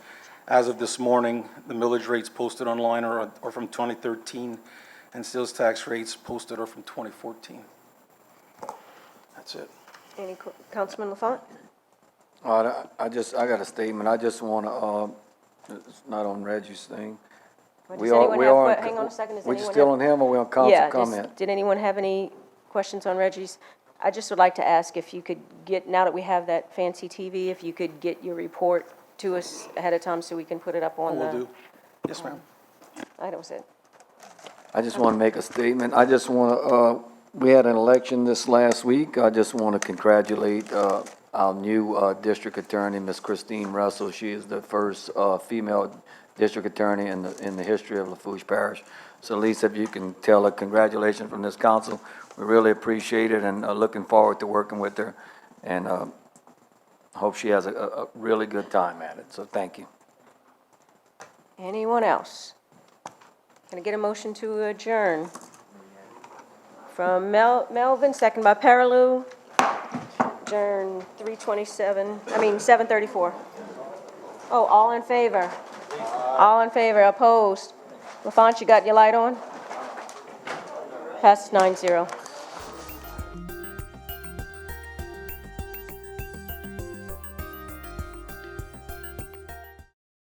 As of this morning, the millage rates posted online are from 2013, and sales tax rates posted are from 2014. That's it. Councilman LaFont? I got a statement. I just want to, it's not on Reggie's thing. Does anyone have, hang on a second. We still on him, or we on council comment? Did anyone have any questions on Reggie's? I just would like to ask if you could get, now that we have that fancy TV, if you could get your report to us ahead of time so we can put it up on the... Will do. Yes, ma'am. That was it. I just want to make a statement. I just want to, we had an election this last week. I just want to congratulate our new district attorney, Ms. Christine Russell. She is the first female district attorney in the history of Lafourche Parish. So Lisa, if you can tell her congratulations from this council, we really appreciate it, and looking forward to working with her, and hope she has a really good time at it. So thank you. Anyone else? Can I get a motion to adjourn? From Melvin, second by Perilou. Adjourn 7:34. Oh, all in favor? All in favor, opposed? LaFont, you got your light on? Passed 9-0.